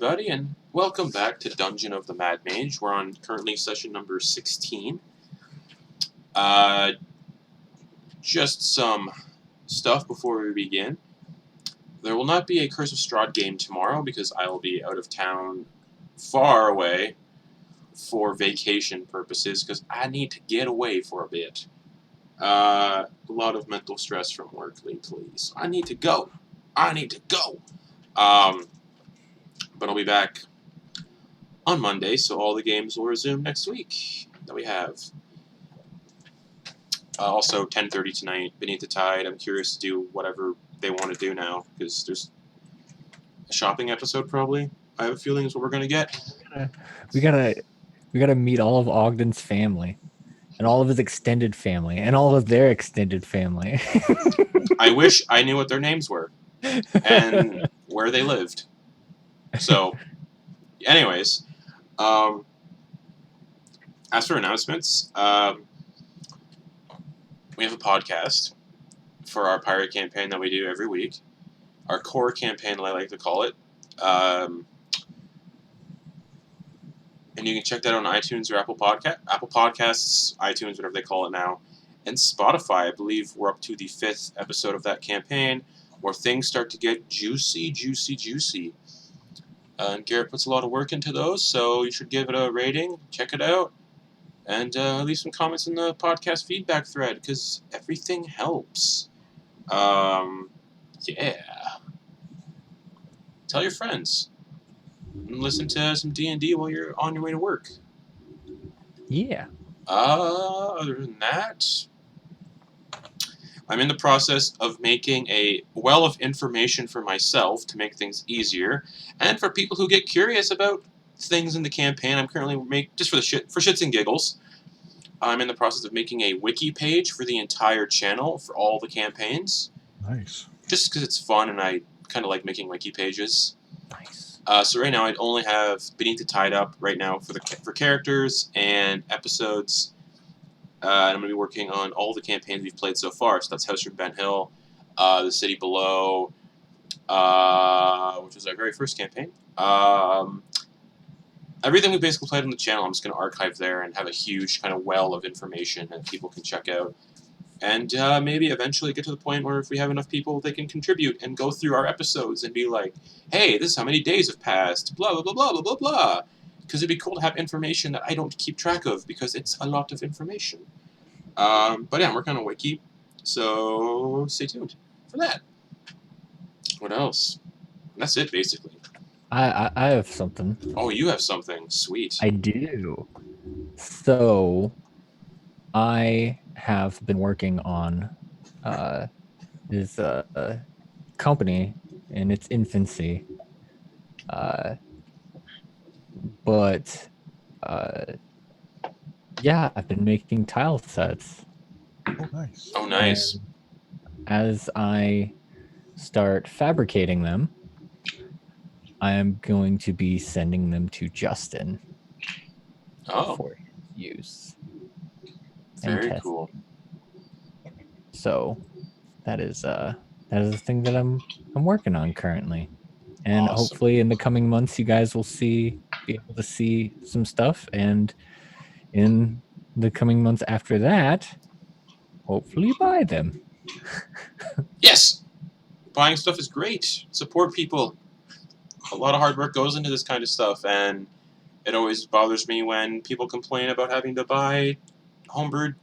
everybody, and welcome back to Dungeon of the Mad Mage. We're on currently session number 16. Just some stuff before we begin. There will not be a Curse of Strahd game tomorrow because I will be out of town far away for vacation purposes because I need to get away for a bit. A lot of mental stress from work lately, so I need to go. But I'll be back on Monday, so all the games will resume next week that we have. Also, 10:30 tonight, Beneath the Tide. I'm curious to do whatever they want to do now, because there's a shopping episode, probably. I have a feeling is what we're going to get. We gotta meet all of Ogden's family, and all of his extended family, and all of their extended family. I wish I knew what their names were, and where they lived. So, anyways, as for announcements, we have a podcast for our pirate campaign that we do every week. Our core campaign, I like to call it. And you can check that out on iTunes or Apple Podcasts, iTunes, whatever they call it now, and Spotify. I believe we're up to the 5th episode of that campaign, where things start to get juicy. And Garrett puts a lot of work into those, so you should give it a rating, check it out, and leave some comments in the podcast feedback thread, because everything helps. Yeah. Tell your friends. And listen to some D&D while you're on your way to work. Yeah. Other than that, I'm in the process of making a well of information for myself to make things easier, and for people who get curious about things in the campaign. I'm currently just for shits and giggles. I'm in the process of making a wiki page for the entire channel for all the campaigns. Nice. Just because it's fun, and I kind of like making wiki pages. Nice. So right now I only have Beneath the Tide up right now for characters and episodes. And I'm going to be working on all the campaigns we've played so far. So that's House from Ben Hill, The City Below, which was our very first campaign. Everything we basically played on the channel, I'm just going to archive there and have a huge kind of well of information that people can check out. And maybe eventually get to the point where if we have enough people, they can contribute and go through our episodes and be like, hey, this is how many days have passed, blah, blah, blah, blah, blah, blah, blah. Because it'd be cool to have information that I don't keep track of, because it's a lot of information. But yeah, I'm working on a wiki, so stay tuned for that. What else? That's it, basically. I have something. Oh, you have something. Sweet. I do. So, I have been working on this company in its infancy. But yeah, I've been making tile sets. Oh, nice. Oh, nice. And as I start fabricating them, I am going to be sending them to Justin for his use. Very cool. So that is the thing that I'm working on currently. And Awesome. Hopefully in the coming months you guys will be able to see some stuff, and in the coming months after that, hopefully buy them. Yes! Buying stuff is great. Support people. A lot of hard work goes into this kind of stuff, and it always bothers me when people complain about having to buy homebrewed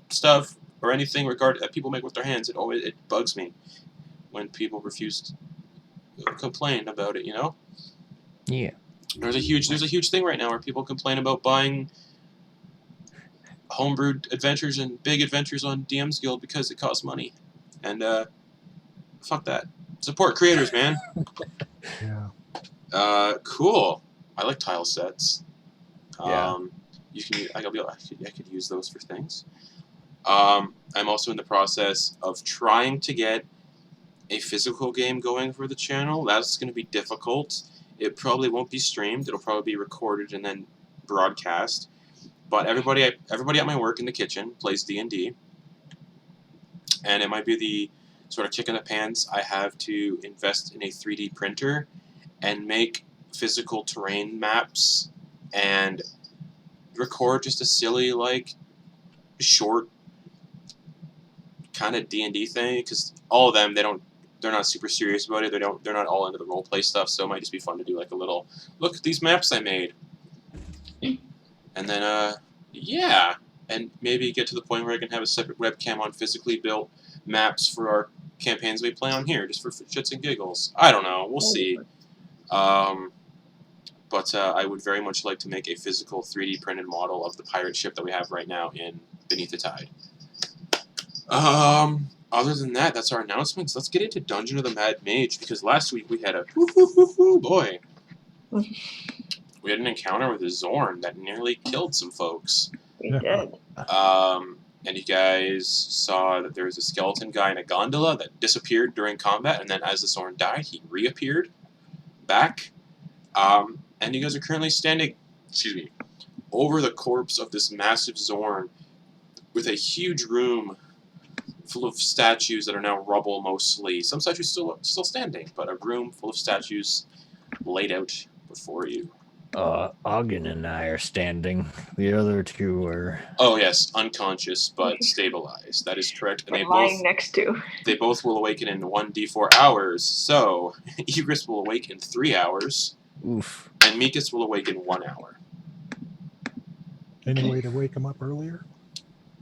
stuff or anything that people make with their hands. It bugs me when people refuse to complain about it, you know? Yeah. There's a huge thing right now where people complain about buying homebrewed adventures and big adventures on DM's Guild because it costs money. And fuck that. Support creators, man. Yeah. Cool. I like tile sets. Yeah. I could use those for things. I'm also in the process of trying to get a physical game going for the channel. That's going to be difficult. It probably won't be streamed. It'll probably be recorded and then broadcast. But everybody at my work in the kitchen plays D&D. And it might be the sort of kick in the pants I have to invest in a 3D printer and make physical terrain maps and record just a silly, like, short kind of D&D thing, because all of them, they're not super serious about it. They're not all into the roleplay stuff, so it might just be fun to do like a little, look at these maps I made. And then, yeah, and maybe get to the point where I can have a separate webcam on physically built maps for our campaigns we play on here, just for shits and giggles. I don't know. We'll see. But I would very much like to make a physical 3D printed model of the pirate ship that we have right now in Beneath the Tide. Other than that, that's our announcements. Let's get into Dungeon of the Mad Mage, because last week we had a boy. We had an encounter with a Xorn that nearly killed some folks. We did. And you guys saw that there was a skeleton guy in a gondola that disappeared during combat, and then as the Xorn died, he reappeared back. And you guys are currently standing, over the corpse of this massive Xorn with a huge room full of statues that are now rubble mostly. Some statues still standing, but a room full of statues laid out before you. Auggan and I are standing. The other two are... Oh yes, unconscious but stabilized. That is correct. And Lying next to. They both will awaken in 1d4 hours. So Ygris will awake in 3 hours. Oof. And Micys will awake in 1 hour. Any way to wake him up earlier?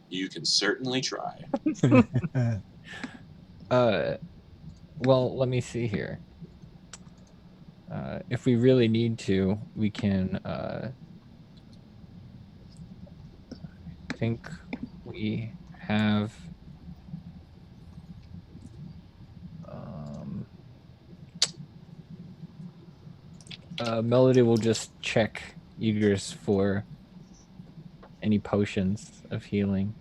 You can certainly try. Well, let me see here. If we really need to, we can, I think we have, Melody will just check Ygris for any potions of healing.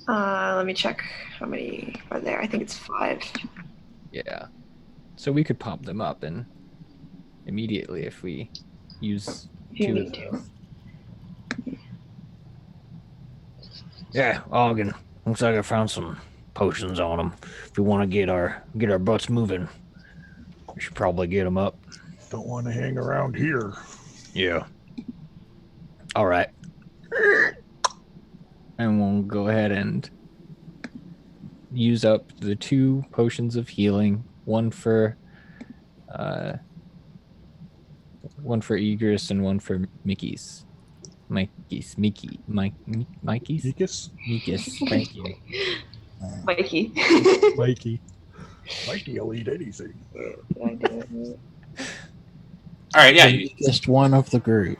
Let me check how many are there. I think it's 5. Yeah. So we could pop them up and immediately if we use If you 2 need of to. those. Yeah, Auggan. Looks like I found some potions on them. If we want to get our butts moving, we should probably get them up. Don't want to hang around here. Yeah. All right. And we'll go ahead and use up the 2 potions of healing. One for Ygris and one for Micys. Micys. Thank you. Mikey. Mikey will eat anything. All right, yeah. Just one of the group.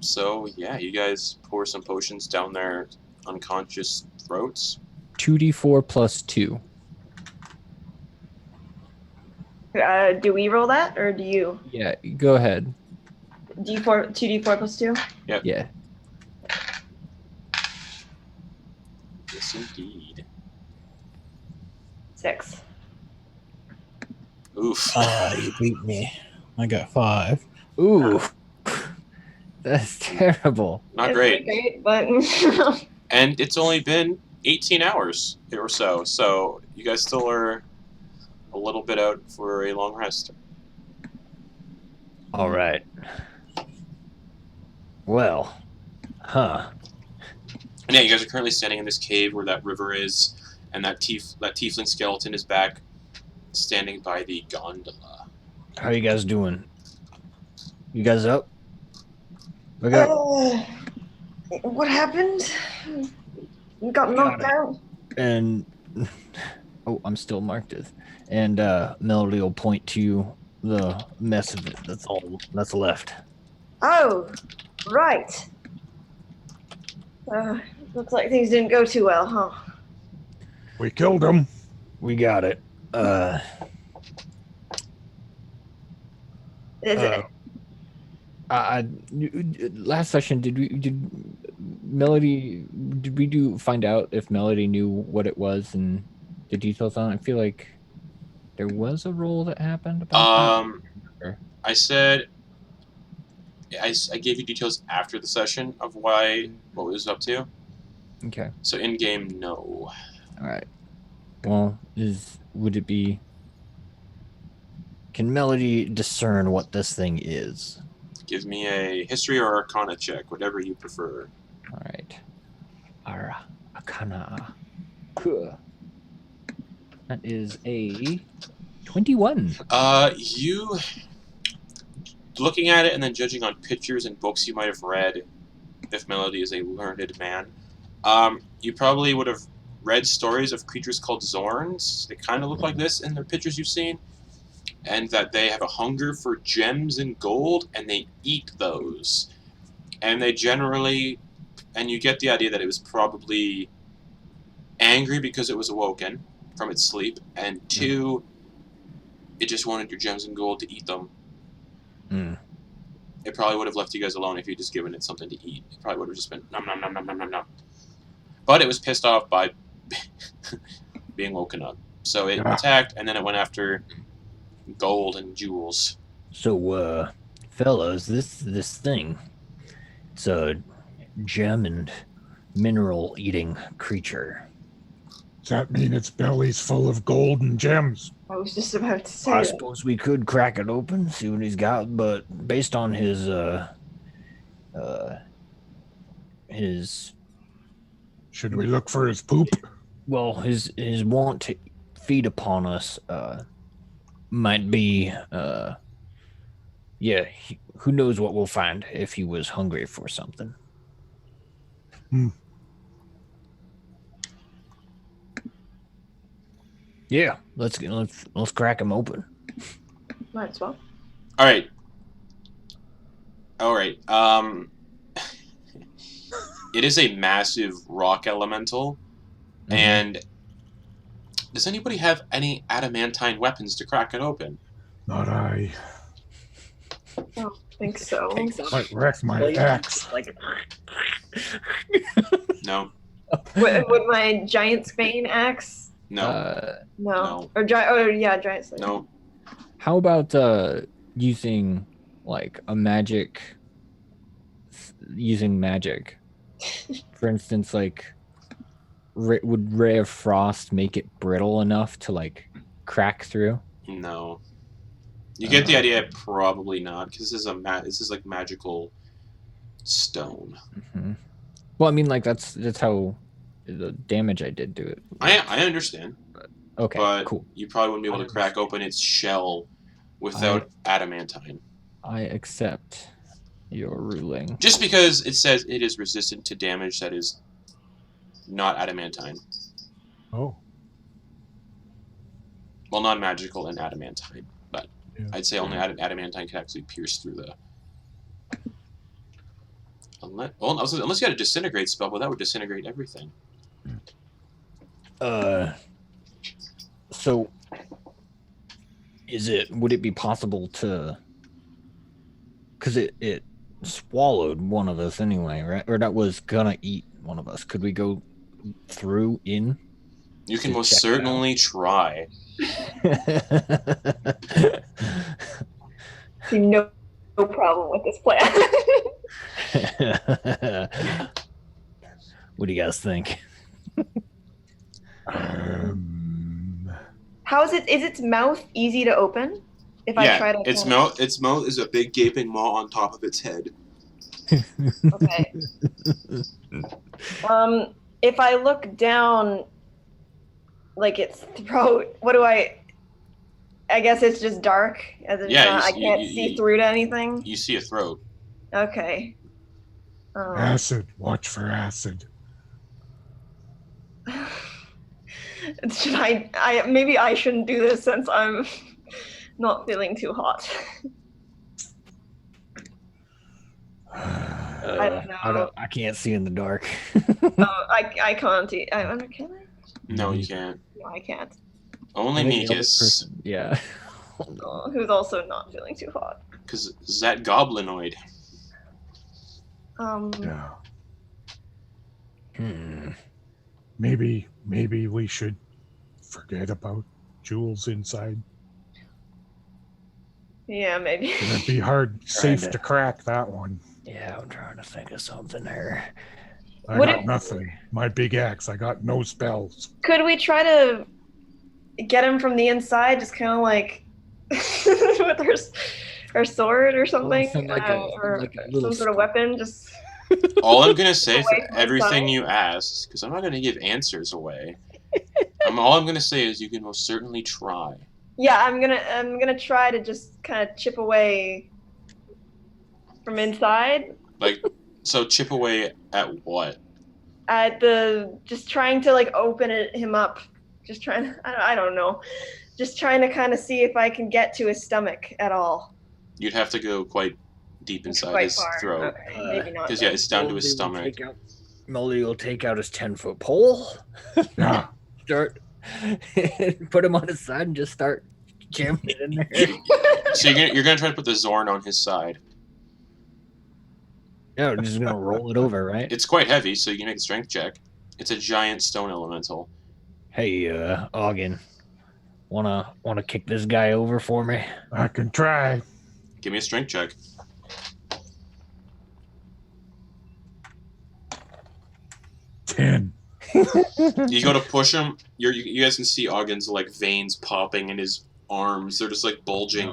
So yeah, you guys pour some potions down their unconscious throats. 2d4 plus 2. Do we roll that, or do you? Yeah, go ahead. D4, 2d4 plus 2? Yep. Yeah. Yes, indeed. 6. Oof. You beat me. I got 5. Ooh. That's terrible. Not It's great. Not great, but And it's only been 18 hours or so, so you guys still are a little bit out for a long rest. All right. Well, huh. And yeah, you guys are currently standing in this cave where that river is, and that tiefling skeleton is back, standing by the gondola. How you guys doing? You guys up? Look up. What happened? You got knocked out? And oh, I'm still marked as. And Melody will point to the mess of it. That's all that's left. Oh, right. Looks like things didn't go too well, huh? We killed him. We got it. Last session, did we find out if Melody knew what it was and the details on it? I feel like there was a roll that happened about that. I said I gave you details after the session of what it was up to. Okay. So in game, no. All right. Well, would it be Can Melody discern what this thing is? Give me a history or arcana check, whatever you prefer. All right. Arcana. Cool. That is a 21. You looking at it and then judging on pictures and books you might have read, if Melody is a learned man, you probably would have read stories of creatures called Xorns. They kind of look like this in the pictures you've seen, and that they have a hunger for gems and gold, and they eat those. And they generally, and you get the idea that it was probably angry because it was awoken from its sleep, and 2, it just wanted your gems and gold to eat them. It probably would have left you guys alone if you'd just given it something to eat. It probably would have just been nom nom nom nom nom nom nom. But it was pissed off by being woken up. So it attacked, and then it went after gold and jewels. So, fellas, this thing, it's a gem and mineral eating creature. Does that mean its belly's full of gold and gems? I was just about to say I that. suppose we could crack it open, see what he's got, but based on his Should we look for his poop? well, his want to feed upon us, might be, who knows what we'll find if he was hungry for something. Yeah, let's crack him open. Might as well. All right. It is a massive rock elemental, and does anybody have any adamantine weapons to crack it open? Not I. I don't think so. Might wreck my axe. No. Would my giant Spain axe? No. No. Or giant Spain. No. How about using like a magic? Using magic, for instance, like would Ray of Frost make it brittle enough to like crack through? No. You get the idea. Probably not, because this is like magical stone. Mm-hmm. Well, I mean, like that's how the damage I did to it. I understand. Okay, but cool. You probably wouldn't be able to crack open its shell without adamantine. I accept your ruling. Just because it says it is resistant to damage that is not adamantine. Oh. Well, non-magical and adamantine, but Yeah. I'd say only adamantine can actually pierce through the... Unless you had a disintegrate spell, but that would disintegrate everything. So would it be possible to, because it swallowed one of us anyway, right? Or that was gonna eat one of us. Could we go through in? You can most certainly try. See no problem with this plan. What do you guys think? How is it? Is its mouth easy to open? If I try to. Its mouth is a big gaping maw on top of its head. Okay. If I look down, like its throat, what do I guess it's just dark. As it's I can't see through to anything. You see a throat. Okay. Acid. Watch for acid. Should I maybe I shouldn't do this since I'm not feeling too hot. I don't know. I can't see in the dark. I can't. Can I? No, you can't. No, I can't. Only Micys. Yeah. Who's also not feeling too hot. Because that goblinoid. Yeah. Hmm. Maybe we should forget about jewels inside. Yeah, maybe. It'd be safe to crack that one. Yeah, I'm trying to think of something here. I got nothing. My big axe. I got no spells. Could we try to get him from the inside? Just kind of like with her sword or something, or like a some sort of weapon. Just all I'm gonna say for away from my everything side. you asked, because I'm not gonna give answers away. All I'm gonna say is you can most certainly try. Yeah, I'm gonna try to just kind of chip away from inside. Like, so chip away at what? At just trying to like him up. Just trying. I don't know. Just trying to kind of see if I can get to his stomach at all. You'd have to go quite deep inside Quite his far. throat. Okay, maybe not. Because, yeah, it's down to his stomach. Melody will take out his 10-foot pole. Yeah. Start put him on his side and just start jamming it in there. So you're gonna try to put the Xorn on his side. Yeah, we're just gonna roll it over, right? It's quite heavy, so you can make a strength check. It's a giant stone elemental. Hey, Auggan, wanna kick this guy over for me? I can try. Give me a strength check. 10. You go to push him. You guys can see Auggan's like veins popping in his arms. They're just like bulging,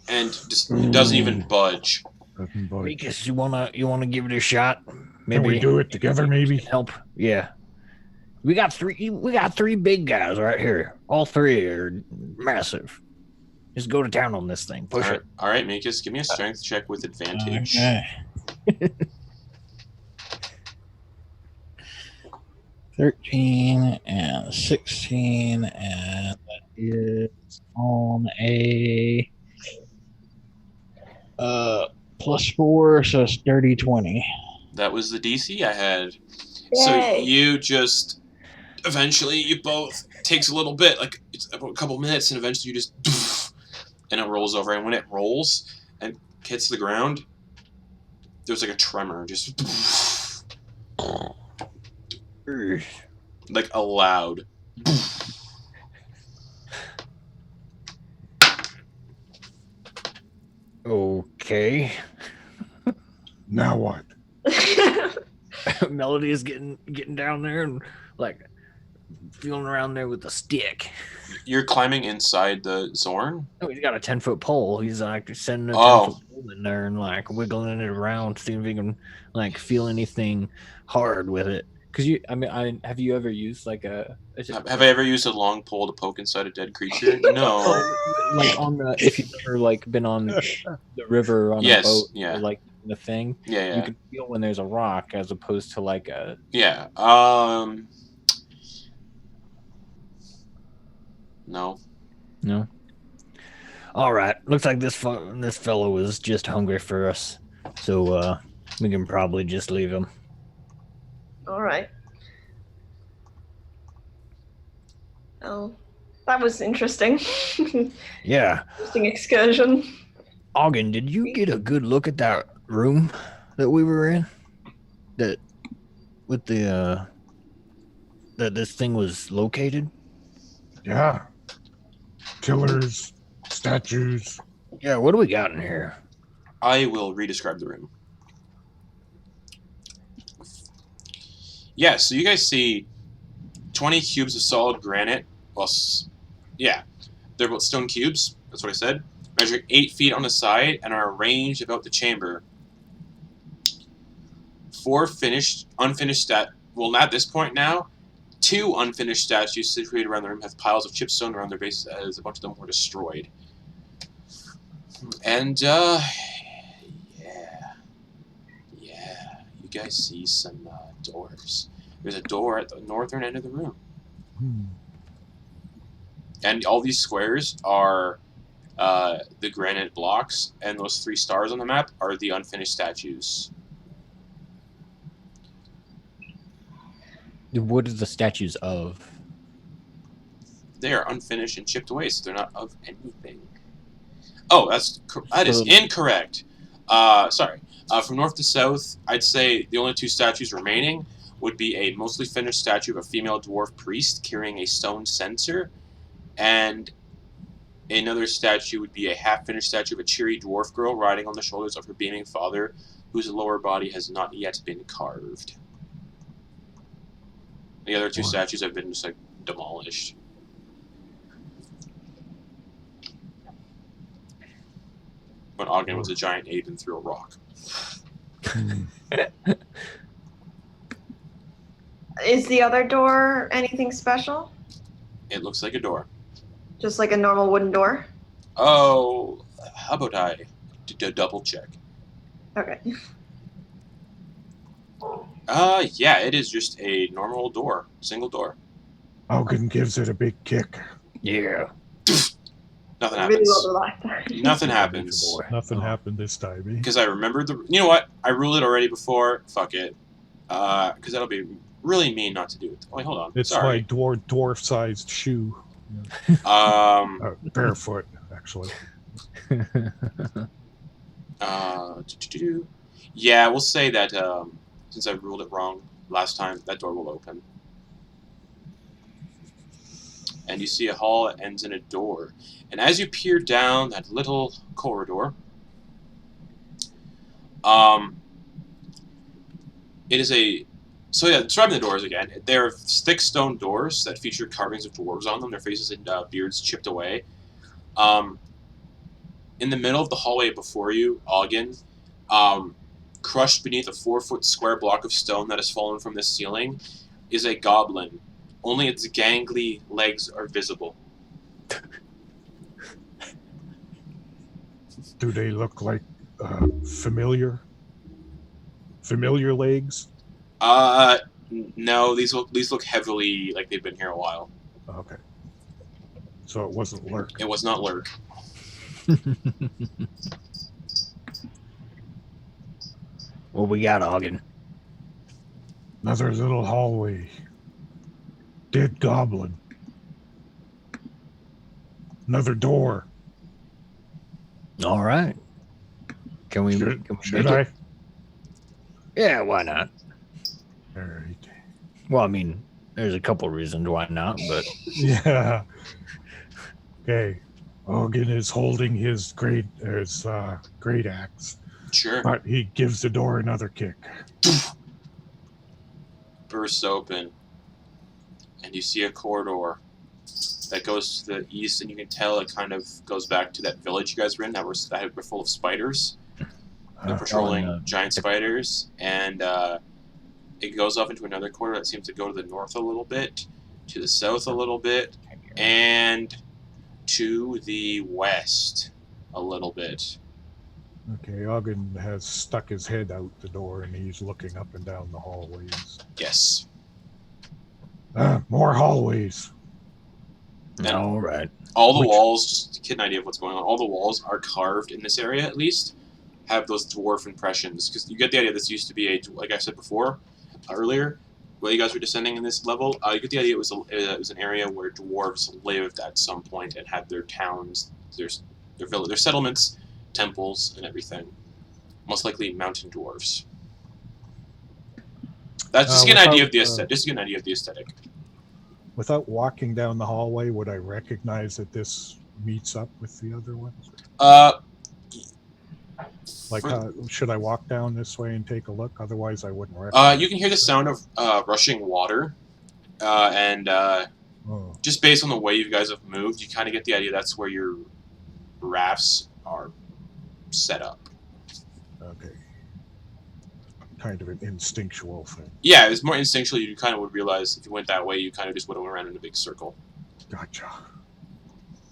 and just doesn't even budge. Micys, you wanna give it a shot? Can we do it together, maybe? Help? Yeah. We got three big guys right here. All three are massive. Just go to town on this thing. Push it. All right, Micys, give me a strength check with advantage. Okay. 13 and 16, and that is on a +4, so it's dirty 20. That was the DC I had. Yay. So you just eventually you both takes a little bit, like it's about a couple minutes, and eventually you just and it rolls over. And when it rolls and hits the ground, there's like a tremor, just like a loud. Okay. Now what? Melody is getting down there and like feeling around there with a stick. You're climbing inside the Xorn? Oh, he's got a 10-foot pole. He's like sending a 10-foot pole in there and like wiggling it around, seeing if he can like feel anything hard with it. Because have you ever used like Have I ever used a long pole to poke inside a dead creature? No. Like if you've ever like been on the river on a boat, yeah. or, like the thing, Yeah. you can feel when there's a rock as opposed to like a No. All right. Looks like this fellow was just hungry for us, so we can probably just leave him. All right. Oh, that was interesting. Yeah. Interesting excursion. Auggan, did you get a good look at that room that we were in? That with the that this thing was located? Yeah. Killers, statues. Yeah, what do we got in here? I will re-describe the room. Yeah, so you guys see 20 cubes of solid granite. Well, yeah, they're both stone cubes. That's what I said. Measuring 8 feet on the side and are arranged about the chamber. 4 unfinished well, at this point now, 2 unfinished statues situated around the room have piles of chipstone around their bases as a bunch of them were destroyed. And, yeah, you guys see some doors. There's a door at the northern end of the room. And all these squares are the granite blocks, and those 3 stars on the map are the unfinished statues. What are the statues of? They are unfinished and chipped away, so they're not of anything. Oh, that is incorrect. Sorry. From north to south, I'd say the only 2 statues remaining would be a mostly finished statue of a female dwarf priest carrying a stone censer, and another statue would be a half-finished statue of a cheery dwarf girl riding on the shoulders of her beaming father, whose lower body has not yet been carved. The other 2 statues have been just like demolished. when Auggan was a giant ape and threw a rock. Is the other door anything special? It looks like a door. Just like a normal wooden door? Oh, how about I double check? Okay. Yeah, it is just a normal door, single door. Auggan gives it a big kick. Yeah. Nothing Really happens. well the last time. Nothing happens. Nothing happened this time, eh? Because I remembered the. You know what? I ruled it already before. Fuck it. Because that'll be really mean not to do it. Wait, hold on. It's Sorry. my dwarf-sized shoe. Barefoot, actually. Yeah, we'll say that since I ruled it wrong last time, that door will open. And you see a hall that ends in a door. And as you peer down that little corridor, it is a... So yeah, describing the doors again. They're thick stone doors that feature carvings of dwarves on them, their faces and beards chipped away. In the middle of the hallway before you, Auggan, crushed beneath a 4-foot square block of stone that has fallen from the ceiling, is a goblin. Only its gangly legs are visible. Do they look like familiar legs? No, these look heavily like they've been here a while. Okay. So it wasn't Lurk. It was not Lurk. What we got, Auggan? Another little hallway. Dead goblin. Another door. All right. Can we Should make I? it? Yeah, why not? All right. Well, I mean, there's a couple reasons why not, but Yeah. Okay. Auggan is holding his great axe, Sure. but he gives the door another kick. Bursts open, and you see a corridor that goes to the east, and you can tell it kind of goes back to that village you guys were in that were full of spiders. They're patrolling giant spiders, and it goes off into another corridor that seems to go to the north a little bit, to the south a little bit, and to the west a little bit. Okay, Auggan has stuck his head out the door and he's looking up and down the hallways. Yes. More hallways. all right. All the walls, just to get an idea of what's going on, all the walls are carved in this area at least, have those dwarf impressions. Because you get the idea this used to be like I said before, earlier, while you guys were descending in this level, you get the idea it was an area where dwarves lived at some point and had their towns, their settlements, temples, and everything. Most likely mountain dwarves. That's just to get an idea of the aesthetic. Just to get an idea of the aesthetic. Without walking down the hallway, would I recognize that this meets up with the other ones? Like, should I walk down this way and take a look? Otherwise, I wouldn't recognize. You can hear the sound of rushing water, and just based on the way you guys have moved, you kind of get the idea that's where your rafts are set up. Okay. Kind of an instinctual thing. Yeah, it's more instinctual. You kind of would realize if you went that way, you kind of just would have went around in a big circle. Gotcha.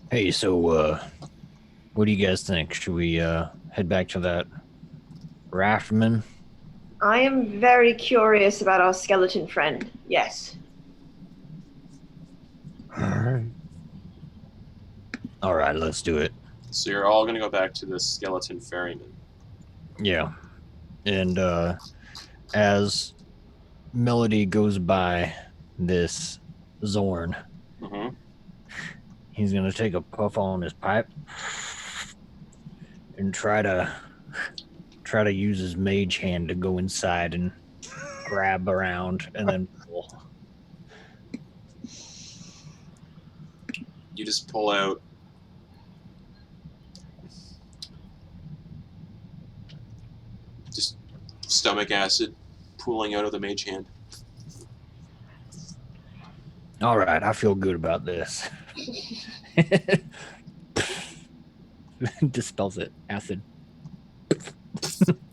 Hey, so what do you guys think? Should we head back to that raftman? I am very curious about our skeleton friend. Yes. All right, let's do it. So you're all going to go back to the skeleton ferryman. Yeah. And as Melody goes by this Xorn, he's going to take a puff on his pipe and try to use his mage hand to go inside and grab around and then pull. You just pull out just stomach acid pooling out of the mage hand. All right, I feel good about this. Dispels it. Acid.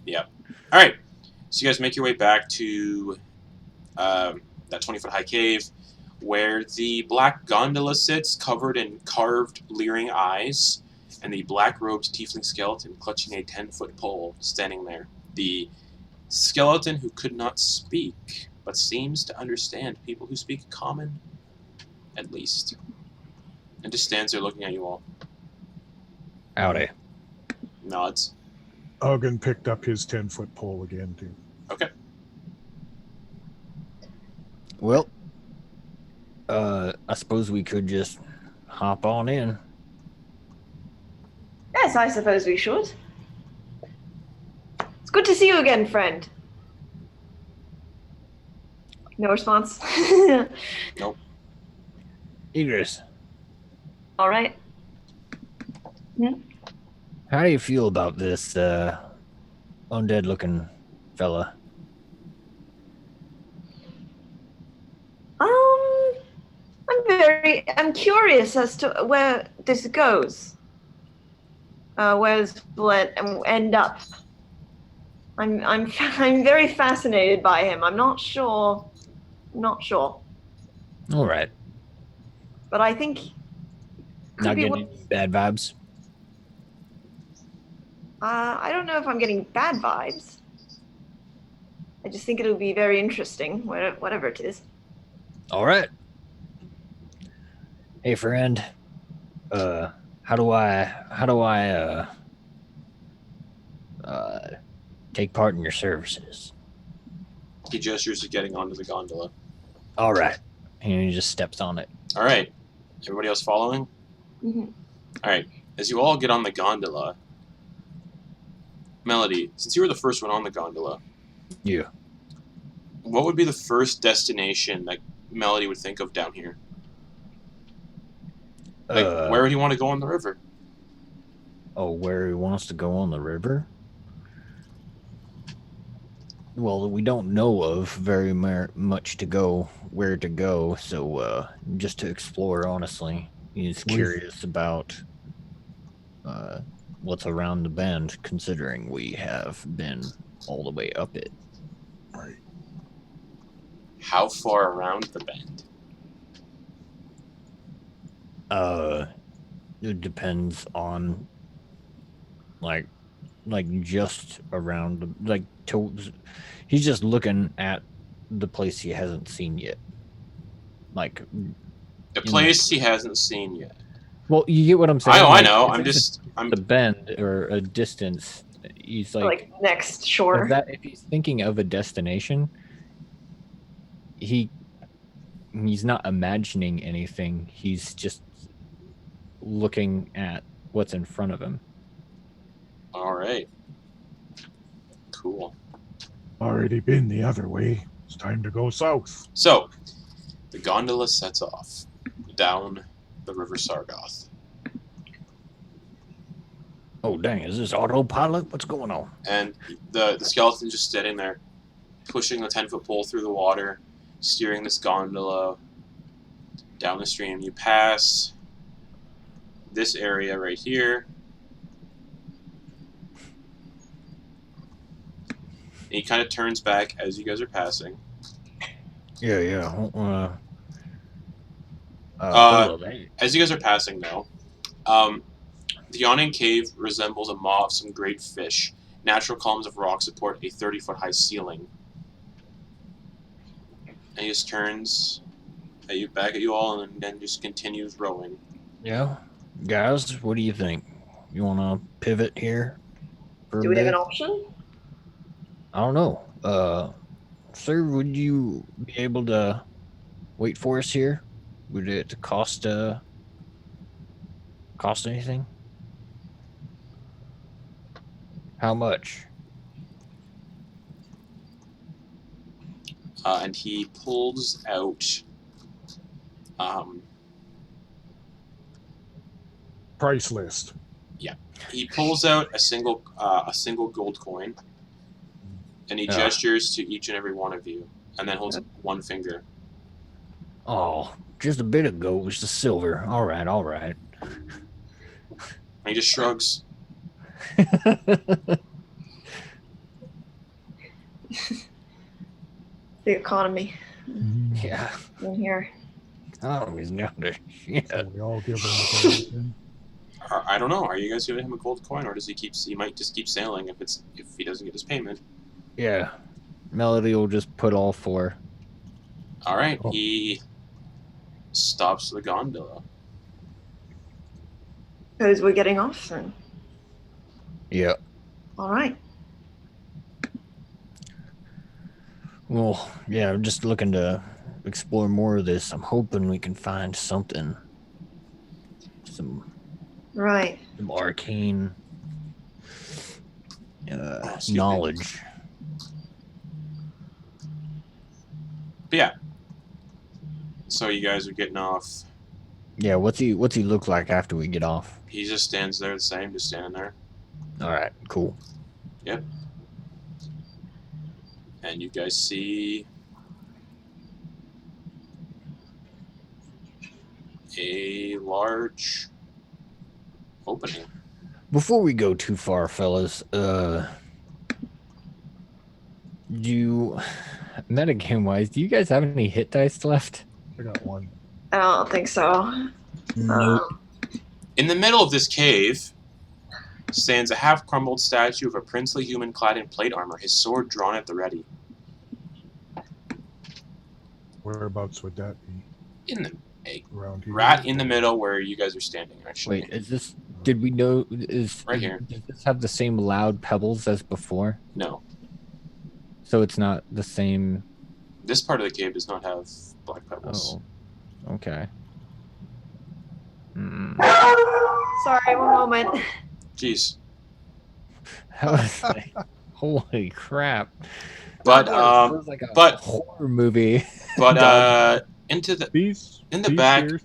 Yeah. All right. So you guys make your way back to that 20-foot high cave where the black gondola sits covered in carved, leering eyes, and the black-robed tiefling skeleton clutching a 10-foot pole standing there. The skeleton who could not speak, but seems to understand people who speak common, at least. And just stands there looking at you all. Howdy. Nods. Auggan picked up his 10-foot pole again, too. Okay. Well, I suppose we could just hop on in. Yes, I suppose we should. It's good to see you again, friend. No response. Nope. Ygris, All right. how do you feel about this undead-looking fella? I'm curious as to where this goes. Where this will end up. I'm very fascinated by him. I'm not sure. All right. But I think. Not getting any bad vibes? I don't know if I'm getting bad vibes. I just think it'll be very interesting, whatever it is. All right. Hey, friend. How do I take part in your services? He gestures to getting onto the gondola. All right. And he just steps on it. All right. Everybody else following? Mm-hmm. All right. As you all get on the gondola, Melody, since you were the first one on the gondola, Yeah. what would be the first destination that Melody would think of down here? Like, where would he want to go on the river? Oh, where he wants to go on the river? Well, we don't know of very much to go, where to go, so just to explore, honestly. He's curious about what's around the bend, considering we have been all the way up it. Right. How far around the bend? It depends on like just around he's just looking at the place he hasn't seen yet. Like The place he hasn't seen yet. Well, you get what I'm saying. I know. If it's the bend or a distance. He's like next shore. if he's thinking of a destination, he's not imagining anything. He's just looking at what's in front of him. All right. Cool. Already been the other way. It's time to go south. So, the gondola sets off down the River Sargauth. oh dang, is this autopilot? What's going on? And the skeleton's just sitting there, pushing the 10-foot pole through the water, steering this gondola down the stream. You pass this area right here. And he kind of turns back as you guys are passing. Yeah. As you guys are passing, though, the yawning cave resembles a maw of some great fish. Natural columns of rock support a 30-foot high ceiling. And he just turns back at you all, and then just continues rowing. Yeah. Guys, what do you think? You want to pivot here? Do we have an option? I don't know. Sir, would you be able to wait for us here? Would it cost anything? How much? And he pulls out Price list. he pulls out a single gold coin, and he gestures to each and every one of you, and then holds up one finger. Oh, just a bit ago it was the silver. All right. And he just shrugs. the economy Yeah. in here. Oh, he's got the shit. So we all give him the gold then? I don't know. Are you guys giving him a gold coin, or does he might just keep sailing if he doesn't get his payment? Yeah. Melody will just put all 4. All right. Oh. He stops the gondola. Suppose we're getting off then. Yeah. All right. Well, yeah, I'm just looking to explore more of this. I'm hoping we can find something. Some Right. arcane Excuse me. knowledge. But yeah. So you guys are getting off. Yeah, what's he look like after we get off? He just stands there the same, just standing there. All right, cool. And you guys see a large opening. Before we go too far, fellas, metagame wise, do you guys have any hit dice left? I got one. I don't think so. Nope. In the middle of this cave stands a half-crumbled statue of a princely human clad in plate armor, his sword drawn at the ready. Whereabouts would that be? In the Around here? right in the middle where you guys are standing, actually. Wait, is this? Did we know? Right here. Does this have the same loud pebbles as before? No. So it's not the same. This part of the cave does not have black pebbles. Oh, okay. Hmm. Sorry, one moment. Jeez. That was like, holy crap! But, That was like a but- horror movie. But, into the... These In the back- here,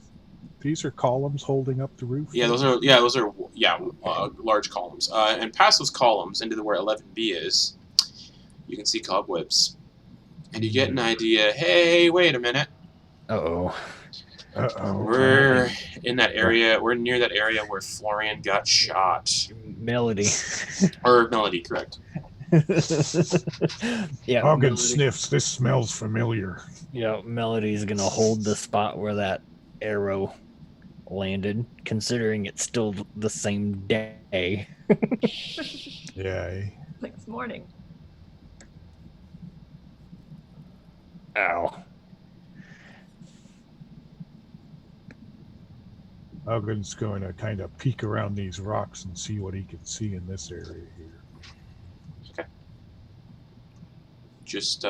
these are columns holding up the roof. Yeah, those are large columns. And past those columns, into where 11B is, you can see cobwebs. And you get an idea, hey, wait a minute. Uh-oh. Uh-oh. We're in that area, we're near that area where Florian got shot. Melody. Or Melody, correct. Yeah. Auggan Melody, sniffs. This smells familiar. yeah, Melody's gonna hold the spot where that arrow landed, considering it's still the same day. Yeah. Next morning. Ow. Auggan's going to kind of peek around these rocks and see what he can see in this area here. Just,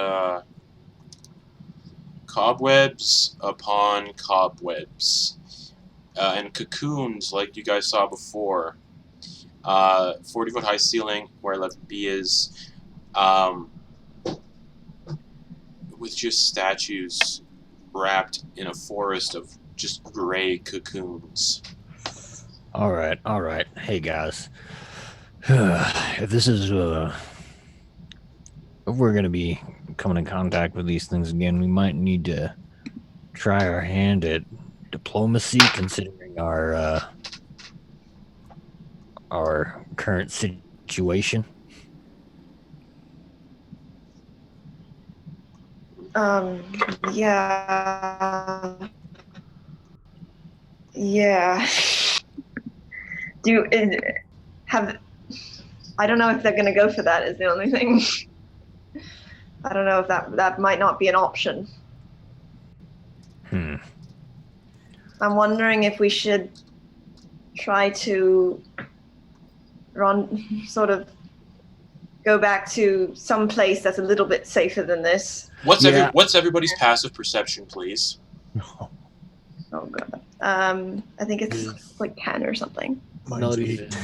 cobwebs upon cobwebs. And cocoons, like you guys saw before. 40-foot high ceiling, where 11B is. With just statues wrapped in a forest of just gray cocoons. All right. Hey guys, if this is if we're gonna be coming in contact with these things again, we might need to try our hand at diplomacy, considering our current situation. Yeah. Yeah. I don't know if they're going to go for that is the only thing. I don't know if that might not be an option. I'm wondering if we should try to go back to some place that's a little bit safer than this. What's Yeah. what's everybody's passive perception, please? Oh god. I think it's like 10 or something. Mine's Melody's 8.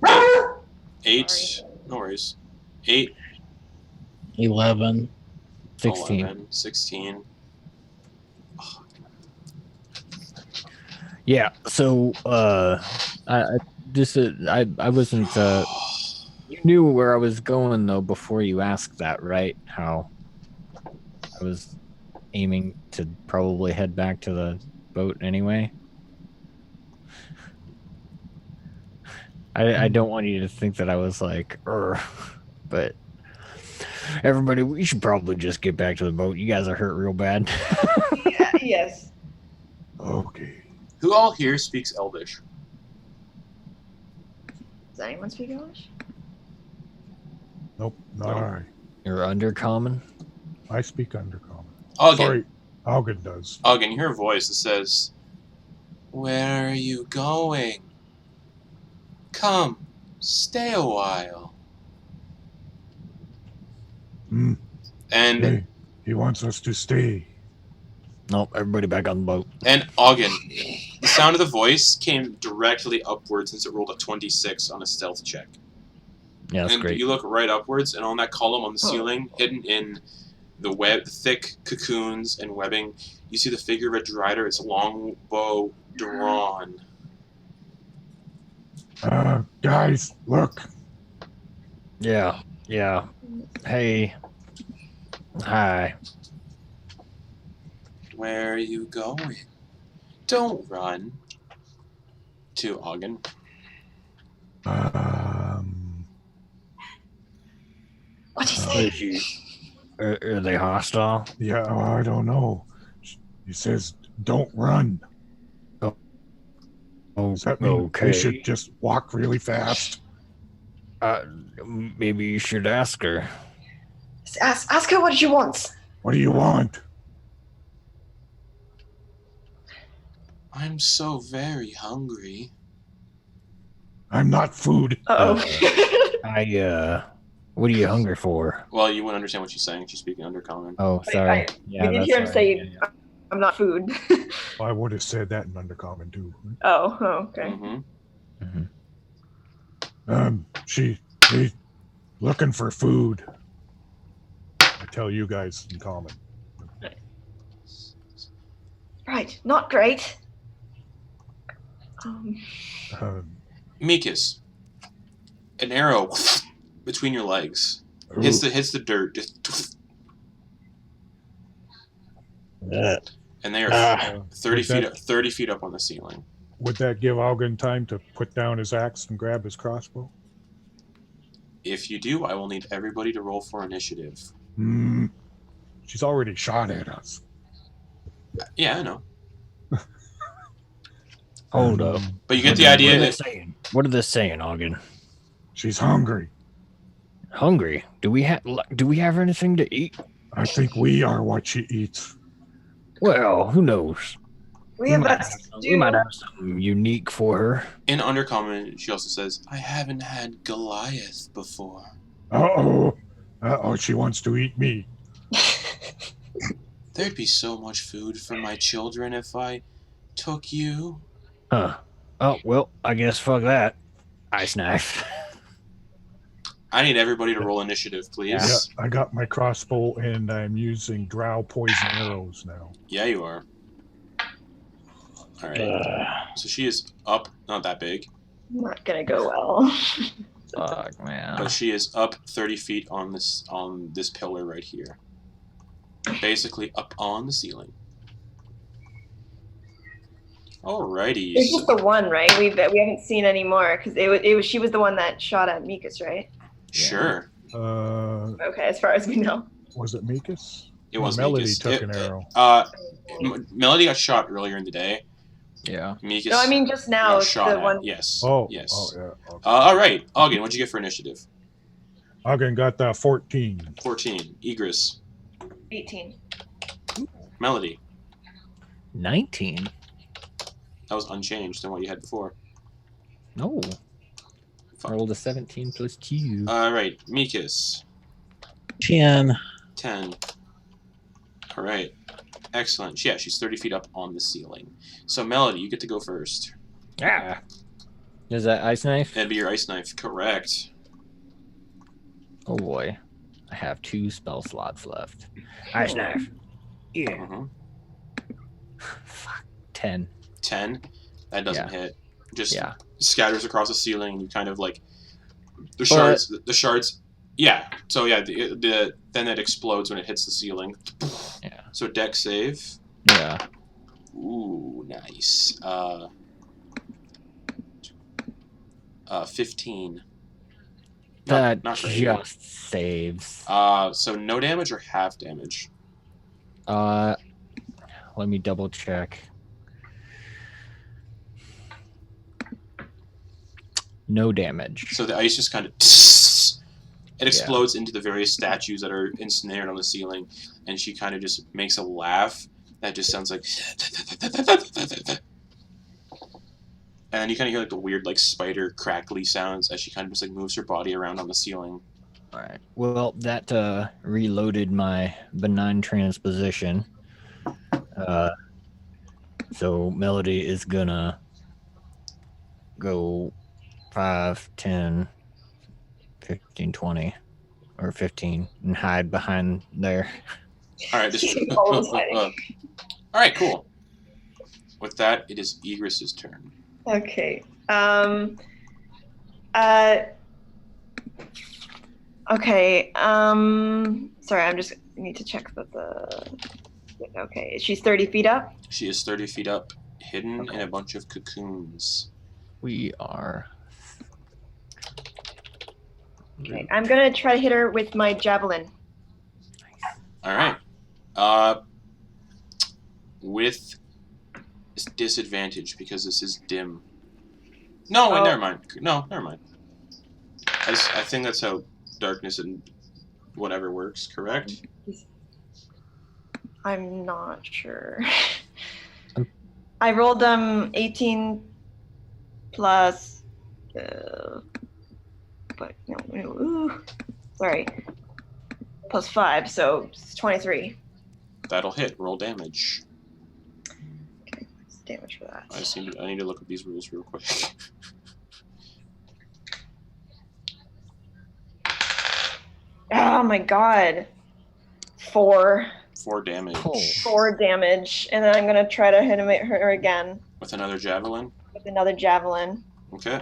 Yeah. 8. Sorry. No worries. 8, 11. 16. 11, 16. Yeah. So I wasn't. You knew where I was going though before you asked that, right? How I was aiming to probably head back to the boat anyway. I don't want you to think that I was like, but Everybody, we should probably just get back to the boat. You guys are hurt real bad. Yes. Okay. Who all here speaks Elvish? Does anyone speak English? Nope, not No. I. You're undercommon. I speak undercommon. Auggan. Sorry, Auggan does. Auggan, you hear a voice that says, "Where are you going? Come, stay a while." Hmm. And He wants us to stay. Nope, everybody back on the boat. Auggan, the sound of the voice came directly upwards since it rolled a 26 on a stealth check. Yeah, that's And great. you look right upwards, and on that column on the ceiling, hidden in the thick cocoons and webbing, you see the figure of a drider, its long bow drawn. Guys, look. Yeah. Hey. Hi. Where are you going? Don't run. To Auggan. What is Is it? she, are they hostile? Yeah, I don't know. He says, don't run. Oh, Does that mean okay. we should just walk really fast? Maybe you should ask her. Ask her what she wants. What do you want? I'm so very hungry. I'm not food. Uh-oh. What are you hungry for? Well, you wouldn't understand what she's saying. She's speaking undercommon. Oh, sorry. Yeah, we did that's hear him right. say, Yeah. I'm not food. I would have said that in undercommon too. Oh, okay. Mm-hmm. She's looking for food. I tell you guys in common. Right, not great. Micys, an arrow between your legs hits the dirt, just, and they are 30 feet up on the ceiling. Would that give Auggan time to put down his axe and grab his crossbow? If you do, I will need everybody to roll for initiative. She's already shot at us. Yeah, I know. Hold up. But you get the idea. What are they saying, Auggan? She's hungry. Hungry? Do we have anything to eat? I think we are what she eats. Well, who knows? We might have something unique for her. In Undercommon, she also says, "I haven't had Goliath before." Uh-oh, she wants to eat me. There'd be so much food for my children if I took you. Huh. Oh, well, I guess fuck that. Ice knife. I need everybody to roll initiative, please. Yeah, I got my crossbow and I'm using drow poison arrows now. Yeah, you are. All right. So she is up, not that big, Not gonna go well. Fuck, man. but she is up 30 feet on this pillar right here. Basically up on the ceiling. Alrighty. It's just the one, right? We haven't seen any more because it was she was the one that shot at Micys, right? Sure. Okay, as far as we know. Was it Micys? It was Melody Micys. took an arrow. Melody got shot earlier in the day. Yeah. Micys No, I mean just now. got It's shot the at. one. Yes. Oh, Yes. yeah. Okay. All right. Auggan, what'd you get for initiative? Auggan got 14. 14. Ygris. 18. Melody. 19? That was unchanged than what you had before. No. Fuck. I rolled a 17 plus 2. All right. Micys. 10. 10. All right. Excellent. Yeah, she's 30 feet up on the ceiling. So, Melody, you get to go first. Ah. Is that ice knife? That'd be your ice knife. Correct. Oh boy. I have 2 spell slots left. Ice knife. Yeah. Uh-huh. Fuck. 10. 10. That doesn't Yeah. hit. Just Yeah. scatters across the ceiling, and you kind of like the shards. Yeah. So yeah, then it explodes when it hits the ceiling. Yeah. So deck save. Yeah. Ooh, nice. 15. That not great. just saves. So no damage or half damage? Let me double check. No damage. So the ice just kind of it explodes into the various statues that are ensnared on the ceiling, and she kind of just makes a laugh that just sounds like, and then you kind of hear like the weird like spider crackly sounds as she kind of just like moves her body around on the ceiling. All right. Well, that reloaded my benign transposition. So Melody is gonna go 5, 10, 15, 20, or 15 and hide behind there. All right. All right. Cool. With that, it is Ygris's turn. Okay. Okay. Sorry, I need to check that okay, she's 30 feet up? She is 30 feet up, hidden in a bunch of cocoons. We are. Okay, I'm gonna try to hit her with my javelin. All right. With disadvantage because this is dim. No, wait, never mind. No, never mind. I think that's how darkness and whatever works, correct? I'm not sure. I rolled 18 plus but no, sorry, plus 5, so it's 23. That'll hit. Roll damage. Okay, what's damage for that? I need to look at these rules real quick. Oh my god. 4 damage. 4 damage, and then I'm gonna try to hit her again With another javelin? with another javelin. Okay.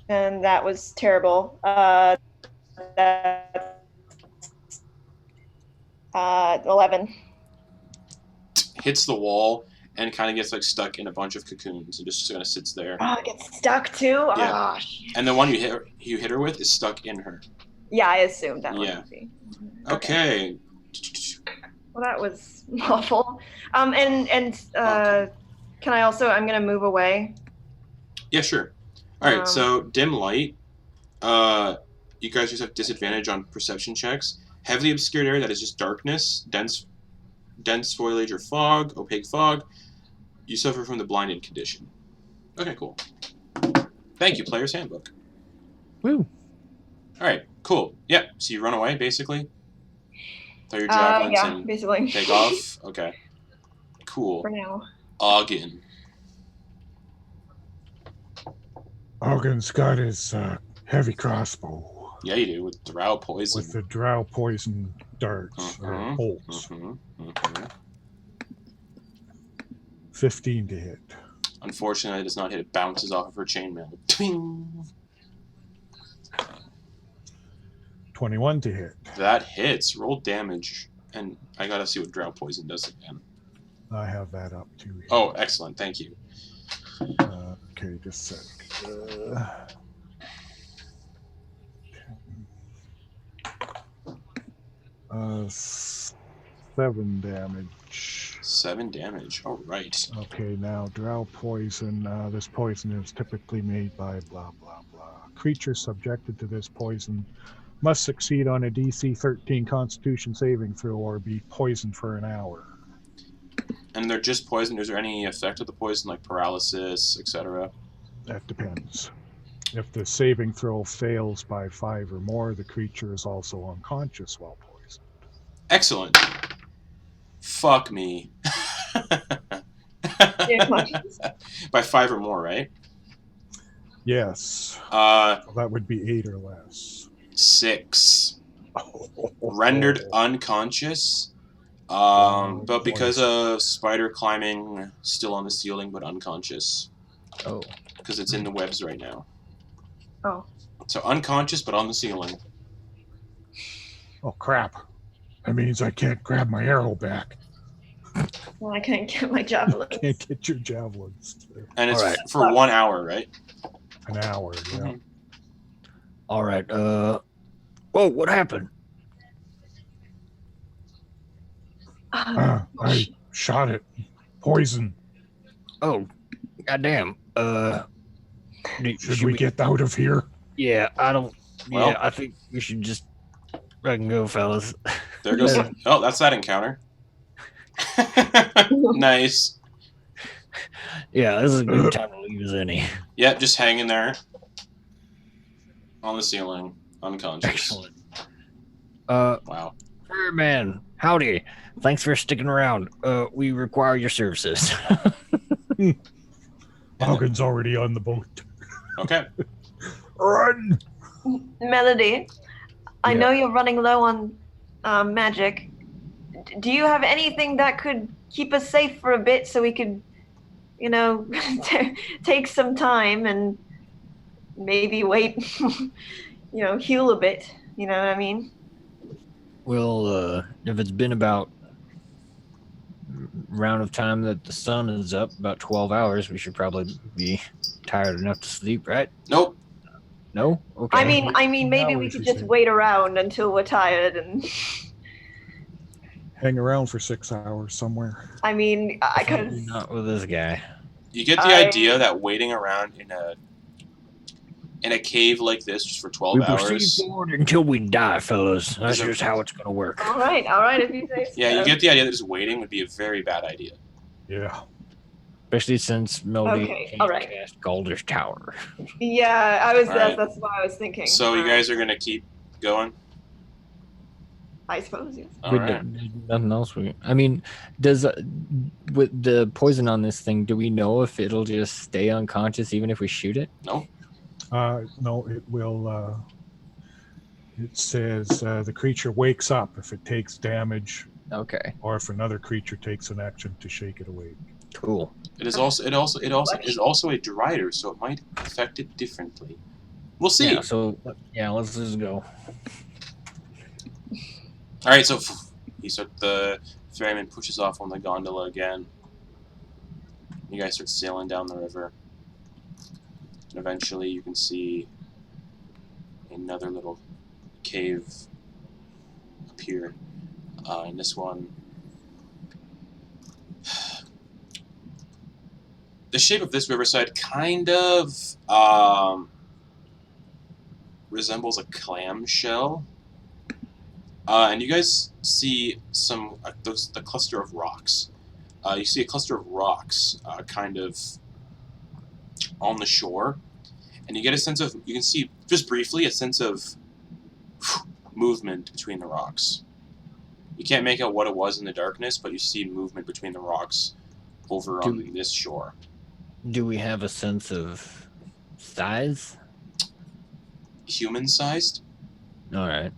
And that was terrible. That's 11. Hits the wall and kind of gets like stuck in a bunch of cocoons and just kind of sits there. Oh, it gets stuck too? Yeah. Oh, shit. And the one you hit her with is stuck in her. Yeah, I assumed that Yeah. would be. Okay. Well, that was awful. Can I also? I'm gonna move away. Yeah, sure. All right. So dim light. You guys just have disadvantage on perception checks. Heavily obscured area, that is just darkness, dense foliage or fog, opaque fog. You suffer from the blinded condition. Okay, cool. Thank you, Player's Handbook. Woo. All right, cool. Yeah, so you run away, basically? Throw your javelins and basically. take off? Okay. Cool. For now. Auggan. Auggan's got his heavy crossbow. Yeah, you do, with drow poison. With the drow poison darts, or bolts. 15 to hit. Unfortunately, it does not hit. It bounces off of her chainmail. Twing! 21 to hit. That hits. Roll damage. And I gotta see what drow poison does again. I have that up too. Here. Oh, excellent. Thank you. Okay, just a sec. 7 damage. 7 damage. All right. Okay, now drow poison. This poison is typically made by blah blah blah. Creatures subjected to this poison must succeed on a DC 13 Constitution saving throw or be poisoned for an hour. And they're just poisoned. Is there any effect of the poison, like paralysis, etc.? That depends. If the saving throw fails by 5 or more, the creature is also unconscious while poisoned. Excellent. Fuck me. By 5 or more, right? Yes. Well, that would be 8 or less. 6. Rendered unconscious. But because of spider climbing, still on the ceiling, but unconscious. Oh. Because it's in the webs right now. Oh. So unconscious, but on the ceiling. Oh, crap. That means I can't grab my arrow back. Well, I can't get my javelin. Can't get your javelins. And it's for 1 hour, right? An hour, yeah. All right. Whoa, what happened? I shot it. Poison. Oh, goddamn. Should we get out of here? Yeah, I don't. Well- yeah, I think we should just fucking go, fellas. There goes. Oh, that's that encounter. Nice. Yeah, this is a good time to leave as any. Yep, just hanging there on the ceiling, unconscious. Excellent. Wow. Man, howdy. Thanks for sticking around. We require your services. Auggan's already on the boat. Okay. Run! Melody, I Yeah. know you're running low on magic. Do you have anything that could keep us safe for a bit so we could, take some time and maybe wait, heal a bit? You know what I mean? Well, if it's been about round of time that the sun is up, about 12 hours, we should probably be tired enough to sleep, right? Nope. No? Okay. I mean, maybe we hours, could you just said. wait around until we're tired and. Hang around for 6 hours somewhere. I mean, I could. Definitely not with this guy. You get the idea that waiting around in a cave like this just for 12 We hours. proceed forward until we die, fellas. That's Is it- just how it's going to work. All right, if you say so. Yeah, you get the idea that just waiting would be a very bad idea. Yeah. Especially since Melody Okay, can't all right. cast Galder's Tower. Yeah, I was. All right. That's what I was thinking. So you guys are gonna keep going. I suppose yes. All With right. nothing else. I mean, does with the poison on this thing, do we know if it'll just stay unconscious even if we shoot it? No. No, it will. It says the creature wakes up if it takes damage, Okay, or if another creature takes an action to shake it awake. cool. It is also is also a derider, so it might affect it differently. We'll see. Yeah, so let's just go. All right, so the ferryman pushes off on the gondola again. You guys start sailing down the river, and eventually you can see another little cave appear. And this one, the shape of this riverside kind of resembles a clamshell. And you guys see the cluster of rocks. You see a cluster of rocks kind of on the shore, and you get a sense of, you can see just briefly a sense of movement between the rocks. You can't make out what it was in the darkness, but you see movement between the rocks over on this shore. Do we have a sense of size? Human-sized? All right.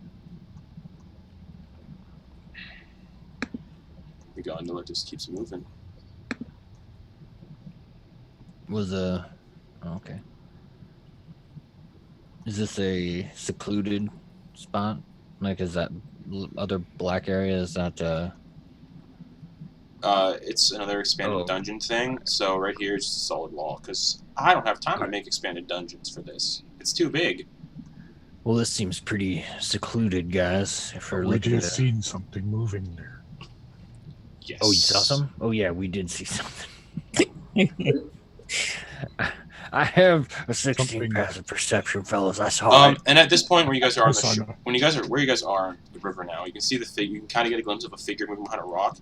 The gondola just keeps moving. Okay. Is this a secluded spot? Like, is that other black area? Is that It's another expanded Oh. dungeon thing, so right here is just a solid wall, because I don't have time to make expanded dungeons for this. It's too big. Well, this seems pretty secluded, guys. If we're We looking just at seen something moving there. Yes. Oh, you saw some? Oh, yeah, we did see something. I have a 16 Something- passive perception, fellas. I saw it. And at this point where you guys are on the Yes, I shore, know. where you guys are on the river now, you can see the figure. You can kind of get a glimpse of a figure moving behind a rock.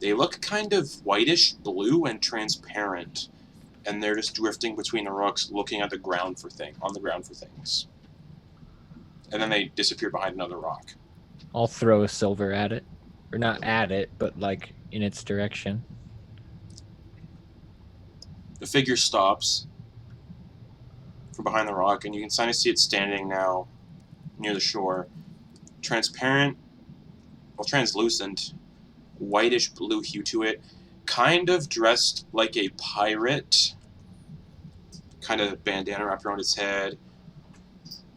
They look kind of whitish blue and transparent, and they're just drifting between the rocks, looking at the ground for things. And then they disappear behind another rock. I'll throw a silver at it. Or not at it, but like in its direction. The figure stops from behind the rock, and you can kind of see it standing now near the shore. Translucent, whitish blue hue to it, kind of dressed like a pirate, kind of bandana wrapped around its head,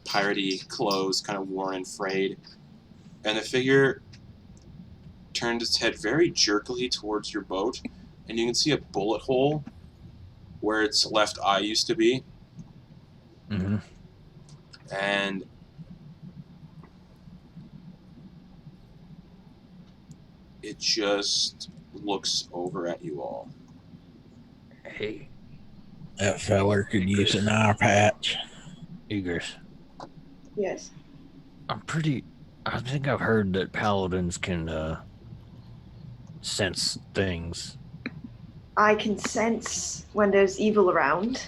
piratey clothes, kind of worn and frayed, and the figure turned its head very jerkily towards your boat, and you can see a bullet hole where its left eye used to be. Mm-hmm. And it just looks over at you all. Hey, That feller could use an eye patch. Ygris. Yes. I think I've heard that paladins can sense things. I can sense when there's evil around.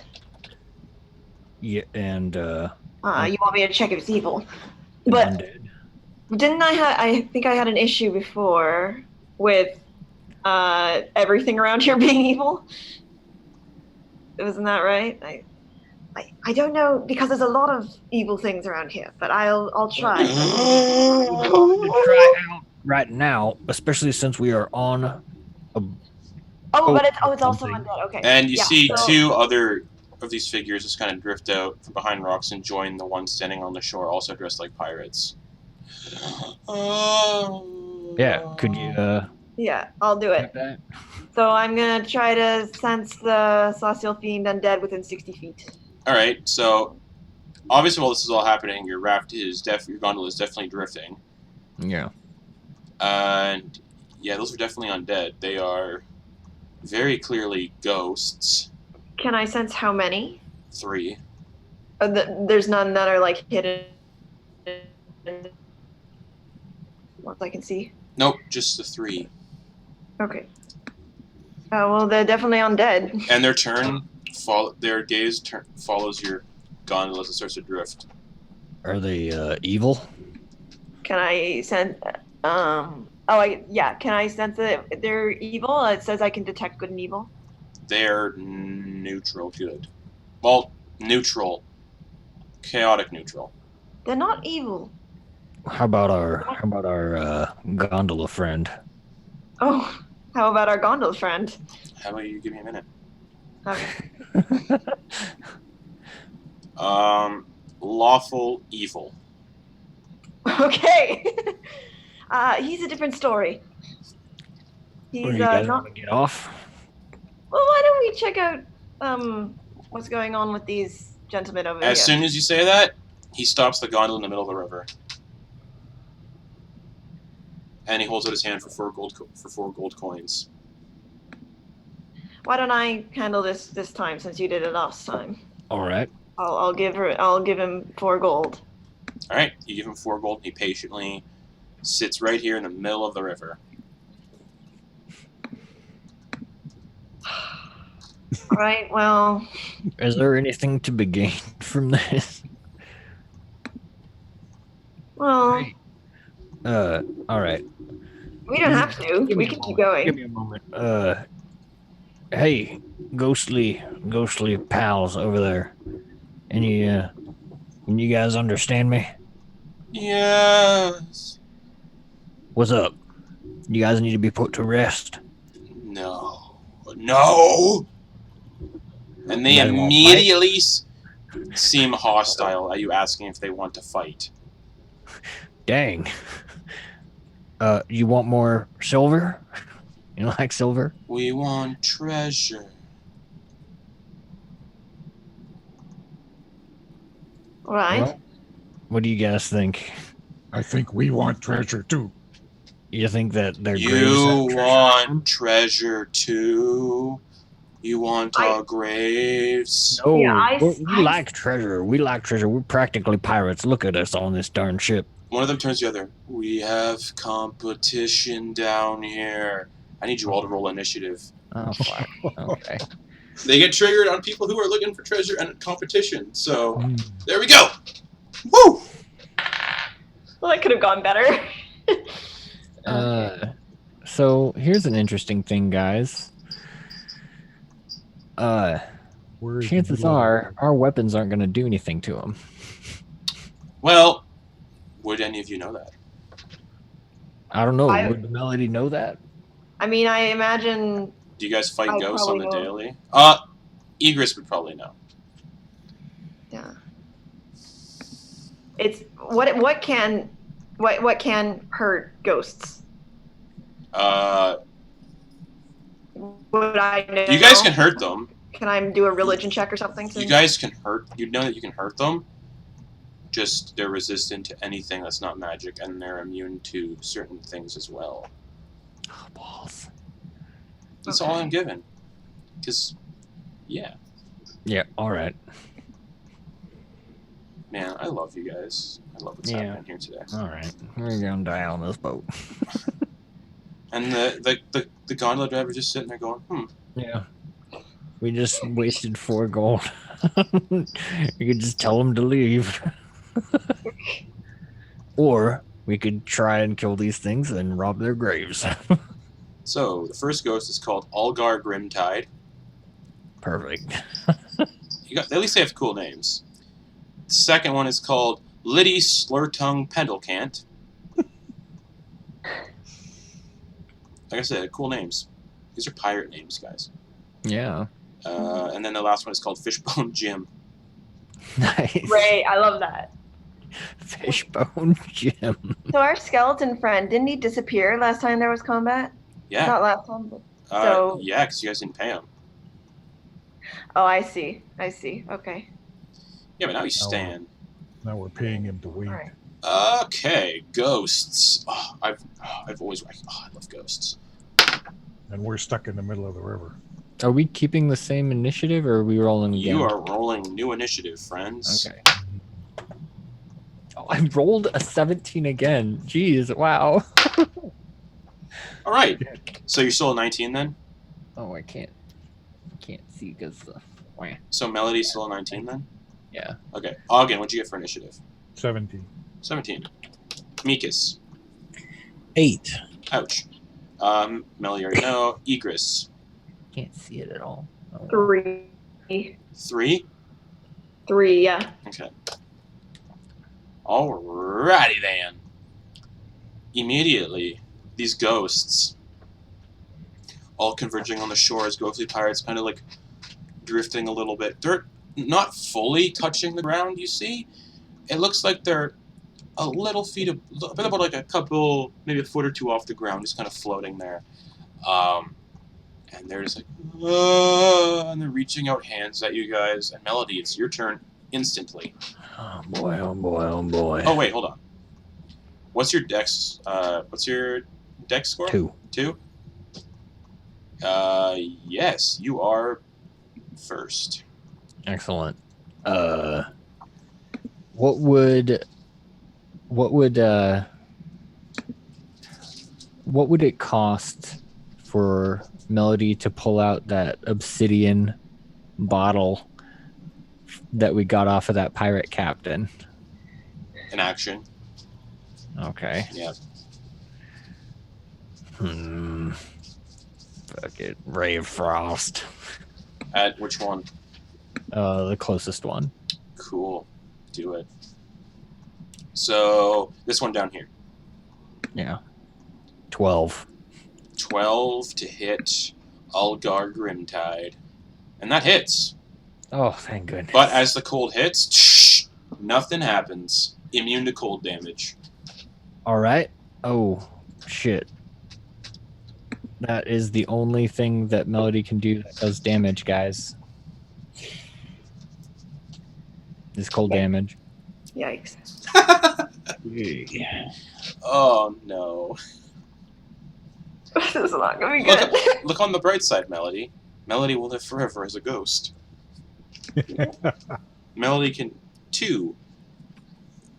Yeah, and You want me to check if it's evil? But undead. didn't I think I had an issue before with everything around here being evil? Wasn't that right? I don't know, because there's a lot of evil things around here, but I'll try. We're going to try out right now, especially since we are on a But it's also something. undead. Okay. And you Yeah, see so- two other of these figures just kind of drift out from behind rocks and join the one standing on the shore, also dressed like pirates. Yeah, could you Yeah, I'll do it. that? So I'm gonna try to sense the celestial fiend undead within 60 feet. All right, so obviously while this is all happening, your your gondola is definitely drifting. Yeah. And yeah, those are definitely undead. They are very clearly ghosts. Can I sense how many? 3. There's none that are like hidden. Ones I can see. Nope, just the 3. Okay. Well, they're definitely undead. And their gaze follows your gondola as it starts to drift. Are they evil? Can I sense? Can I sense that they're evil? It says I can detect good and evil. They're neutral good. Well, neutral. Chaotic neutral. They're not evil. How about our gondola friend? Oh, how about our gondola friend? How about you give me a minute? Okay. Lawful evil. Okay. He's a different story. He's Or you guys not. want to get off? Well, why don't we check out what's going on with these gentlemen over As here? soon as you say that, he stops the gondola in the middle of the river. And he holds out his hand for 4 gold coins. Why don't I handle this time since you did it last time? All right. I'll give him 4 gold. All right, you give him 4 gold, and he patiently sits right here in the middle of the river. All right. Well. Is there anything to be gained from this? Well. All right. We don't have to. Give me We a can keep moment. going. Give me a moment. Hey, ghostly pals over there. Can you guys understand me? Yes. What's up? You guys need to be put to rest. No. No! And they You guys wanna immediately seem hostile at you asking if they want to fight. Dang. You want more silver? You like silver? We want treasure. All right. Well, what do you guys think? I think we want treasure too. You think that their graves You have treasure? want treasure too? You want our graves? No, Yeah, we like treasure. We like treasure. We're practically pirates. Look at us on this darn ship. One of them turns to the other. We have competition down here. I need you all to roll initiative. Oh, fuck. Okay. They get triggered on people who are looking for treasure and competition. So, there we go. Woo! Well, that could have gone better. So here's an interesting thing, guys. Where is Chances the are our weapons aren't going to do anything to them. Well, would any of you know that? I don't know. Would the Melody know that? I mean, I imagine. Do you guys fight I ghosts on the probably daily? Ygris would probably know. Yeah. It's what can hurt ghosts? Would I know? You guys can hurt them. Can I do a religion check or something? You guys can hurt. You know that you can hurt them. Just they're resistant to anything that's not magic, and they're immune to certain things as well. Oh, balls. That's all I'm given. Because, yeah. Yeah, alright. Man, I love you guys. I love what's happening here today. Alright. We're gonna die on this boat. And the gondola driver just sitting there going, Yeah. We just wasted 4 gold. You could just tell him to leave. Or we could try and kill these things and rob their graves. So, the first ghost is called Algar Grimtide. Perfect. At least they have cool names. The second one is called Liddy Slurtongue Pendlecant. Like I said, cool names. These are pirate names, guys. Yeah. And then the last one is called Fishbone Jim. Nice. Great, I love that. Fishbone Jim. So our skeleton friend, didn't he disappear last time there was combat? Yeah. Not last time, but so. Yeah, because you guys didn't pay him. Oh, I see. Okay. Yeah, but now he's staying. Now we're paying him to wait. All right. Okay, ghosts. Oh, I've always I love ghosts. And we're stuck in the middle of the river. Are we keeping the same initiative or are we rolling again? You are rolling new initiative, friends. Okay. Oh, I rolled a 17 again. Jeez, wow. All right. So you're still at 19 then? Oh, I can't see because the. So Melody's still at 19 then? Yeah. Okay. Auggan, what'd you get for initiative? 17. 17. Micys. 8. Ouch. Melody already know. Ygris. Can't see it at all. Oh. 3. 3? 3, yeah. Okay. Alrighty then. Immediately, these ghosts, all converging on the shore as ghostly pirates, kind of like drifting a little bit. They're not fully touching the ground, you see. It looks like they're a bit about like a couple, maybe a foot or two off the ground, just kind of floating there. And they're just like, and they're reaching out hands at you guys. And Melody, it's your turn instantly. Oh boy, oh boy, oh boy. Oh wait, hold on. What's your dex? What's your dex score? 2. 2. Yes, you are first. Excellent. What would it cost for Melody to pull out that obsidian bottle that we got off of that pirate captain? An action. Okay. Yeah. Fuck it. Ray of Frost. At which one? The closest one. Cool. Do it. So this one down here. Yeah. 12. 12 to hit Algar Grimtide. And that hits. Oh, thank goodness. But as the cold hits, nothing happens. Immune to cold damage. All right. Oh, shit. That is the only thing that Melody can do that does damage, guys. Is cold damage. Yikes. Oh no. This is not gonna be good. Look on the bright side, Melody. Melody will live forever as a ghost. Melody can, too,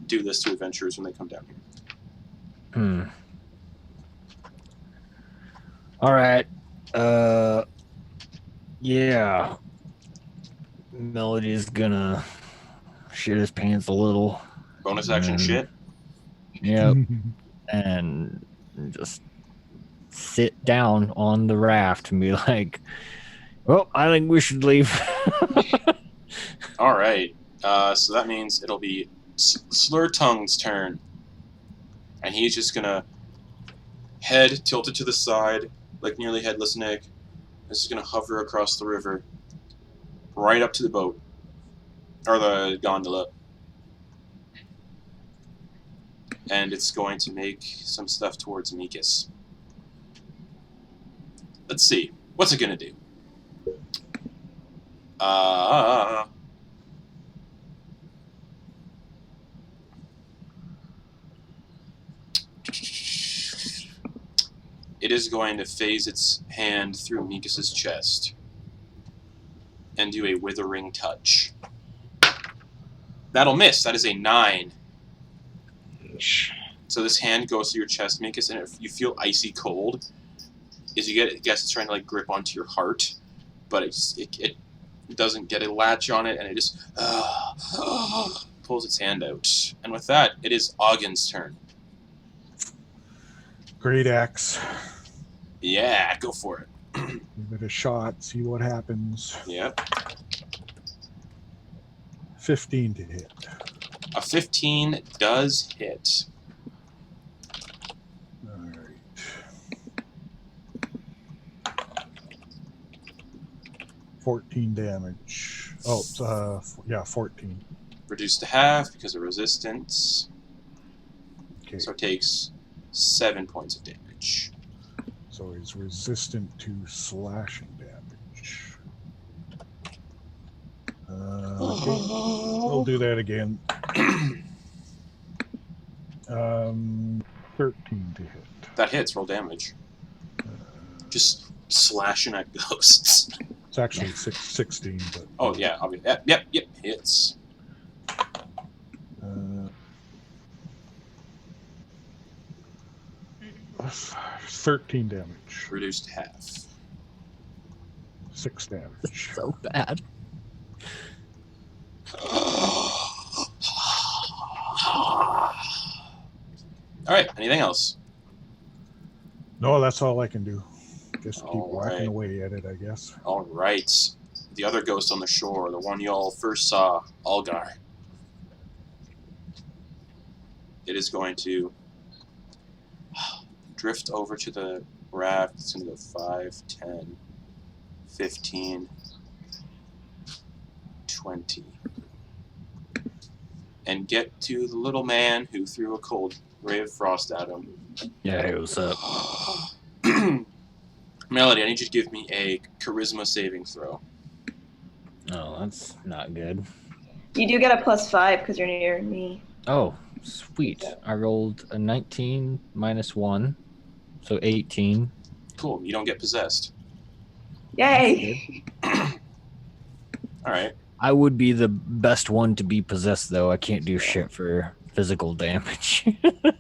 do this to adventurers when they come down here. All right. Yeah. Melody's gonna shit his pants a little. Bonus action shit? Yep. And just sit down on the raft and be like, well, I think we should leave. All right. So that means it'll be Slurtongue's turn. And he's just going to head tilted to the side, like nearly headless Nick. This is going to hover across the river, right up to the boat, or the gondola. And it's going to make some stuff towards Micys. Let's see. What's it going to do? it is going to phase its hand through Micys's chest and do a withering touch. That'll miss. That is a 9. So this hand goes through your chest, Micys, and you feel icy cold. As you guess it's trying to like grip onto your heart, but it doesn't get a latch on it, and it just pulls its hand out. And with that, it is Auggan's turn. Great axe. Yeah, go for it. Give it a shot. See what happens. Yep. 15 to hit. A 15 does hit. All right. $14 damage. Oh, yeah, 14. Reduced to half because of resistance. Okay. So it takes 7 points of damage. So he's resistant to slashing damage. Okay. We'll do that again. 13 to hit. That hits. Roll damage. Just slashing at ghosts. It's actually 16, but... Oh, yeah. Yep. Hits. 13 damage. Reduced to half. 6 damage. So bad. Alright, anything else? No, that's all I can do. Just keep All whacking right. away at it, I guess. Alright. The other ghost on the shore, the one y'all first saw, Auggan. It is going to drift over to the raft. It's going to go 5, 10, 15, 20. And get to the little man who threw a cold ray of frost at him. Yeah, hey, what's up? Melody, I need you to give me a charisma saving throw. Oh, that's not good. You do get a +5 because you're near me. Oh, sweet. I rolled a 19 minus 1, so 18. Cool, you don't get possessed. Yay! Alright. I would be the best one to be possessed, though. I can't do shit for physical damage.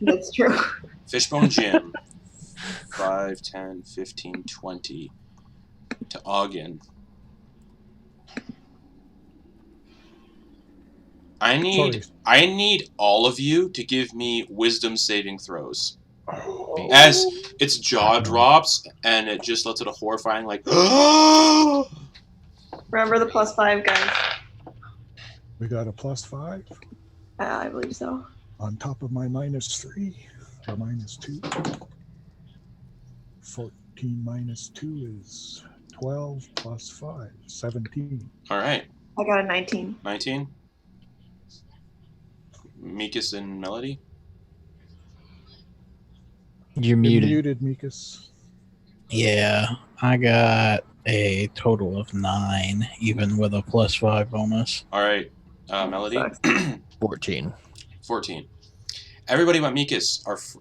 That's true. Fishbone Jim. 5, 10, 15, 20. To Auggan. I need all of you to give me wisdom saving throws. Oh. As its jaw drops and it just lets out a horrifying like Remember the +5, guys. We got a +5 I believe so. on top of my -3 or -2. 14 minus 2 is 12 plus 5, 17. Alright. I got a 19. 19. Micys and Melody. You're You're muted. muted, Micys. Yeah, I got a total of 9, even with a +5 bonus. Alright. Melody. Sucks. 14. 14. Everybody but Micys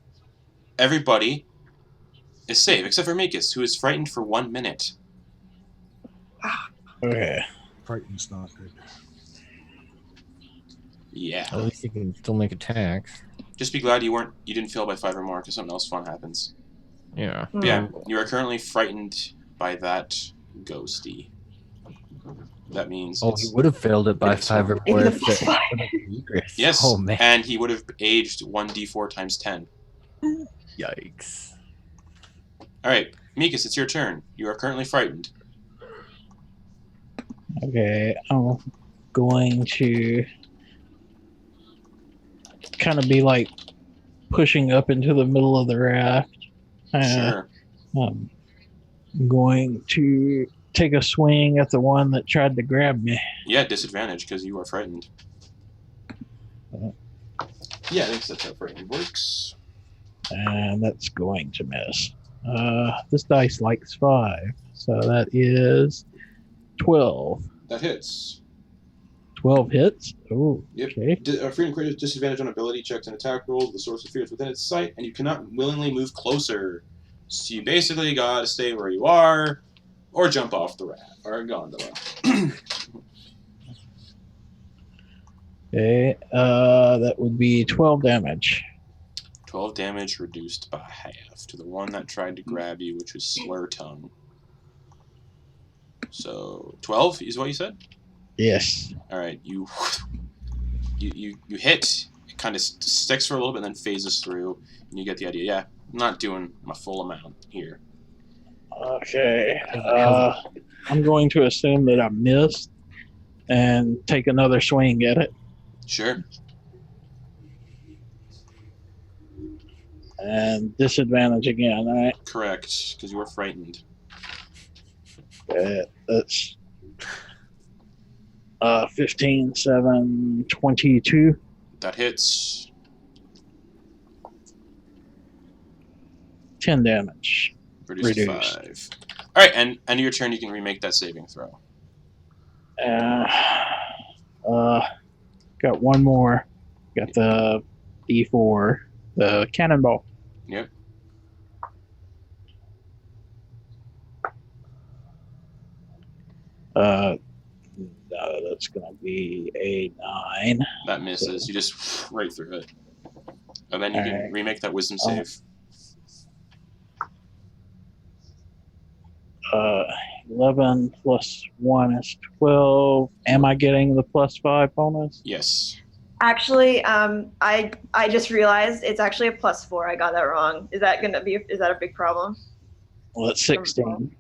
everybody is safe, except for Micys, who is frightened for 1 minute. Okay. Frightened's not good. Yeah. At least you can still make attacks. Just be glad you didn't fail by 5 or more, because something else fun happens. Yeah. But yeah, you are currently frightened by that ghosty. That means Oh, he would have failed it by 5 or more if it Ygris. yes, Oh, man. and he would have aged 1d4 times 10. Yikes. All right, Micys, it's your turn. You are currently frightened. Okay, I'm going to kind of be like pushing up into the middle of the raft. Sure. I'm going to take a swing at the one that tried to grab me. Yeah, disadvantage because you are frightened. Yeah, I think that's how frightened works. And that's going to miss. This dice likes 5, so that is 12. That hits. 12 hits? Oh, Yep. okay. Freedom creates disadvantage on ability checks and attack rolls. The source of fear is within its sight, and you cannot willingly move closer. So you basically gotta stay where you are, or jump off the rat or gondola. Okay, that would be 12 damage. 12 damage reduced by half to the one that tried to grab you, which was Slur Tongue. So 12 is what you said? Yes. All right, you hit. It kind of sticks for a little bit, and then phases through, and you get the idea. Yeah, I'm not doing my full amount here. Okay. I'm going to assume that I missed and take another swing at it. Sure. And disadvantage again, all right? Correct, because you were frightened. That's 15, 7, 22. That hits. 10 damage. Reduced. 5. All right, and end of your turn, you can remake that saving throw. Got one more. Got the D4, the cannonball. Yep. That's gonna be a 9. That misses. You just right through it. And then you can remake that wisdom save. 11 plus 1 is 12. Am I getting the plus 5 bonus? Yes. Actually, I just realized it's actually a +4. I got that wrong. Is that a big problem? Well, it's 16.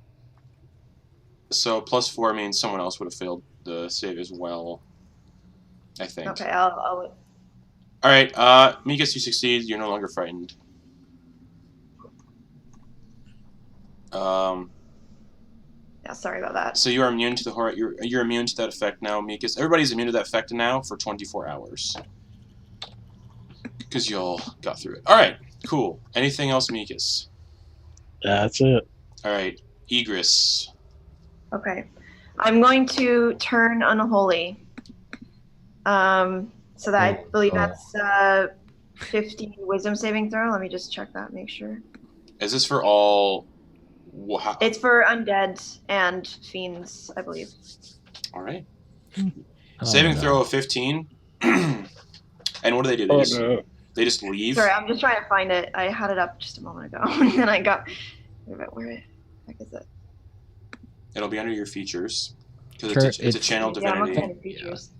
So +4 means someone else would have failed the save as well, I think. Okay, I'll All right, Micys, you succeed. You're no longer frightened. Yeah, sorry about that. So you are immune to the horror. You're immune to that effect now, Micys. Everybody's immune to that effect now for 24 hours. Because you all got through it. All right, cool. Anything else, Micys? That's it. All right, Ygris. Okay, I'm going to turn unholy. So that I believe that's 15 wisdom saving throw. Let me just check that, make sure. Is this for all? Wow. It's for undead and fiends, I believe. All right. Saving throw of 15. And what do? They just leave. Sorry, I'm just trying to find it. I had it up just a moment ago, and then I got where the heck is it? It'll be under your features because it's a channel divinity. Yeah, I'm looking at features.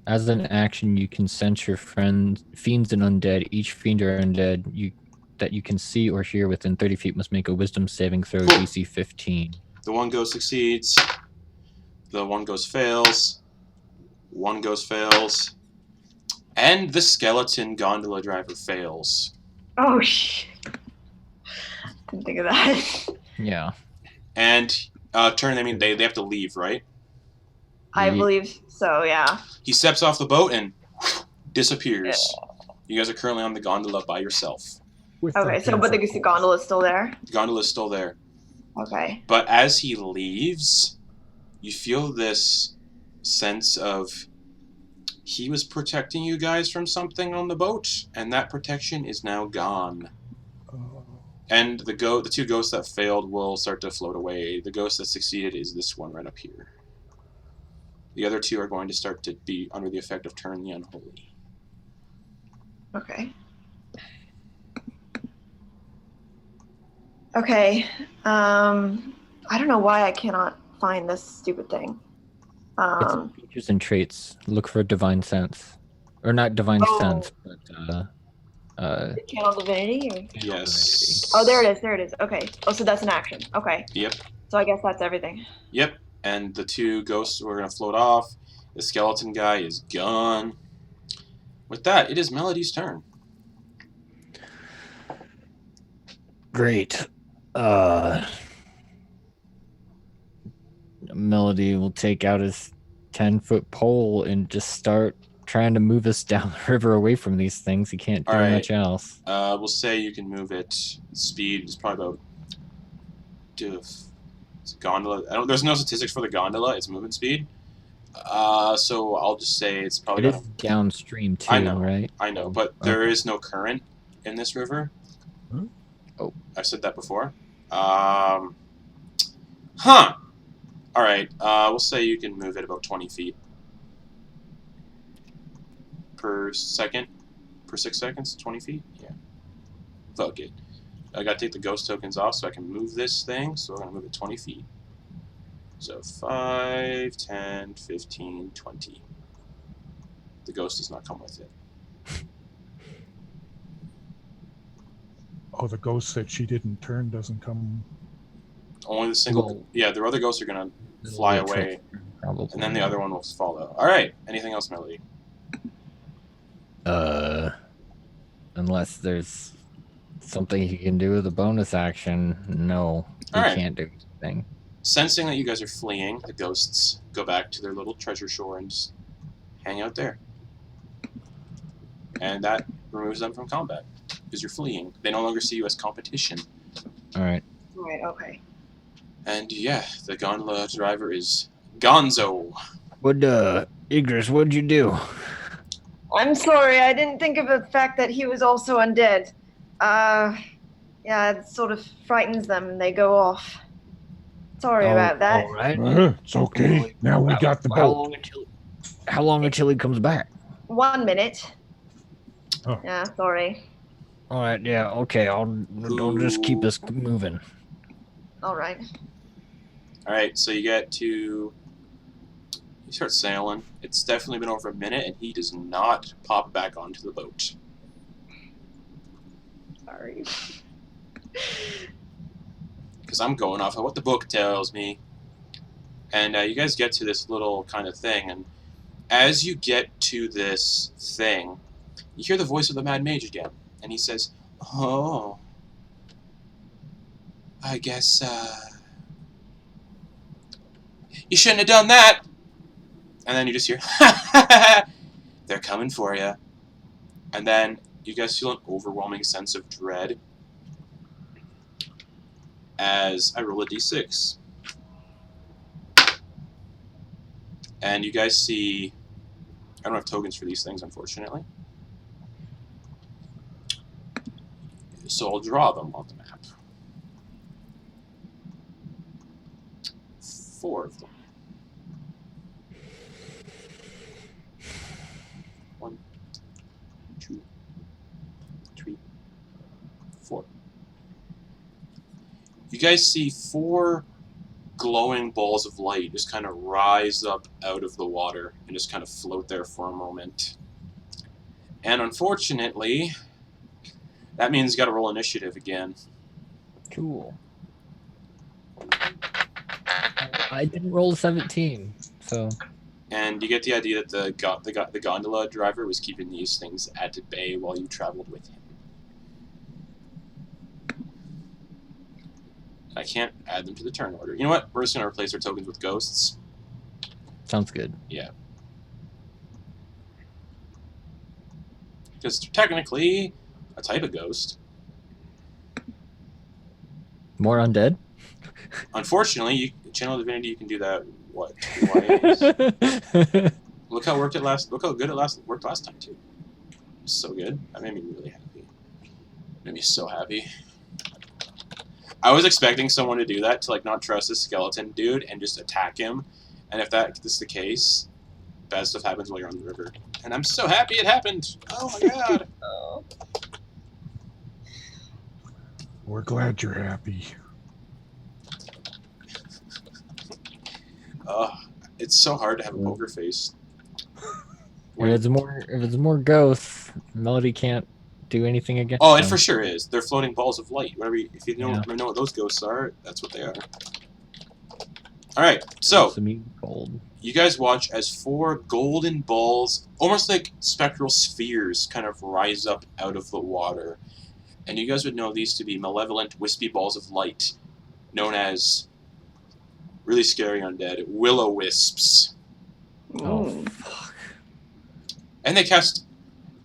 As an action, you can sense your friends, fiends and undead. Each fiend or undead that you can see or hear within 30 feet must make a wisdom saving throw DC 15. The one goes succeeds. The one goes fails. One goes fails. And the skeleton gondola driver fails. Oh, shit. Didn't think of that. Yeah. And turn, I mean, they have to leave, right? I believe so, yeah. He steps off the boat and disappears. Yeah. You guys are currently on the gondola by yourself. Okay, so but the gondola is still there? The gondola is still there. Okay. But as he leaves, you feel this sense of he was protecting you guys from something on the boat, and that protection is now gone. And the two ghosts that failed will start to float away. The ghost that succeeded is this one right up here. The other two are going to start to be under the effect of Turn the Unholy. Okay. Okay. I don't know why I cannot find this stupid thing. It's in features and traits. Look for divine sense, or not divine sense, but channel divinity. Or? Yes. Oh, there it is. There it is. Okay. Oh, so that's an action. Okay. Yep. So I guess that's everything. Yep. And the two ghosts were going to float off. The skeleton guy is gone. With that, it is Melody's turn. Great. Melody will take out his 10-foot pole and just start trying to move us down the river away from these things. He can't do much else. We'll say you can move it. Speed is probably about... It's gondola. There's no statistics for the gondola. It's movement speed. So I'll just say it's probably... It is downstream too, right? I know, but there is no current in this river. Oh. I said that before. Huh. Alright, we'll say you can move it about 20 feet. Per second? Per 6 seconds? 20 feet? Yeah. Fuck it. I gotta take the ghost tokens off so I can move this thing, so I'm gonna move it 20 feet. So 5, 10, 15, 20. The ghost does not come with it. Oh, the ghost that she didn't turn doesn't come. Only the single... Well, yeah, the other ghosts are gonna fly away, Probably. and then the other one will follow. Alright, anything else, Melody? Unless there's something he can do with a bonus action, no, he Alright. can't do anything. Sensing that you guys are fleeing, the ghosts go back to their little treasure shore and just hang out there. And that removes them from combat, because you're fleeing. They no longer see you as competition. Alright. Right, okay. And yeah, the gondola driver is Gonzo. Ygris, what'd you do? I'm sorry, I didn't think of the fact that he was also undead. Yeah, it sort of frightens them and they go off. Sorry about that. All right. It's okay. Now we got the boat. How long until he comes back? 1 minute. Oh. Yeah, sorry. All right, yeah, okay. I'll just keep us moving. All right. Alright, so you get to... you start sailing. It's definitely been over a minute, and he does not pop back onto the boat. Sorry. Because I'm going off of what the book tells me. And you guys get to this little kind of thing, and as you get to this thing, you hear the voice of the Mad Mage again, and he says, "Oh, I guess, you shouldn't have done that." And then you just hear, "They're coming for you." And then you guys feel an overwhelming sense of dread as I roll a d6. And you guys see... I don't have tokens for these things, unfortunately. So I'll draw them on the map. 4 of them. 1, 2, 3, 4. You guys see 4 glowing balls of light just kind of rise up out of the water and just kind of float there for a moment. And unfortunately, that means you got to roll initiative again. Cool. I didn't roll a 17, so... And you get the idea that the gondola driver was keeping these things at bay while you traveled with him. I can't add them to the turn order. You know what? We're just going to replace our tokens with ghosts. Sounds good. Yeah. Because technically, a type of ghost. More undead? Unfortunately, Channel Divinity, you can do that, what, twice? Look how good it worked last time, too. So good. That made me really happy. Made me so happy. I was expecting someone to do that, to like not trust this skeleton dude and just attack him. And if that is the case, bad stuff happens while you're on the river. And I'm so happy it happened! Oh my god! Oh. We're glad you're happy. It's so hard to have a poker face. If it's more ghosts, Melody can't do anything against Oh, it them. for sure is. They're floating balls of light. If you know what those ghosts are, that's what they are. Alright, so Gold. you guys watch as 4 golden balls, almost like spectral spheres, kind of rise up out of the water. And you guys would know these to be malevolent, wispy balls of light, known as, really scary undead, will-o-wisps. Oh, fuck. And they cast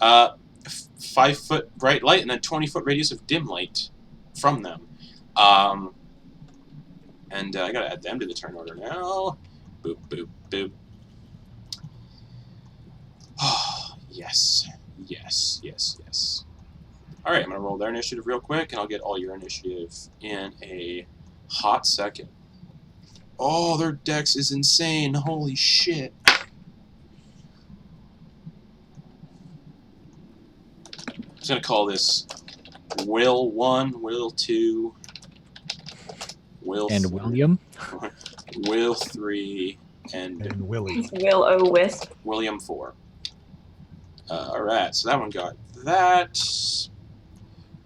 5-foot bright light and then 20-foot radius of dim light from them. And I gotta add them to the turn order now. Boop, boop, boop. Oh, yes. Yes, yes, yes. All right, I'm going to roll their initiative real quick, and I'll get all your initiative in a hot second. Oh, their dex is insane. Holy shit. I'm just going to call this Will 1, Will 2, Will And 3, William? Will 3, and Willie. Will O Wisp. William 4. Alright, so that one got that.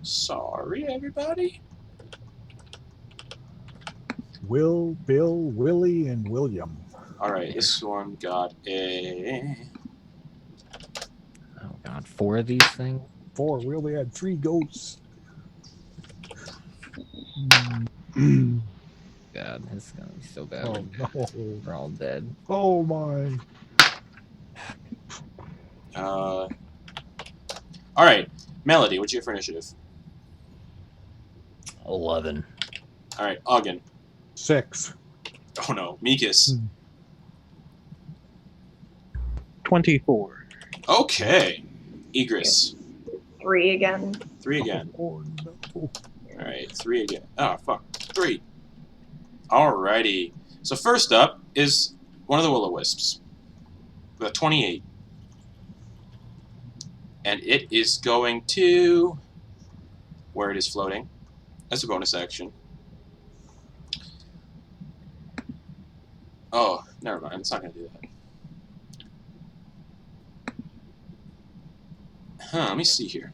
Sorry, everybody. Will, Bill, Willie, and William. Alright, this one got a... Oh god, 4 of these things? 4. We only had 3 ghosts. God, this is gonna be so bad. Oh no. We're all dead. Oh my. Alright, Melody, what'd you get for initiative? 11. Alright, Auggan. 6. Oh no, Micys. 24. Okay. Ygris. 3 again. 3 again. Oh no. Alright, 3 again. Oh, fuck. 3. Alrighty. So first up is one of the Will-O-Wisps. The 28. And it is going to... where it is floating. That's a bonus action. Oh, never mind. It's not going to do that. Huh, let me see here.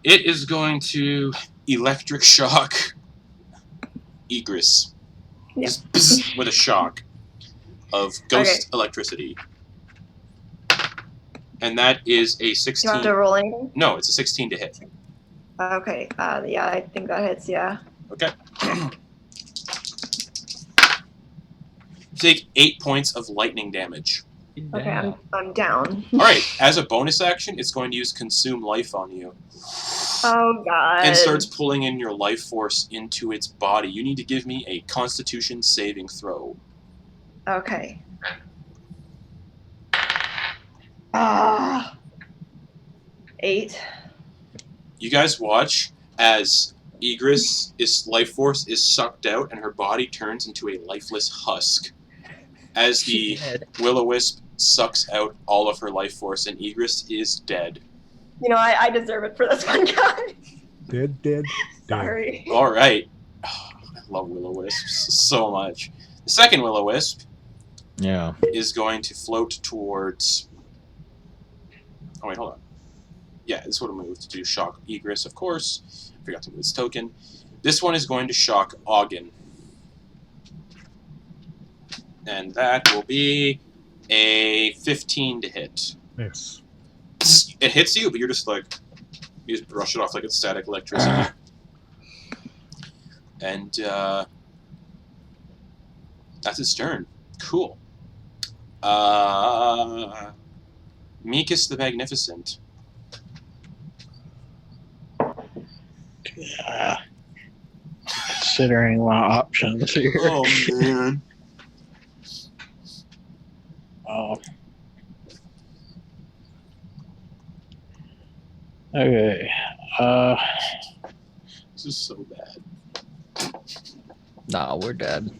It is going to electric shock Ygris. Yeah. Just bzz, with a shock of ghost electricity. And that is a Do you 16. have to roll anything? No, it's a 16 to hit. Okay. Yeah, I think that hits. Yeah. Okay. Take 8 points of lightning damage. Okay, I'm down. Alright, as a bonus action, it's going to use Consume Life on you. Oh god. And starts pulling in your life force into its body. You need to give me a Constitution saving throw. Okay. 8. You guys watch as Ygris' life force is sucked out and her body turns into a lifeless husk. As the Will-O-Wisp sucks out all of her life force and Ygris is dead. You know, I deserve it for this one, guys. Dead. Sorry. Alright. Oh, I love Will-O-Wisps so much. The second Will-O-Wisp is going to float towards... Oh, wait, hold on. Yeah, this would have moved to do shock Ygris, of course. Forgot to move its token. This one is going to shock Auggan. And that will be a 15 to hit. Yes. It hits you, but you're just like... You just brush it off like it's static electricity. And, that's its turn. Cool. Micys the Magnificent. Considering my options here. Oh, man. Okay. This is so bad. Nah, we're dead.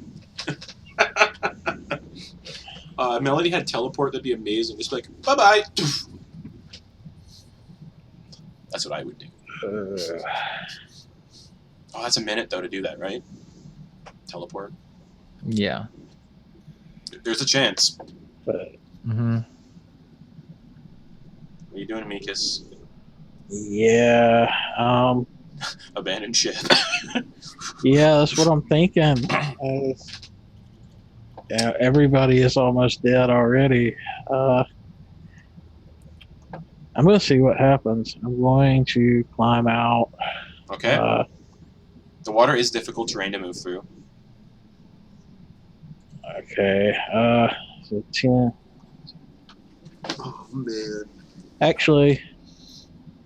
Melody had teleport, that'd be amazing. Just like, bye-bye. That's what I would do. Oh, that's a minute, though, to do that, right? Teleport. Yeah. There's a chance. Mm-hmm. What are you doing, Micys? Yeah. Abandon ship. Yeah, that's what I'm thinking. Yeah, everybody is almost dead already. I'm going to see what happens. I'm going to climb out. Okay. The water is difficult terrain to move through. Okay. So 10. Oh, man. Actually,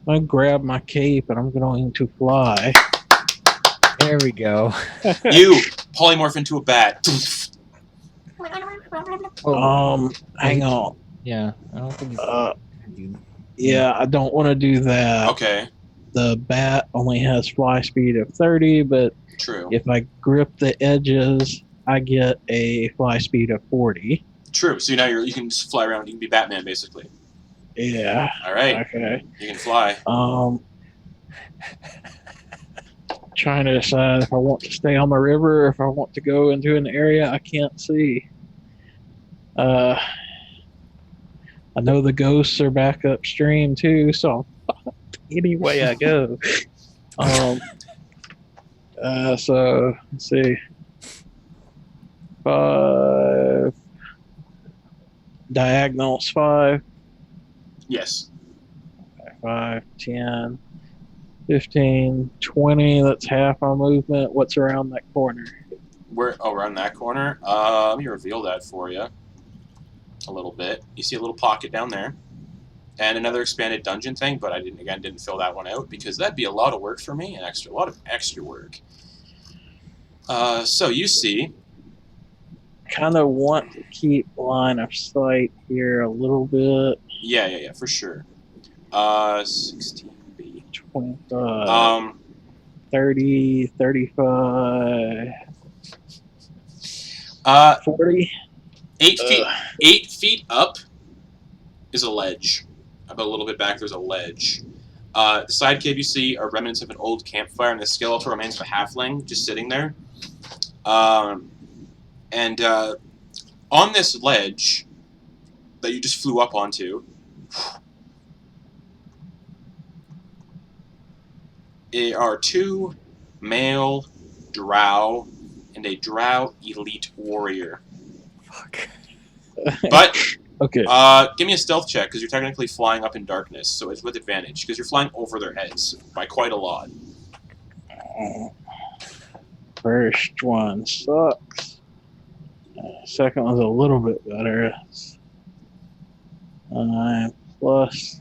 I'm going to grab my cape and I'm going to fly. There we go. You Polymorph into a bat. Hang on. Yeah, I don't think you Yeah, I don't want to do that. Okay, The bat only has fly speed of 30, but true. if I grip the edges, I get a fly speed of 40. True. So now you can just fly around. You can be Batman, basically. Yeah. All right. Okay. You can fly. Trying to decide if I want to stay on the river or if I want to go into an area I can't see. I know the ghosts are back upstream too, so any way I go. So let's see. 5 diagonals 5. Yes. 5, 10, 15, 20. That's half our movement. What's around that corner? Around that corner? Let me reveal that for you. A little bit. You see a little pocket down there. And another expanded dungeon thing, but I didn't fill that one out because that'd be a lot of work for me, a lot of extra work. So you see, Kind of want to keep line of sight here a little bit. yeah, for sure. 16B. 25, 30, 35, 40. 8 feet up is a ledge. About a little bit back, there's a ledge. The side cave you see are remnants of an old campfire, and the skeletal remains of a halfling just sitting there. And on this ledge that you just flew up onto, are 2 male drow and a drow elite warrior. Fuck. But Okay. give me a stealth check because you're technically flying up in darkness, so it's with advantage because you're flying over their heads by quite a lot. First one sucks. Second one's a little bit better. 9 plus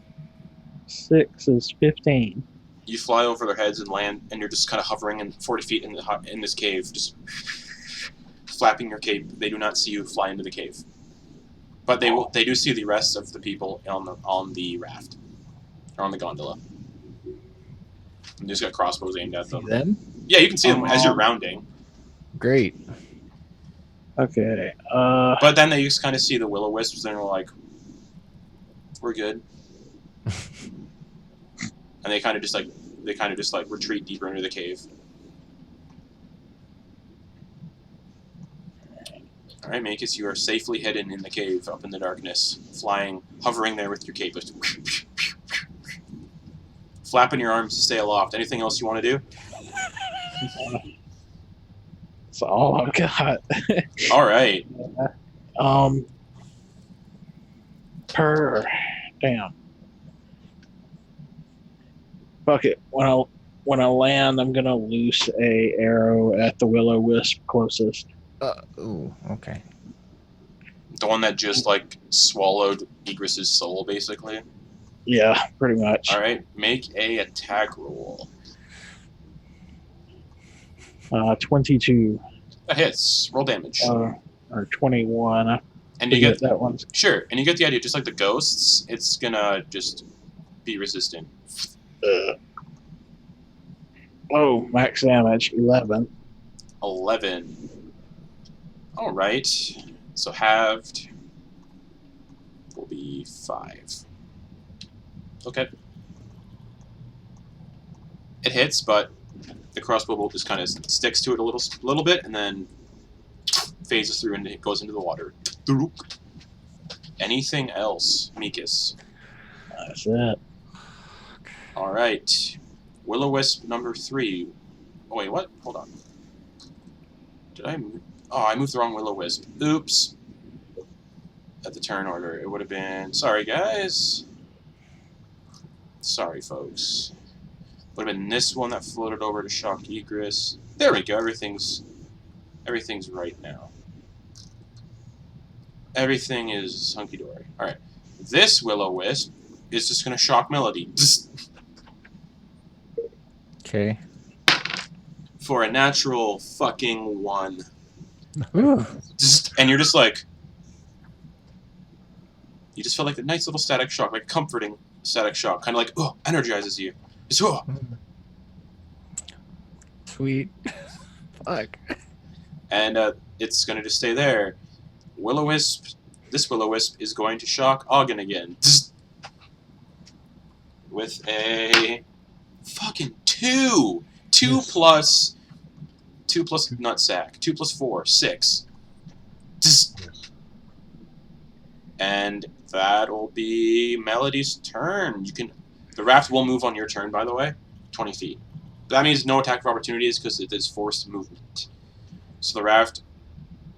6 is 15. You fly over their heads and land, and you're just kind of hovering in 40 feet in this cave, just flapping your cape. They do not see you fly into the cave, but they do see the rest of the people on the raft or on the gondola. And just got crossbows aimed at them. Them? Yeah, you can see them as you're rounding. Great. Okay. But then they just kind of see the will-o-wisps, and they're like, "We're good." And they kind of just retreat deeper into the cave. All right, Micys, you are safely hidden in the cave, up in the darkness, hovering there with your cape, flapping your arms to stay aloft. Anything else you want to do? That's all I've got. All right. Damn. Fuck it. When I land, I'm gonna loose a arrow at the will-o-wisp closest. Ooh, okay. The one that just swallowed Ygris's soul, basically. Yeah, pretty much. All right, make a attack roll. 22. That hits. Roll damage. Or 21. And you get that one. Sure, and you get the idea. Just like the ghosts, it's gonna just be resistant. Oh, max damage 11. 11. All right. So halved will be 5. Okay. It hits, but the crossbow bolt just kind of sticks to it a little bit, and then phases through and it goes into the water. Anything else, Micys? That's it. All right. Will-o-wisp number 3. Oh, wait, what? Hold on. Did I move? Oh, I moved the wrong will-o-wisp. Oops. At the turn order, it would have been... Sorry, guys. Sorry, folks. Would have been this one that floated over to shock Ygris. There we go. Everything's right now. Everything is hunky-dory. All right. This will-o-wisp is just going to shock Melody. Okay. for a natural fucking 1. Ooh. And you're just like... You just feel like a nice little static shock, like comforting static shock. Kind of like, oh, energizes you. It's, oh. Sweet. Fuck. And it's going to just stay there. Will-O-Wisp, this Will-O-Wisp is going to shock Auggan again. With a fucking 2. 2 Yes. plus... 2 plus nutsack. 2 plus 4. 6. Yes. And that'll be Melody's turn. You can... The raft will move on your turn, by the way. 20 feet. That means no attack of opportunities because it is forced movement. So the raft...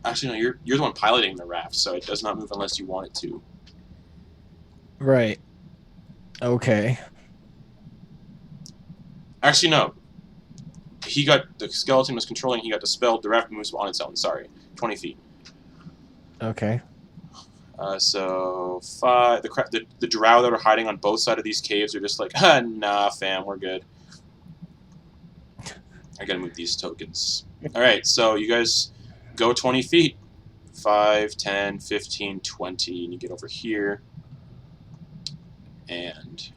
Actually, no, you're the one piloting the raft, so it does not move unless you want it to. Right. Okay. Actually, no. He got... The skeleton was controlling, he got dispelled. The raft moves on its own, sorry. 20 feet. Okay. So 5. The drow that are hiding on both sides of these caves are just like, nah, fam, we're good. I gotta move these tokens. Alright, so you guys go 20 feet. 5, 10, 15, 20, and you get over here. And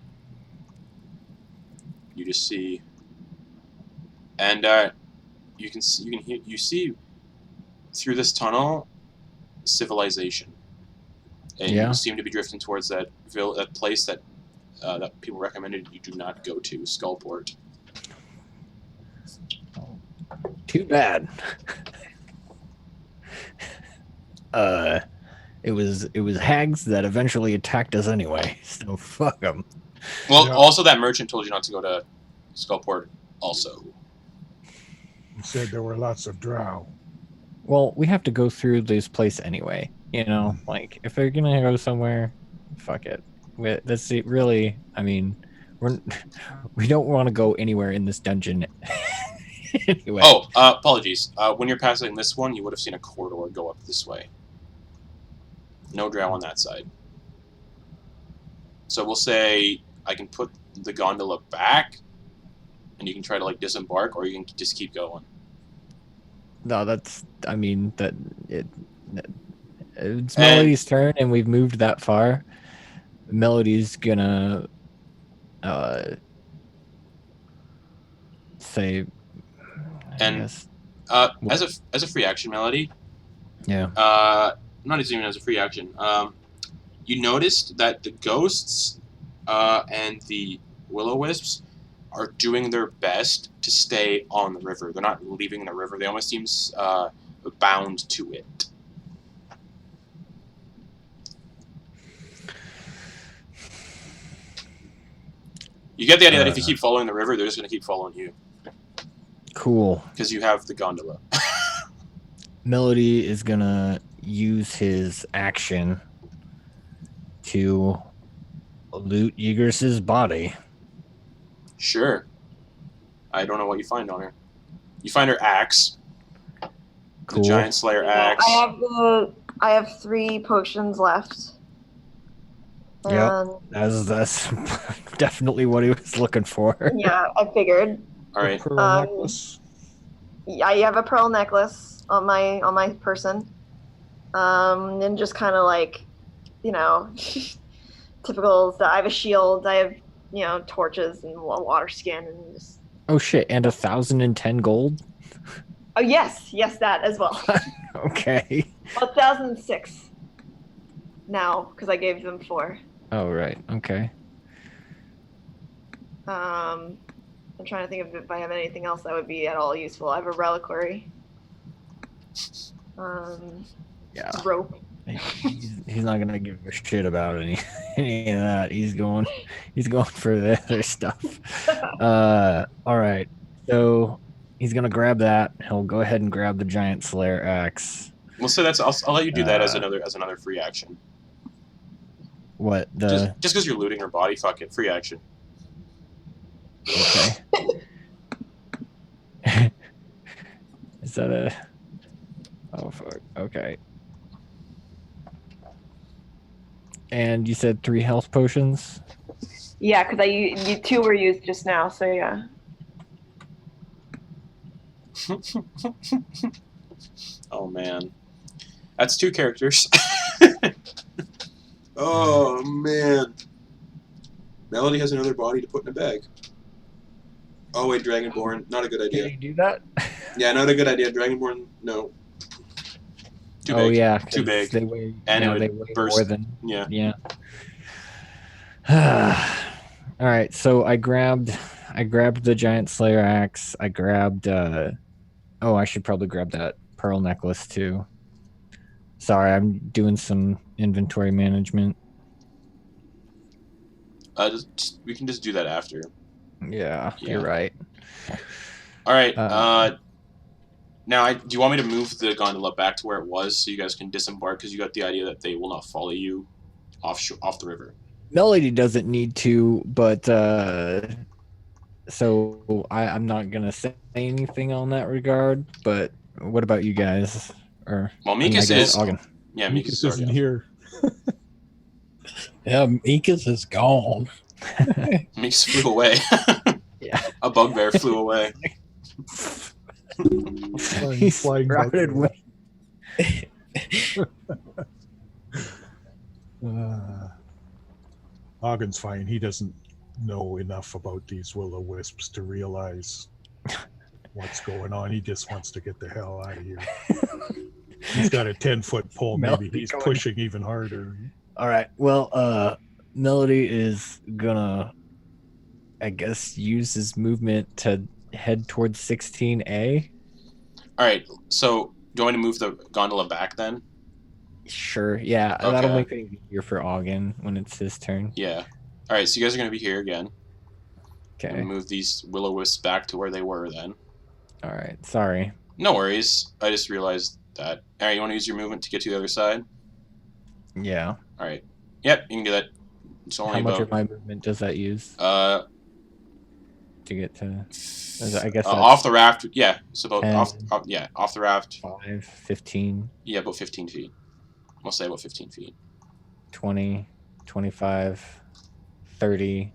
you just see... And you see through this tunnel civilization. And Yeah. you seem to be drifting towards that place that that people recommended you do not go to, Skullport. Too bad. It was hags that eventually attacked us anyway. So fuck them. Well, Yeah. also that merchant told you not to go to Skullport. Also, You said there were lots of drow. Well, we have to go through this place anyway. You know, like if they're gonna go somewhere, fuck it. That's it. Really, I mean, we don't want to go anywhere in this dungeon. Anyway. oh, apologies. When you're passing this one, you would have seen a corridor go up this way. No drow on that side. So we'll say I can put the gondola back, and you can try to like disembark, or you can just keep going. No, that's. I mean it's Melody's turn, and we've moved that far. Melody's gonna say. And as a free action, Melody. Yeah. Not even as a free action. You noticed that the ghosts and the Will-O-Wisps are doing their best to stay on the river. They're not leaving the river. They almost seem bound to it. You get the idea that if you keep following the river, they're just going to keep following you. Cool. Because you have the gondola. Melody is gonna use his action to loot Ygris's body. Sure. I don't know what you find on her. You find her axe. Cool. The Giant Slayer Yeah, axe. I have 3 potions left. Yep. That's definitely what he was looking for. Yeah, I figured. All right. Pearl necklace. I have a pearl necklace on my person, and just kind of like, you know, typical stuff. I have a shield. I have, you know, torches and water skin and just. Oh shit! And 1,010 gold. Oh yes, that as well. Okay. 1,006 now because I gave them 4. Oh right. Okay. I'm trying to think of if I have anything else that would be at all useful. I have a reliquary. Yeah. Rope. He's not gonna give a shit about any of that. He's going for the other stuff. All right. So he's gonna grab that. He'll go ahead and grab the Giant Slayer axe. Well, so that's. I'll let you do that as another free action. What the? Just because you're looting her body, fuck it, free action. Okay. Is that a? Oh fuck. Okay. And you said 3 health potions? Yeah, because you 2 were used just now, so yeah. Oh man, that's 2 characters. Oh man, Melody has another body to put in a bag. Oh wait, Dragonborn, not a good idea. Can you do that? Yeah, not a good idea. Dragonborn, no. Too Oh big. yeah, Too 'cause big. They weigh, And yeah, it would they weigh burst. more than Yeah. All right, so I grabbed the giant slayer axe. I grabbed oh, I should probably grab that pearl necklace too. Sorry, I'm doing some inventory management. We can just do that after. Yeah, Yeah. you're right. All right. Now, do you want me to move the gondola back to where it was so you guys can disembark? Because you got the idea that they will not follow you off the river. Melody doesn't need to, but so I'm not gonna say anything on that regard. But what about you guys? Or Well, I mean, I Micys guess is. Auggan. Yeah, Micys Micys isn't here. Yeah, Micys is gone. Micys flew away. Yeah. A bugbear flew away. He's flying sprouted bugbear. Auggan's fine. He doesn't know enough about these will-o-wisps to realize what's going on. He just wants to get the hell out of here. He's got a 10-foot pole. Maybe he's pushing even harder. All right. Well, Melody is gonna, I guess, use his movement to head towards 16A. All right. So, do you want me to move the gondola back then? Sure. Yeah, Okay. that'll make things easier for Auggan when it's his turn. Yeah. All right. So you guys are gonna be here again. Okay. And move these will-o-wisps back to where they were then. All right. Sorry. No worries. I just realized that. All right. You want to use your movement to get to the other side? Yeah. All right. Yep. You can do that. It's only How much about. of my movement does that use To get to? I guess off the raft. Yeah, it's about 10. off the raft. 5, 15, Yeah, about 15 feet. We'll say about 15 feet. 20, 25, 30.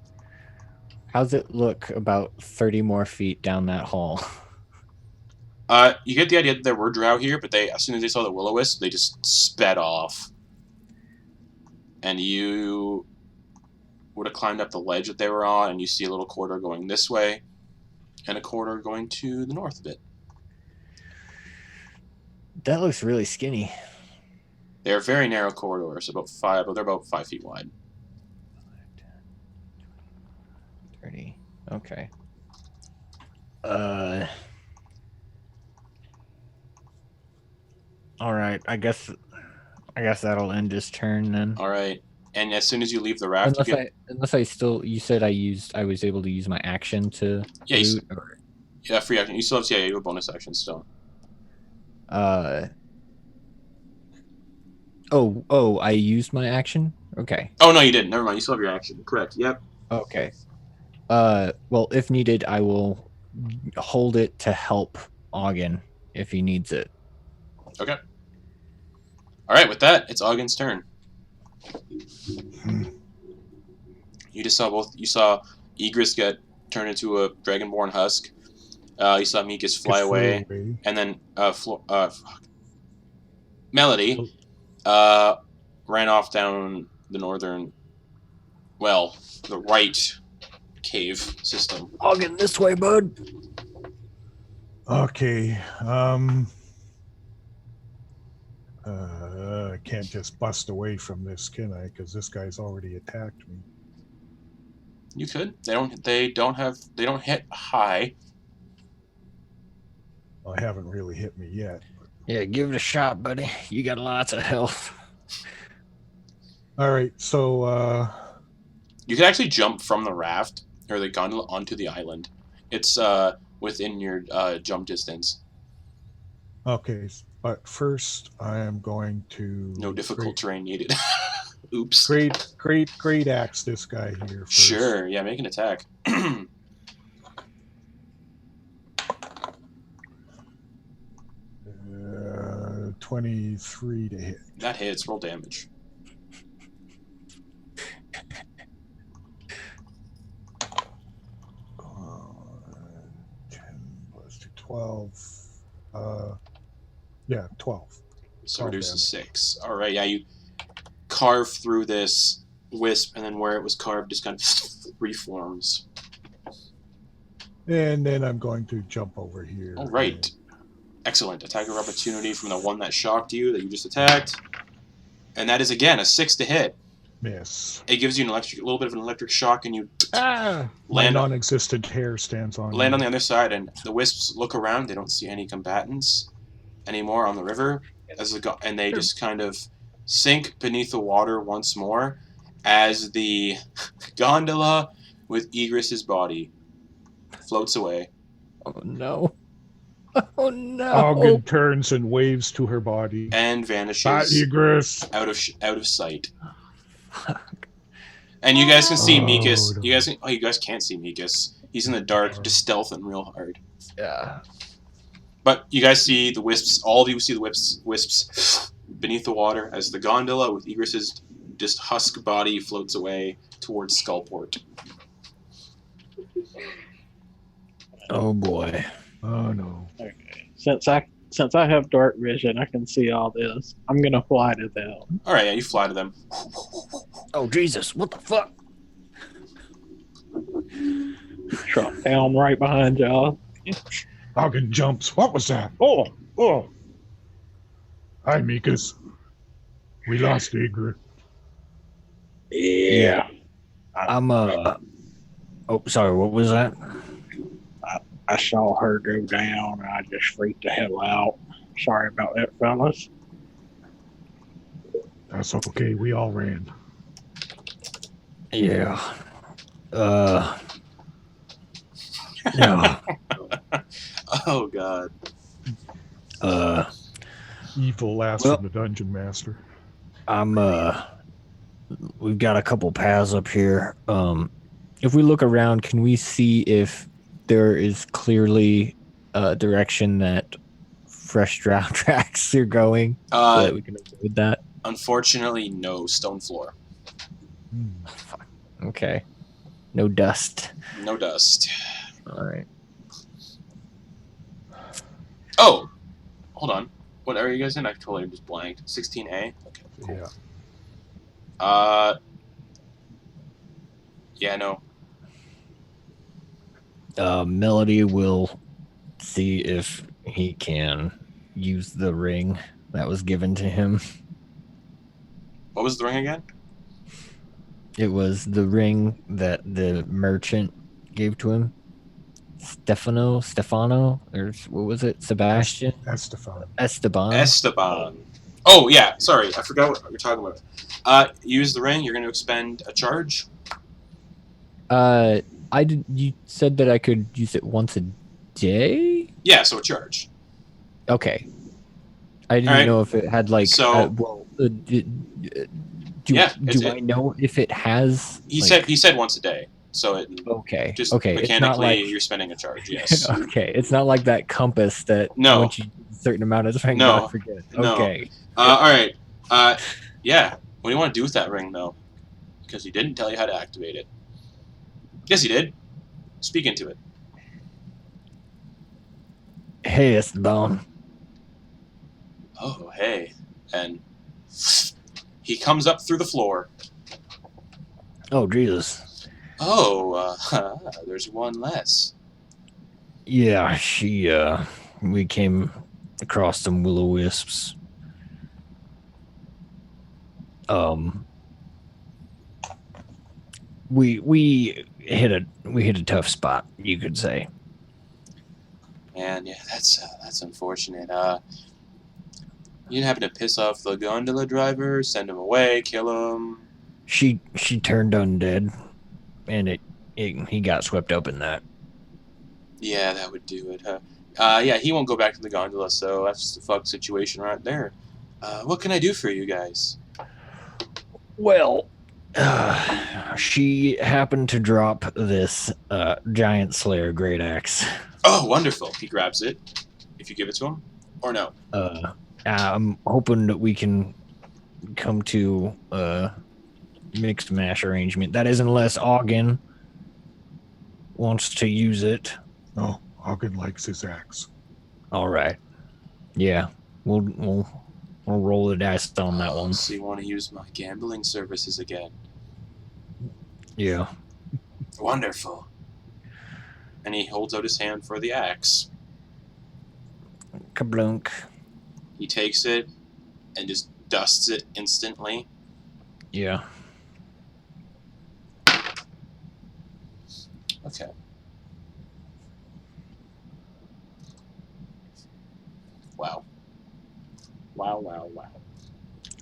How's it look about 30 more feet down that hall? You get the idea that there were drow here, but as soon as they saw the will-o-wisp, they just sped off. And you would have climbed up the ledge that they were on, and you see a little corridor going this way, and a corridor going to the north a bit. That looks really skinny. They're very narrow corridors, they're about 5 feet wide. 30. Okay. All right. I guess that'll end his turn then. All right. And as soon as you leave the raft, Unless I still, you said I was able to use my action to loot, or... Yeah, free action. You still have, you have a bonus action still. Oh, I used my action? Okay. Oh, no, you didn't. Never mind. You still have your action. Correct. Yep. Okay. Well, if needed, I will hold it to help Auggan if he needs it. Okay. All right, with that, it's Auggan's turn. You saw Ygris get turned into a dragonborn husk. You saw Micys fly away, and then Melody ran off down the the right cave system. Auggan, this way, bud. Okay. I can't just bust away from this, can I? Because this guy's already attacked me. You could. They don't hit high. Well, they haven't really hit me yet. Yeah, give it a shot, buddy. You got lots of health. All right, so you could actually jump from the raft or the gondola onto the island. It's within your jump distance. okay, but first I am going to No difficult terrain needed. Oops. Great axe this guy here first. Sure. Yeah, make an attack. 23 to hit. That hits. Roll damage. Uh, 10 plus 2, 12. Yeah, 12. So 12 reduces damage. 6. All right, yeah, you carve through this wisp, and then where it was carved just kind of reforms. And then I'm going to jump over here. All right. Excellent. Attack of opportunity from the one that shocked you, that you just attacked. And that is, again, a 6 to hit. Miss. It gives you a little bit of an electric shock, and you My land non-existent hair stands on on me. the other side, and the wisps look around. They don't see any combatants anymore on the river, and they just kind of sink beneath the water once more as the gondola with Ygris's body floats away. Oh no. Oh no. Auggan turns and waves to her body. And vanishes Ygris. out of sight. And you guys can see Micys. no. You guys can't see Micys. He's in the dark, just stealthing real hard. Yeah. But you guys see the wisps. All of you see the wisps beneath the water as the gondola with Ygris's just husk body floats away towards Skullport. Oh boy. Oh no. Okay. Since I have dark vision, I can see all this. I'm gonna fly to them. All right, yeah, you fly to them. Oh Jesus! What the fuck? Drop down right behind y'all. Auggan jumps. What was that? Oh. Hi, Micys. We lost Ygris. Yeah. I'm Oh, sorry. What was that? I saw her go down, and I just freaked the hell out. Sorry about that, fellas. That's okay. We all ran. Yeah. No. Oh God. Evil laughs Well- from the dungeon master. We've got a couple paths up here. If we look around, can we see if there is clearly a direction that fresh drow tracks are going, so that we can avoid that? Unfortunately, no stone floor. Okay. No dust. No dust. All right. Oh, hold on. What area are you guys in? I totally just blanked. 16A. Okay. Cool. Yeah. Yeah, no. Melody will see if he can use the ring that was given to him. What was the ring again? It was the ring that the merchant gave to him. Stefano, or what was it? Sebastian? Esteban. Esteban. Oh, yeah. Sorry. I forgot what you're talking about. Use the ring. You're going to expend a charge. I did. You said that I could use it once a day. Yeah, so a charge. Okay. I didn't All right. know if it had like. So- Do I know if it has? He like- said once a day. So it Okay. just okay. It's not mechanically like. you're spending a charge. Yes. Okay. It's not like that compass that No. once you do a certain amount of time, No. you forget. No. Okay. All right. Yeah. What do you want to do with that ring, though? Because he didn't tell you how to activate it. Yes, he did. Speak into it. Hey, Esteban. Oh, hey. And he comes up through the floor. Oh, Jesus. Oh, there's one less. Yeah, we came across some will-o-wisps. We hit a tough spot, you could say. And yeah, that's unfortunate. You didn't happen to piss off the gondola driver, send him away, kill him? She turned undead, and he got swept up in that. Yeah, that would do it, huh? Yeah, he won't go back to the gondola, so that's the fuck situation right there. What can I do for you guys? Well, she happened to drop this giant slayer great axe. Oh, wonderful. He grabs it. If you give it to him? Or no? I'm hoping that we can come to a mixed mash arrangement. That is, unless Auggan wants to use it. No, Auggan likes his axe. All right. Yeah, we'll roll the dice on that one. So you want to use my gambling services again? Yeah. Wonderful. And he holds out his hand for the axe. Kablunk. He takes it and just dusts it instantly. Yeah. Okay. Wow. Wow, wow, wow.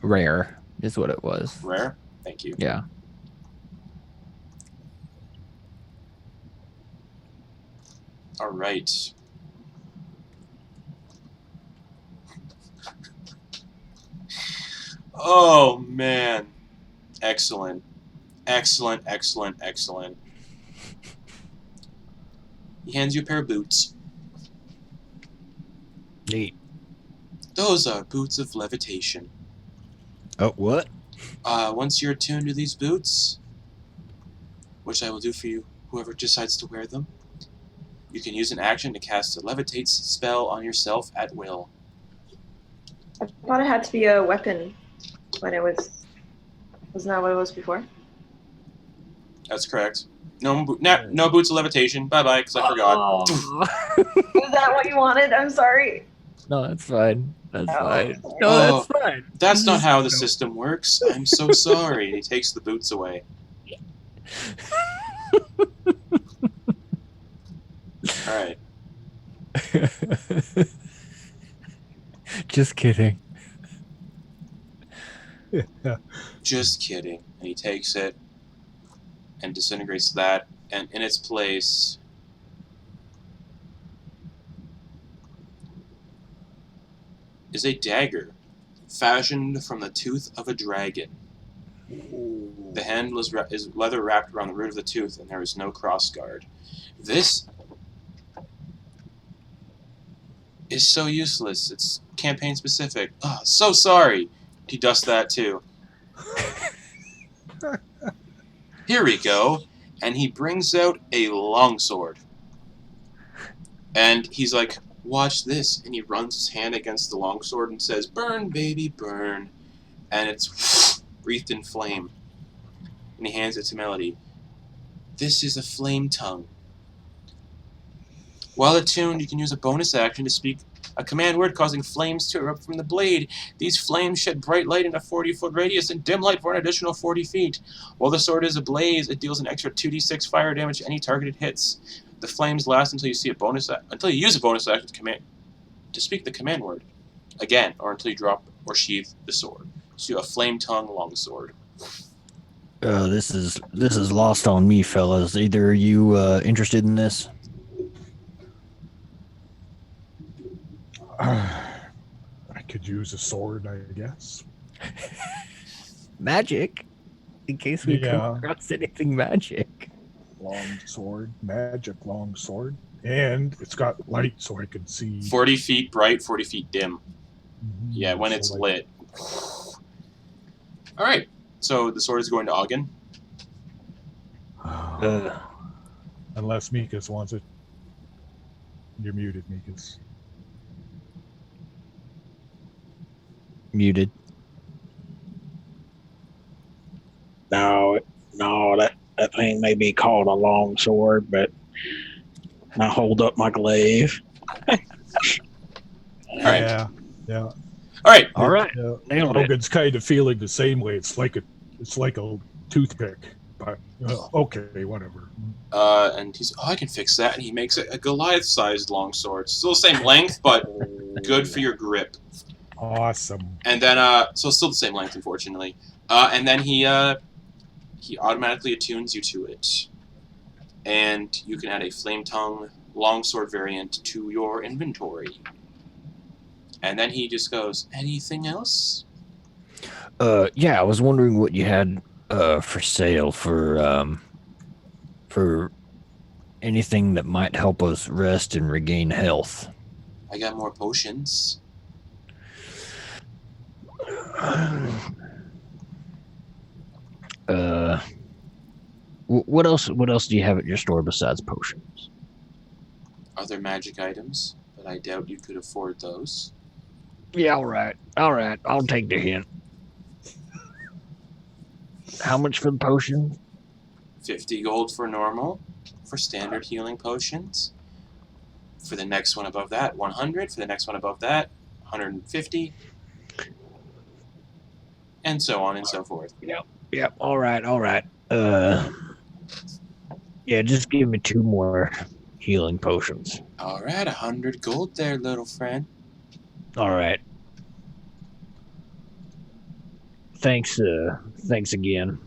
Rare is what it was. Rare? Thank you. Yeah. All right. Oh, man. Excellent. Excellent, excellent, excellent. He hands you a pair of boots. Neat. Those are boots of levitation. Oh, what? Once you're attuned to these boots, which I will do for you, whoever decides to wear them, you can use an action to cast a levitate spell on yourself at will. I thought it had to be a weapon when it was. Wasn't that what it was before? That's correct. No boots of levitation. Bye-bye, because I forgot. Is that what you wanted? I'm sorry. No, that's fine. That's Oh. fine. No, Oh. that's fine. That's not how the system works. I'm so sorry. He takes the boots away. All right. Just kidding. Yeah. Just kidding. And he takes it and disintegrates that, and in its place is a dagger fashioned from the tooth of a dragon. The handle is leather wrapped around the root of the tooth, and there is no crossguard. This is so useless. It's campaign specific. Oh, so sorry. He dusts that too. Here we go. And he brings out a longsword. And he's like, watch this. And he runs his hand against the longsword and says, burn, baby, burn. And it's wreathed in flame. And he hands it to Melody. This is a flame tongue. While attuned, you can use a bonus action to speak a command word causing flames to erupt from the blade. These flames shed bright light in a 40-foot radius and dim light for an additional 40 feet. While the sword is ablaze, it deals an extra 2d6 fire damage to any targeted hits. The flames last until you use a bonus action to speak the command word again, or until you drop or sheathe the sword. So a flame tongue longsword. This is lost on me, fellas. Either you interested in this? I could use a sword, I guess. Magic. In case we come across anything magic. Long sword, magic long sword. And it's got light so I can see. 40 feet bright, 40 feet dim. Yeah, when it's lit. Alright, so the sword is going to Auggan. Unless Micys wants it. You're muted, Micys. Muted. No, that thing may be called a long sword, but I hold up my glaive. Alright. Yeah. Alright. All right. Nailed it. Auggan's kind of feeling the same way. It's like a toothpick. But okay, whatever. And he's, I can fix that, and he makes it a Goliath-sized longsword. Still the same length, but good for your grip. Awesome. And then, so still the same length, unfortunately. And then he automatically attunes you to it. And you can add a flame tongue longsword variant to your inventory. And then he just goes, anything else? Yeah, I was wondering what you had for sale for anything that might help us rest and regain health. I got more potions. What else do you have at your store besides potions? Other magic items, but I doubt you could afford those. Yeah, all right. I'll take the hint. How much for the potion? 50 gold for normal, for standard healing potions. For the next one above that, 100. For the next one above that, 150. And so on and so forth. Yep. All right. Yeah, just give me 2 more healing potions. All right, 100 gold there, little friend. All right. Thanks again.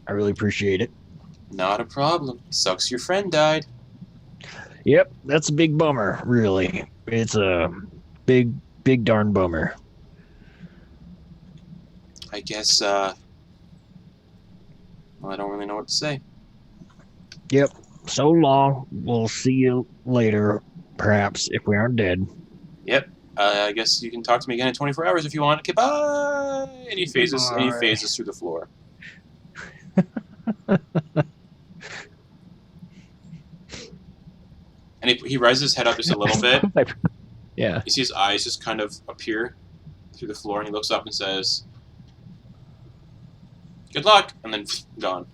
I really appreciate it. Not a problem. Sucks your friend died. Yep, that's a big bummer, really. It's a big darn bummer. I guess, well, I don't really know what to say. Yep. So long. We'll see you later, perhaps, if we aren't dead. Yep. I guess you can talk to me again in 24 hours if you want. Okay, bye! And he phases through the floor. And he raises his head up just a little bit. Yeah. You see his eyes just kind of appear through the floor, and he looks up and says, "Good luck," and then gone.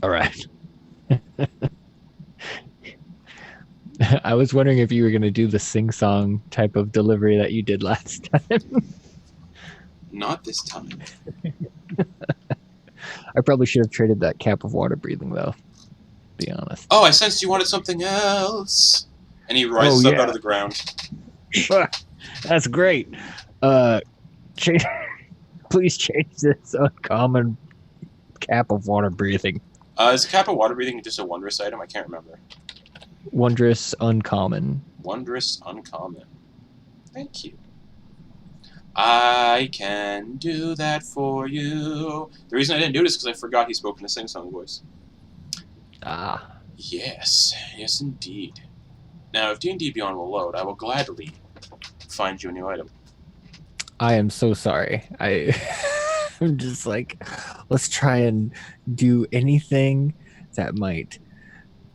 All right. I was wondering if you were going to do the sing-song type of delivery that you did last time. Not this time. I probably should have traded that cap of water breathing, though. To be honest. Oh, I sensed you wanted something else. And he rises up out of the ground. That's great. Please change this uncommon cap of water breathing. Is a cap of water breathing just a wondrous item? I can't remember. Wondrous uncommon. Wondrous uncommon. Thank you. I can do that for you. The reason I didn't do it is because I forgot he spoke in a sing-song voice. Ah. Yes. Yes, indeed. Now, if D&D Beyond will load, I will gladly find you a new item. I am so sorry. I'm just like, let's try and do anything that might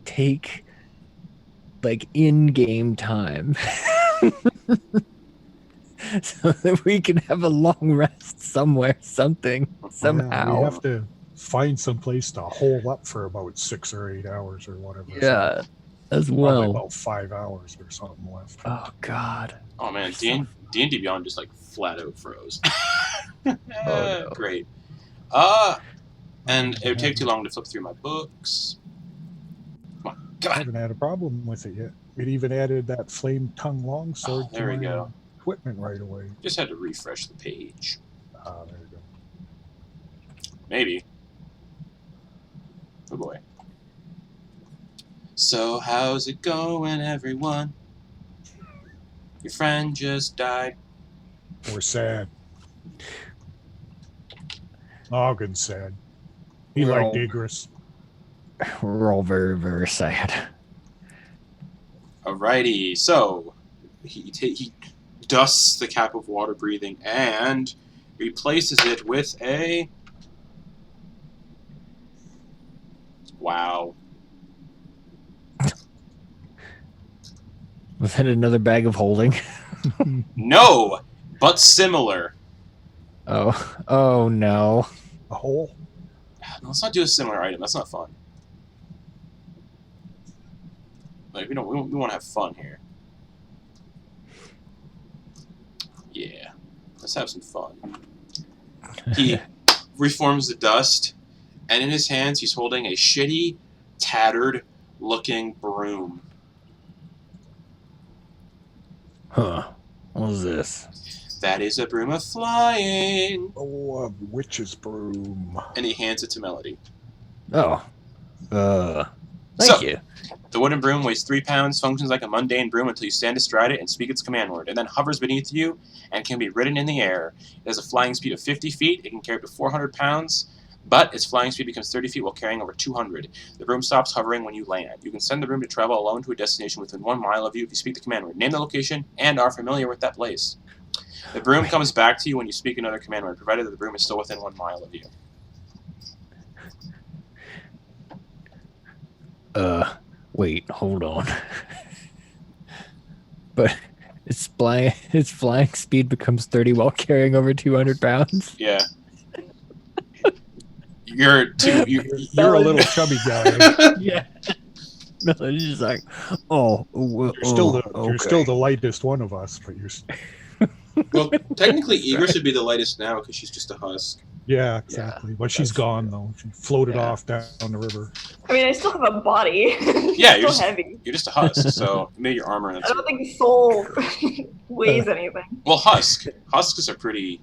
take like in-game time so that we can have a long rest somewhere, something, somehow. Yeah, we have to find some place to hole up for about 6 or 8 hours or whatever. Yeah, as Probably well. about 5 hours or something left. Oh, God. Oh, man. D&D Beyond just, like, flat out froze. no. Great. And it would take too long to flip through my books. Come I on. haven't had a problem with it yet. It even added that flame tongue longsword There we to my go. equipment right away. Just had to refresh the page. There you go. Maybe. Oh, boy. So, how's it going, everyone? Your friend just died. We're sad. Auggan's sad. He We're liked all- Ygris. We're all very, very sad. Alrighty, so he dusts the cap of water breathing and replaces it with a... Wow. Was that another bag of holding? No, but similar. Oh no. A hole? No, let's not do a similar item. That's not fun. Like we want to have fun here. Yeah, let's have some fun. He reforms the dust, and in his hands he's holding a shitty, tattered-looking broom. Huh. What was this? That is a broom of flying. Oh, a witch's broom. And he hands it to Melody. Oh. So- Thank you. The wooden broom weighs 3 pounds, functions like a mundane broom until you stand astride it and speak its command word. It then hovers beneath you and can be ridden in the air. It has a flying speed of 50 feet. It can carry up to 400 pounds, but its flying speed becomes 30 feet while carrying over 200. The broom stops hovering when you land. You can send the broom to travel alone to a destination within 1 mile of you if you speak the command word. Name the location and are familiar with that place. The broom comes back to you when you speak another command word, provided that the broom is still within 1 mile of you. Wait, hold on. but its flying speed becomes 30 while carrying over 200 pounds. Yeah. You're You're a little chubby guy. Yeah. No, it's just like, oh, You're still the lightest one of us, but you're. well, technically, Ygris would be the lightest now because she's just a husk. Yeah, exactly. But she's gone though. She floated off down the river. I mean, I still have a body. Yeah, It's still heavy. You're just a husk, so maybe your armor. And I don't think soul weighs anything. Well, husks are pretty.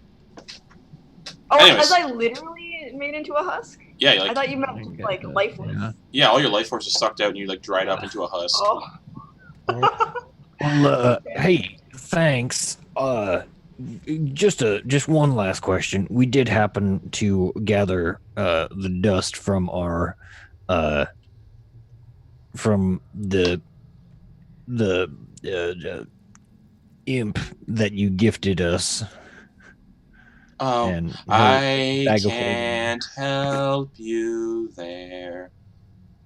Oh, Anyways. was I literally made into a husk? Yeah, I thought you meant like lifeless. Yeah. all your life force is sucked out and you like dried up into a husk. Oh. Well, hey, thanks. Just one last question. We did happen to gather the dust from our from the imp that you gifted us. Oh, And I bag of can't help you there.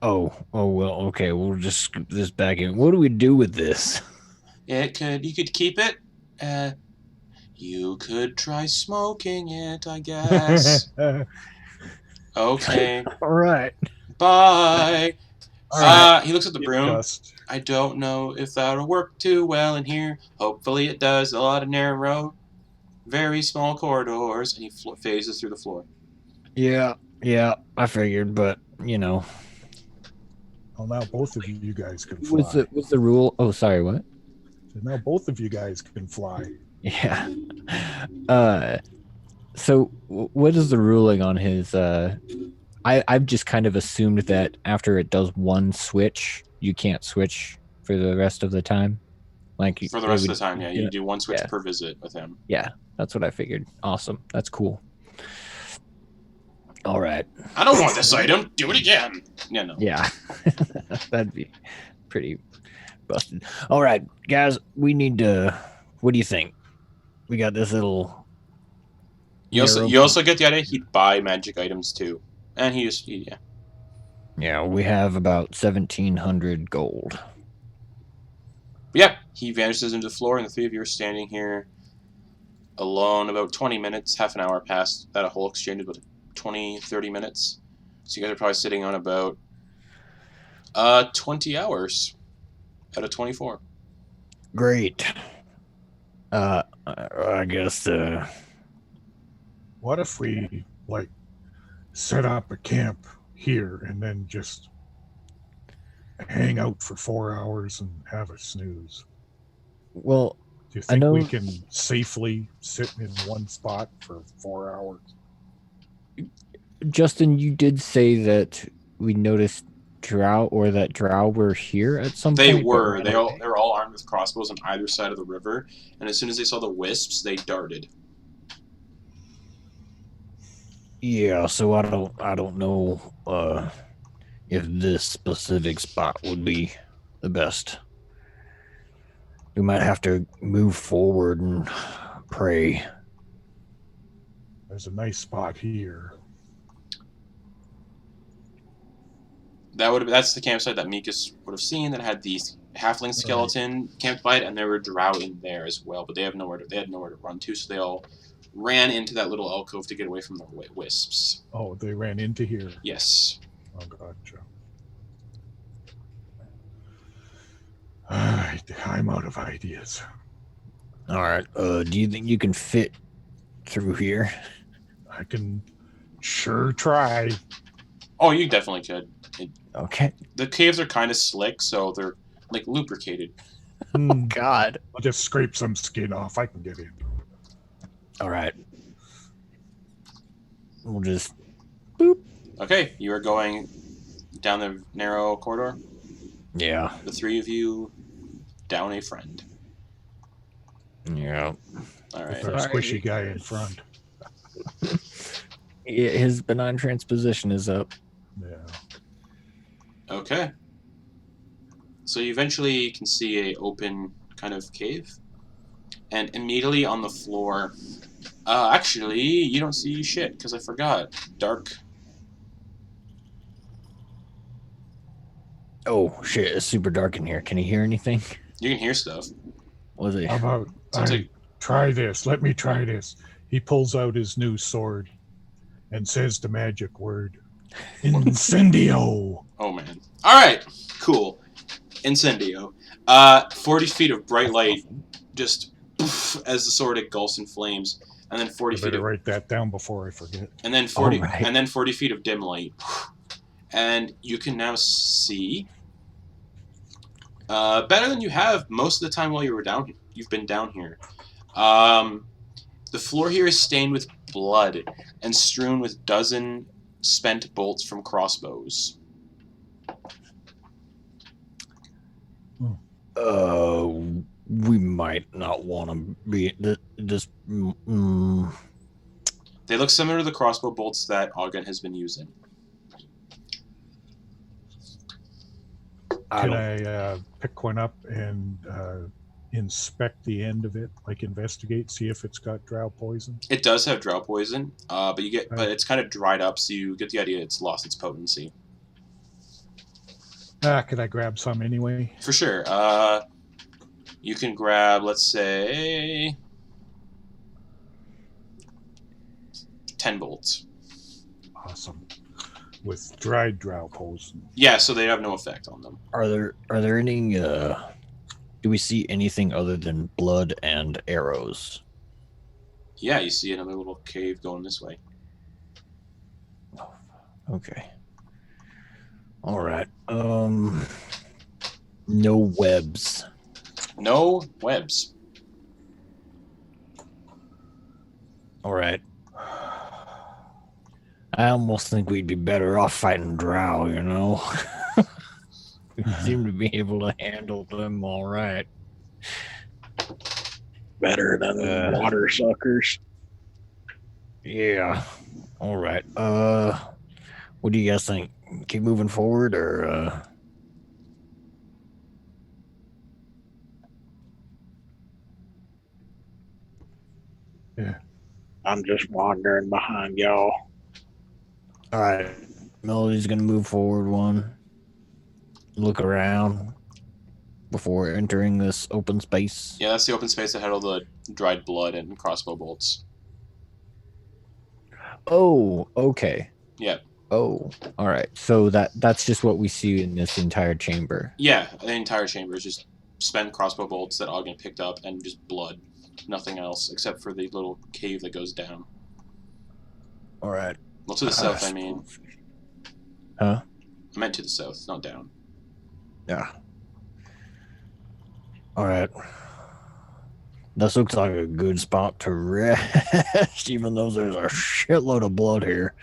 Oh well, okay. We'll just scoop this back in. What do we do with this? You could keep it. You could try smoking it, I guess. Okay, All right. bye. All right. He looks at the broom. Dust. I don't know if that'll work too well in here. Hopefully it does. A lot of narrow, very small corridors, and he phases through the floor. Yeah, I figured, but you know, Well, now both of you guys can fly. Was the rule? Oh, sorry, what? So now both of you guys can fly. Yeah. So what is the ruling on his? I've just kind of assumed that after it does one switch, you can't switch for the rest of the time. Like For the rest of the time, yeah. You do one switch per visit with him. Yeah, that's what I figured. Awesome. That's cool. All right. I don't want this item. Do it again. Yeah, no. Yeah. That'd be pretty busted. all right, guys, we need to. What do you think? We got this little. You also get the idea he'd buy magic items too, and yeah. Yeah, we have about 1,700 gold. But yeah, he vanishes into the floor, and the three of you are standing here alone. About 20 minutes, half an hour past that whole exchange, about 20, 30 minutes. So you guys are probably sitting on about 20 hours out of 24. Great. I guess. What if we like set up a camp here and then just hang out for 4 hours and have a snooze? Well, Do you I think know- we can safely sit in one spot for 4 hours? Justin, you did say that we noticed drow were here at some They point. but were. ran They away. were all armed with crossbows on either side of the river, and as soon as they saw the wisps, they darted. Yeah, so I don't know if this specific spot would be the best. We might have to move forward and pray. There's a nice spot here. That's the campsite that Micys would have seen that had the halfling skeleton camped by it, and there were drow in there as well, but they had nowhere to run to, so they all ran into that little alcove to get away from the wisps. Oh, they ran into here. Yes. Oh, gotcha. Alright, I'm out of ideas. All right. Do you think you can fit through here? I can sure try. Oh, you definitely could. Okay. The caves are kind of slick, so they're like lubricated. God. I'll just scrape some skin off. I can get in. All right. We'll just. Okay, you are going down the narrow corridor. Yeah. The three of you down a friend. Yeah. All right. With our squishy guy in front. Yeah, his benign transposition is up. Yeah. Okay. So you eventually can see a open kind of cave, and immediately on the floor, actually you don't see shit because I forgot. Dark. Oh shit! It's super dark in here. Can you hear anything? You can hear stuff. Was he? How about try this? Let me try this. He pulls out his new sword and says the magic word, Incendio. Oh, man. All right. Cool. Incendio. 40 feet of bright light just poof, as the sword engulfs in flames. And then 40 I feet better of... write that down before I forget. And then 40, Alright. and then 40 feet of dim light. And you can now see better than you have most of the time while you were down. You've been down here. The floor here is stained with blood and strewn with dozen spent bolts from crossbows. We might not want to be this. They look similar to the crossbow bolts that Auggan has been using. Can I pick one up and inspect the end of it, like investigate, see if it's got drow poison? It does have drow poison, but it's kind of dried up, so you get the idea it's lost its potency. Could I grab some anyway? For sure. You can grab, let's say, 10 bolts. Awesome. With dried drow poison. Yeah, so they have no effect on them. Are there any? Do we see anything other than blood and arrows? Yeah, you see another little cave going this way. Okay. All right. No webs. No webs. All right. I almost think we'd be better off fighting drow, you know? We seem to be able to handle them all right. Better than water suckers. Yeah. All right. What do you guys think? Keep moving forward, or Yeah. I'm just wandering behind y'all. all right. Melody's gonna move forward one. Look around before entering this open space. Yeah, that's the open space that had all the dried blood and crossbow bolts. Oh, okay. Yeah. Oh, all right. So that's just what we see in this entire chamber. Yeah, the entire chamber is just spent crossbow bolts that Auggan picked up and just blood. Nothing else except for the little cave that goes down. All right. Well, to the south, I mean. Huh? I meant to the south, not down. Yeah. All right. This looks like a good spot to rest, even though there's a shitload of blood here.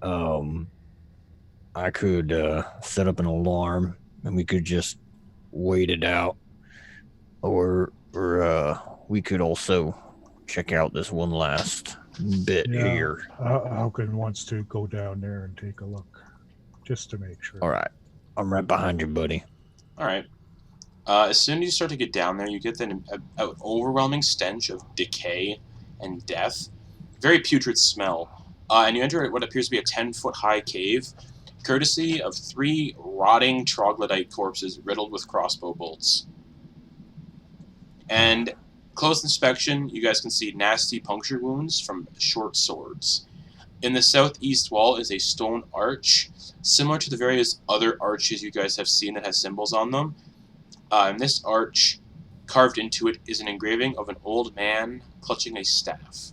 I could set up an alarm, and we could just wait it out, or we could also check out this one last bit here. Auggan wants to go down there and take a look, just to make sure. All right. I'm right behind you, buddy. All right. As soon as you start to get down there, you get an overwhelming stench of decay and death. Very putrid smell. And you enter what appears to be a 10-foot-high cave, courtesy of 3 rotting troglodyte corpses riddled with crossbow bolts. And close inspection, you guys can see nasty puncture wounds from short swords. In the southeast wall is a stone arch, similar to the various other arches you guys have seen that has symbols on them. And this arch, carved into it, is an engraving of an old man clutching a staff.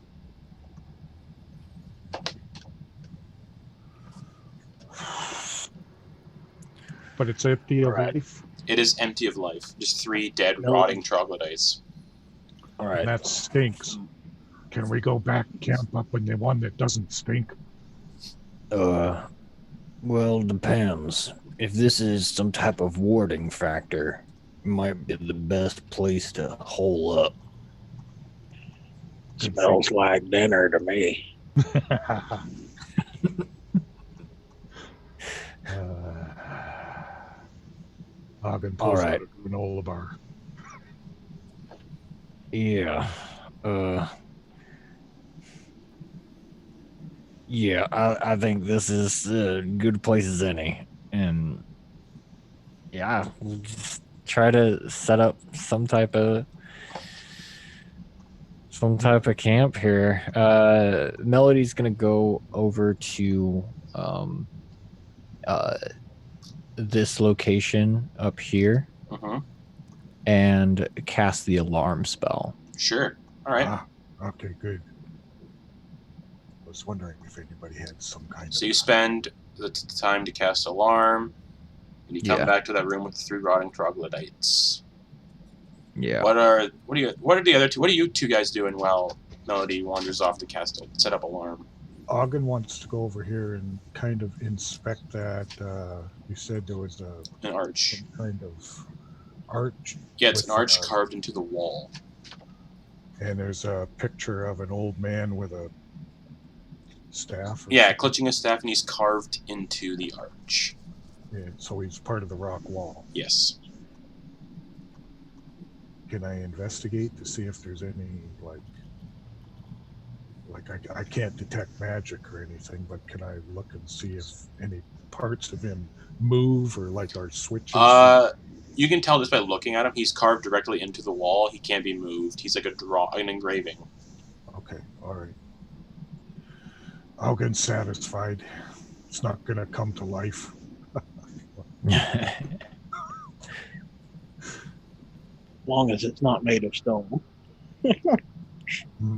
But it's empty of Right. life. It is empty of life. Just 3 dead, rotting troglodytes. All right. That stinks. Can we go back and camp up in the one that doesn't stink? Well, depends. If this is some type of warding factor, it might be the best place to hole up. Smells like dinner to me. Auggan All pulls right. out a granola bar. Yeah. Yeah, I think this is a good place as any. And yeah, we'll just try to set up some type of some type of camp here. Melody's gonna go over to this location up here and cast the alarm spell. Sure. All right. Ah, okay, good. I was wondering if anybody had some kind of... So you spend the time to cast alarm, and you come back to that room with the 3 rotting troglodytes. Yeah. What are the other two? What are you two guys doing while Melody wanders off to set up alarm? Auggan wants to go over here and kind of inspect that. You said there was An arch. some kind of arch. Yeah, it's an with, arch carved into the wall. And there's a picture of an old man with a staff. Yeah, clutching a staff, and he's carved into the arch. Yeah, so he's part of the rock wall. Yes. Can I investigate to see if there's any, like I can't detect magic or anything, but can I look and see if any parts of him move or like are switches? You can tell just by looking at him. He's carved directly into the wall. He can't be moved. He's like an engraving. Okay, all right. Auggan's satisfied. It's not going to come to life. As long as it's not made of stone.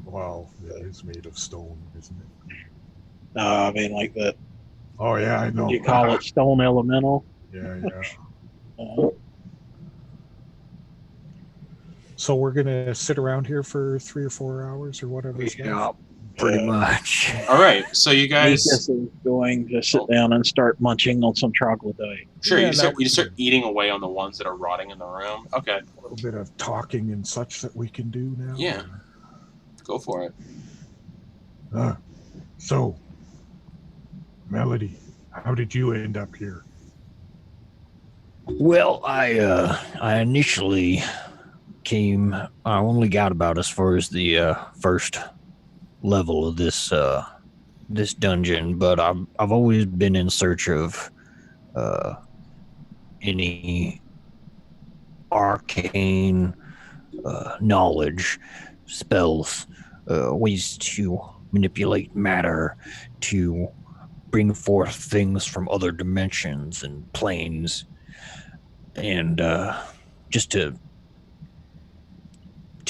Well, it is made of stone, isn't it? I mean, like the... Oh, yeah, I know. You call it stone elemental? Yeah. So we're going to sit around here for 3 or 4 hours or whatever. Yeah, pretty much. All right, so you guys... Micys is going to sit down and start munching on some troglodyte. Sure, Yeah, you start eating away on the ones that are rotting in the room. Okay. A little bit of talking and such that we can do now. Yeah. Go for it. So, Melody, how did you end up here? Well, I initially came. I only got about as far as the first level of this this dungeon, but I've always been in search of any arcane knowledge, spells, ways to manipulate matter, to bring forth things from other dimensions and planes, and just to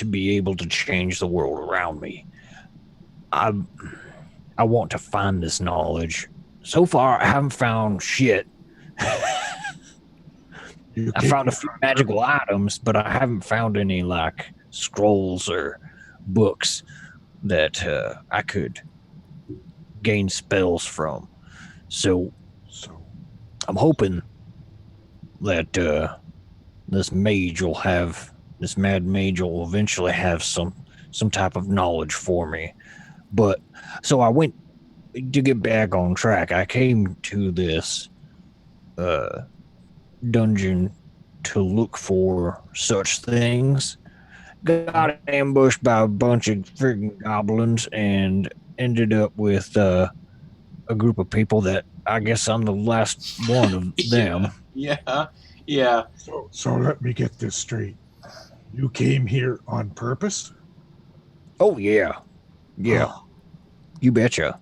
be able to change the world around me. I want to find this knowledge. So far, I haven't found shit. I found a few magical items, but I haven't found any like scrolls or books that I could gain spells from. So I'm hoping that this mad mage will eventually have some type of knowledge for me. But so I went to get back on track. I came to this dungeon to look for such things. Got ambushed by a bunch of freaking goblins and ended up with a group of people that I guess I'm the last one of them. Yeah. So let me get this straight. You came here on purpose? Oh, yeah. Yeah. You betcha.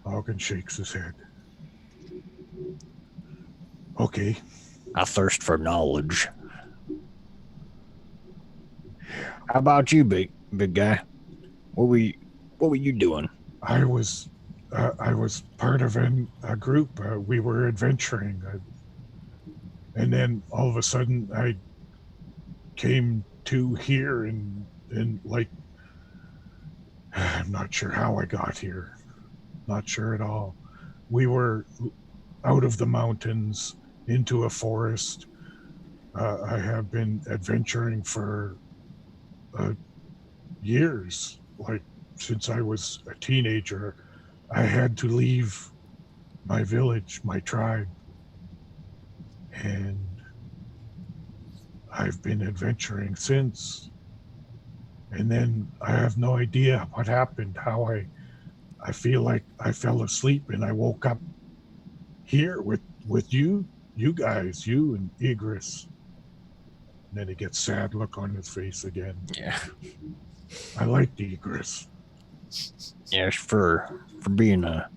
Auggan shakes his head. Okay. I thirst for knowledge. How about you, big guy? What were you doing? I was part of a group. We were adventuring, and then all of a sudden I came to here and like I'm not sure how I got here. Not sure at all. We were out of the mountains into a forest. I have been adventuring for years, like since I was a teenager. I had to leave my village, my tribe, and I've been adventuring since. And then I have no idea what happened, how I feel like I fell asleep and I woke up here with you guys, you and Ygris. And then he gets sad look on his face again. Yeah. I like Ygris. Yes, for being a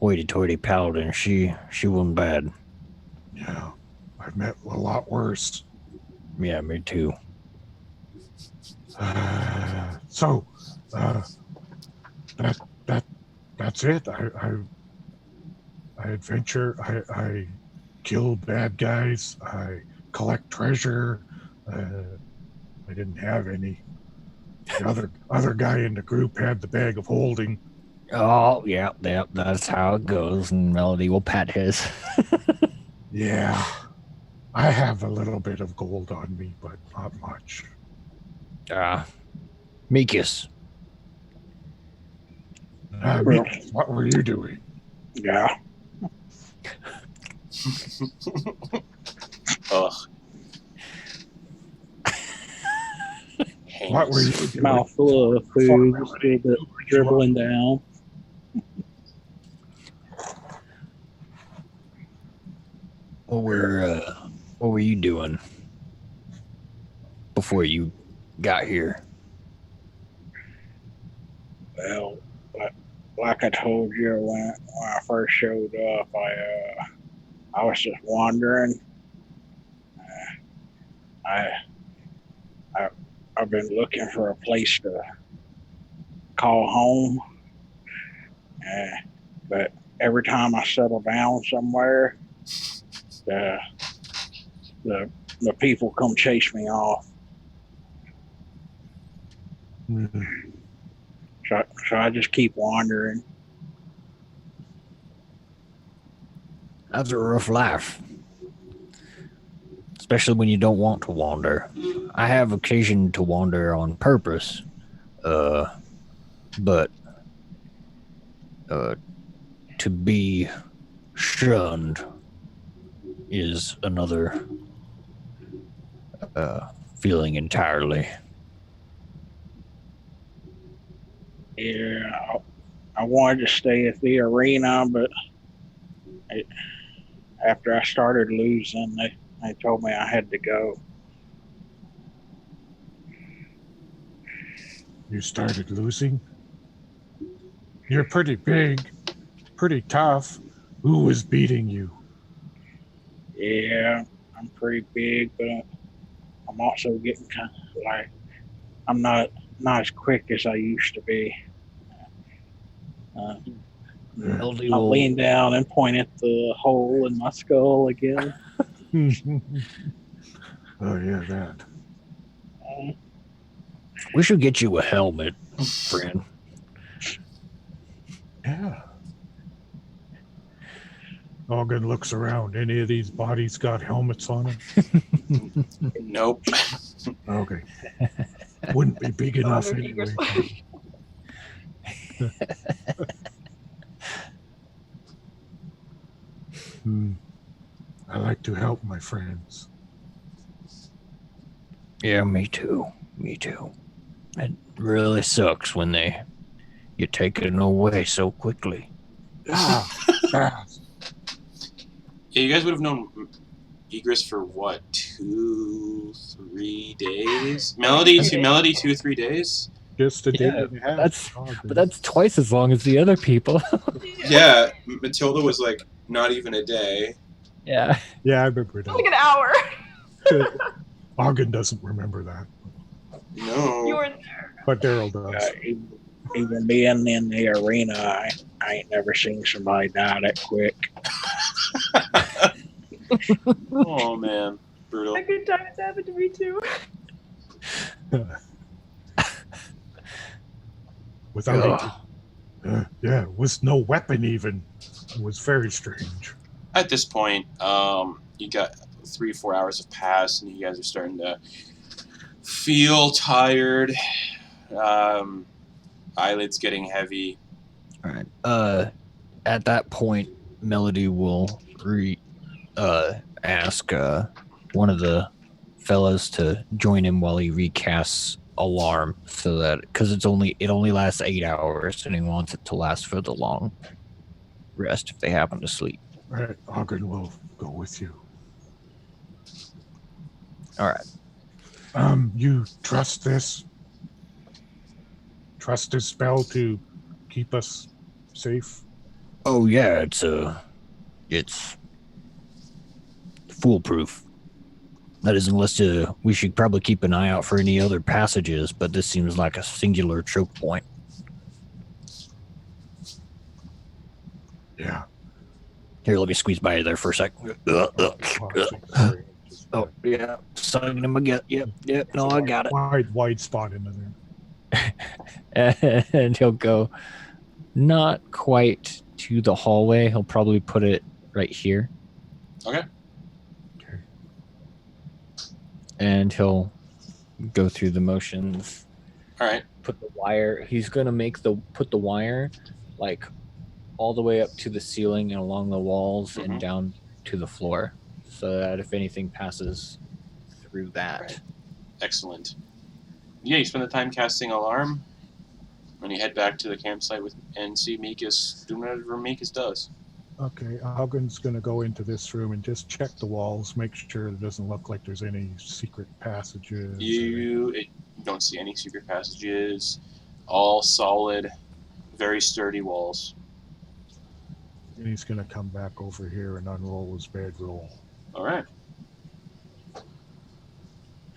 hoity-toity paladin, she wasn't bad. Yeah, I've met a lot worse. Yeah, me too. So, that's it. I adventure. I kill bad guys. I collect treasure. I didn't have any. The other guy in the group had the bag of holding. Oh, yeah, that's how it goes. And Melody will pat his. Yeah, I have a little bit of gold on me, but not much. Micys. Micys, what were you doing? Yeah. Ugh. What were you doing? Mouthful of food, just a little bit dribbling down. What were you doing before you got here? Well, like I told you when I first showed up, I was just wandering. I've been looking for a place to call home, but every time I settle down somewhere, the people come chase me off. Mhm. So I just keep wandering. That's a rough life. Especially when you don't want to wander. I have occasion to wander on purpose. But to be shunned is another feeling entirely. Yeah, I wanted to stay at the arena, but after I started losing, they told me I had to go. You started losing? You're pretty big, pretty tough. Who was beating you? Yeah, I'm pretty big, but I'm also getting kind of like I'm not as quick as I used to be. Melody I'll will lean down and point at the hole in my skull again. Oh, yeah, that. We should get you a helmet, friend. Yeah. Auggan looks around. Any of these bodies got helmets on them? Nope. Okay. Wouldn't be big enough no anyway. I like to help my friends. Yeah, me too. Me too. It really sucks when they get taken away so quickly. Fast. Yeah, you guys would have known Ygris for what, 2-3 days? Melody, 2-3 days? Just a day Yeah, and a half. but that's twice as long as the other people. Yeah, Matilda was like not even a day. Yeah. Yeah, I remember Like that. an hour. Auggan doesn't remember that, No. You weren't there. but Darryl does. Even being in the arena, I ain't never seen somebody die that quick. Oh man, brutal. A good time has happened to me too. Without yeah, with no weapon even. It was very strange. At this point, you got 3-4 hours have passed, and you guys are starting to feel tired. Eyelids getting heavy. All right. At that point, Melody will ask one of the fellas to join him while he recasts Alarm, so that because it only lasts 8 hours, and he wants it to last for the long rest if they happen to sleep. All right, Auggan will go with you. All right. You trust this? trust his spell to keep us safe? Oh yeah, it's foolproof. That is, unless we should probably keep an eye out for any other passages, but this seems like a singular choke point. Yeah. Here, let me squeeze by you there for a sec. Sorry. Oh, yeah. Sucking him again. Yep. No, I got it. Wide spot into there. And he'll go not quite to the hallway. He'll probably put it right here. Okay. And he'll go through the motions. All right. Put the wire. He's gonna put the wire like all the way up to the ceiling and along the walls and down to the floor, so that if anything passes through that. Right. Excellent. Yeah, you spend the time casting alarm, and you head back to the campsite and see Micys doing whatever Micys does. Okay, Auggan's going to go into this room and just check the walls, make sure it doesn't look like there's any secret passages. You don't see any secret passages. All solid, very sturdy walls. And he's going to come back over here and unroll his bedroll. All right.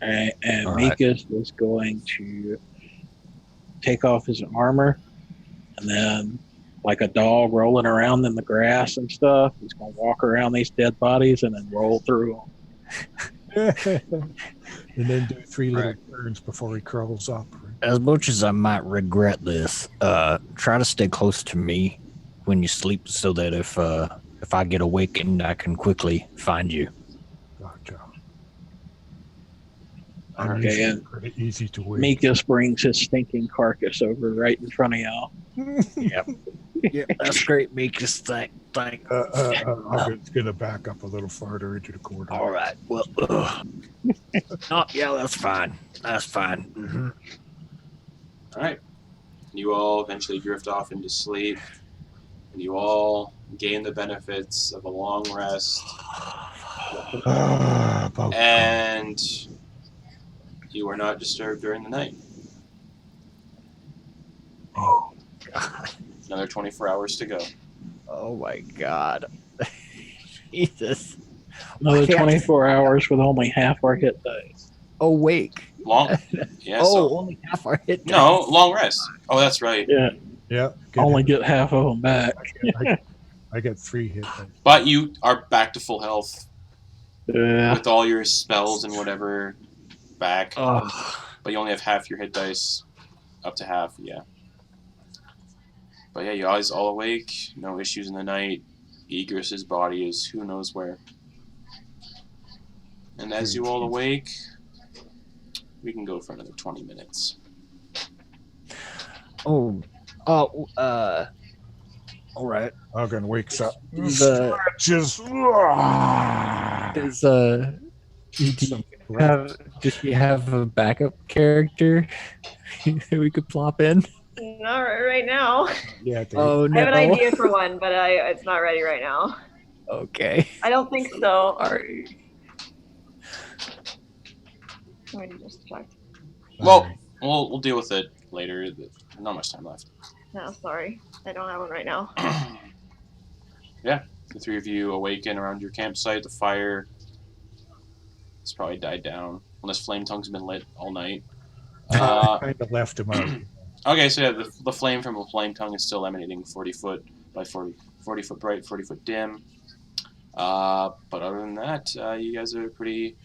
And All right. Micys is going to take off his armor, and then, like a dog rolling around in the grass and stuff, he's going to walk around these dead bodies and then roll through them. And then do 3 little turns before he curls up. As much as I might regret this, try to stay close to me when you sleep, so that if I get awakened, I can quickly find you. Gotcha. Okay, and pretty easy to wait. Micys brings his stinking carcass over right in front of y'all. Yep. Yeah, that's great, Micys. Thank. Auggan's going to back up a little farther into the corner. All right. Well, yeah, that's fine. That's fine. Mm-hmm. All right. You all eventually drift off into sleep, and you all gain the benefits of a long rest. And you are not disturbed during the night. Oh, God. Another 24 hours to go. Oh my God. Jesus. Another 24 hours with only half our hit dice. Awake. Long? Yeah. Only half our hit dice. No, long rest. Oh, that's right. Yeah, yeah. only get half of them back. I get 3 hit dice. But you are back to full health Yeah. with all your spells and whatever back. Oh, But you only have half your hit dice, up to half, yeah. But yeah, you guys all awake, no issues in the night. Ygris' body is who knows where. And as you all awake, we can go for another 20 minutes. all right. Auggan wakes up. The- Stretches. Does she have a backup character that we could plop in? Not right now. Yeah. Oh no. I have an idea for one, but it's not ready right now. Okay. I don't think so. Sorry. Let me just check. Well, we'll deal with it later. There's not much time left. No, sorry. I don't have one right now. Yeah, the 3 of you awaken around your campsite. The fire has probably died down, unless flame tongue's been lit all night. I kind of left him out. Okay, so yeah, the flame from a flame tongue is still emanating 40 foot by 40 foot bright, 40 foot dim. But other than that, you guys are pretty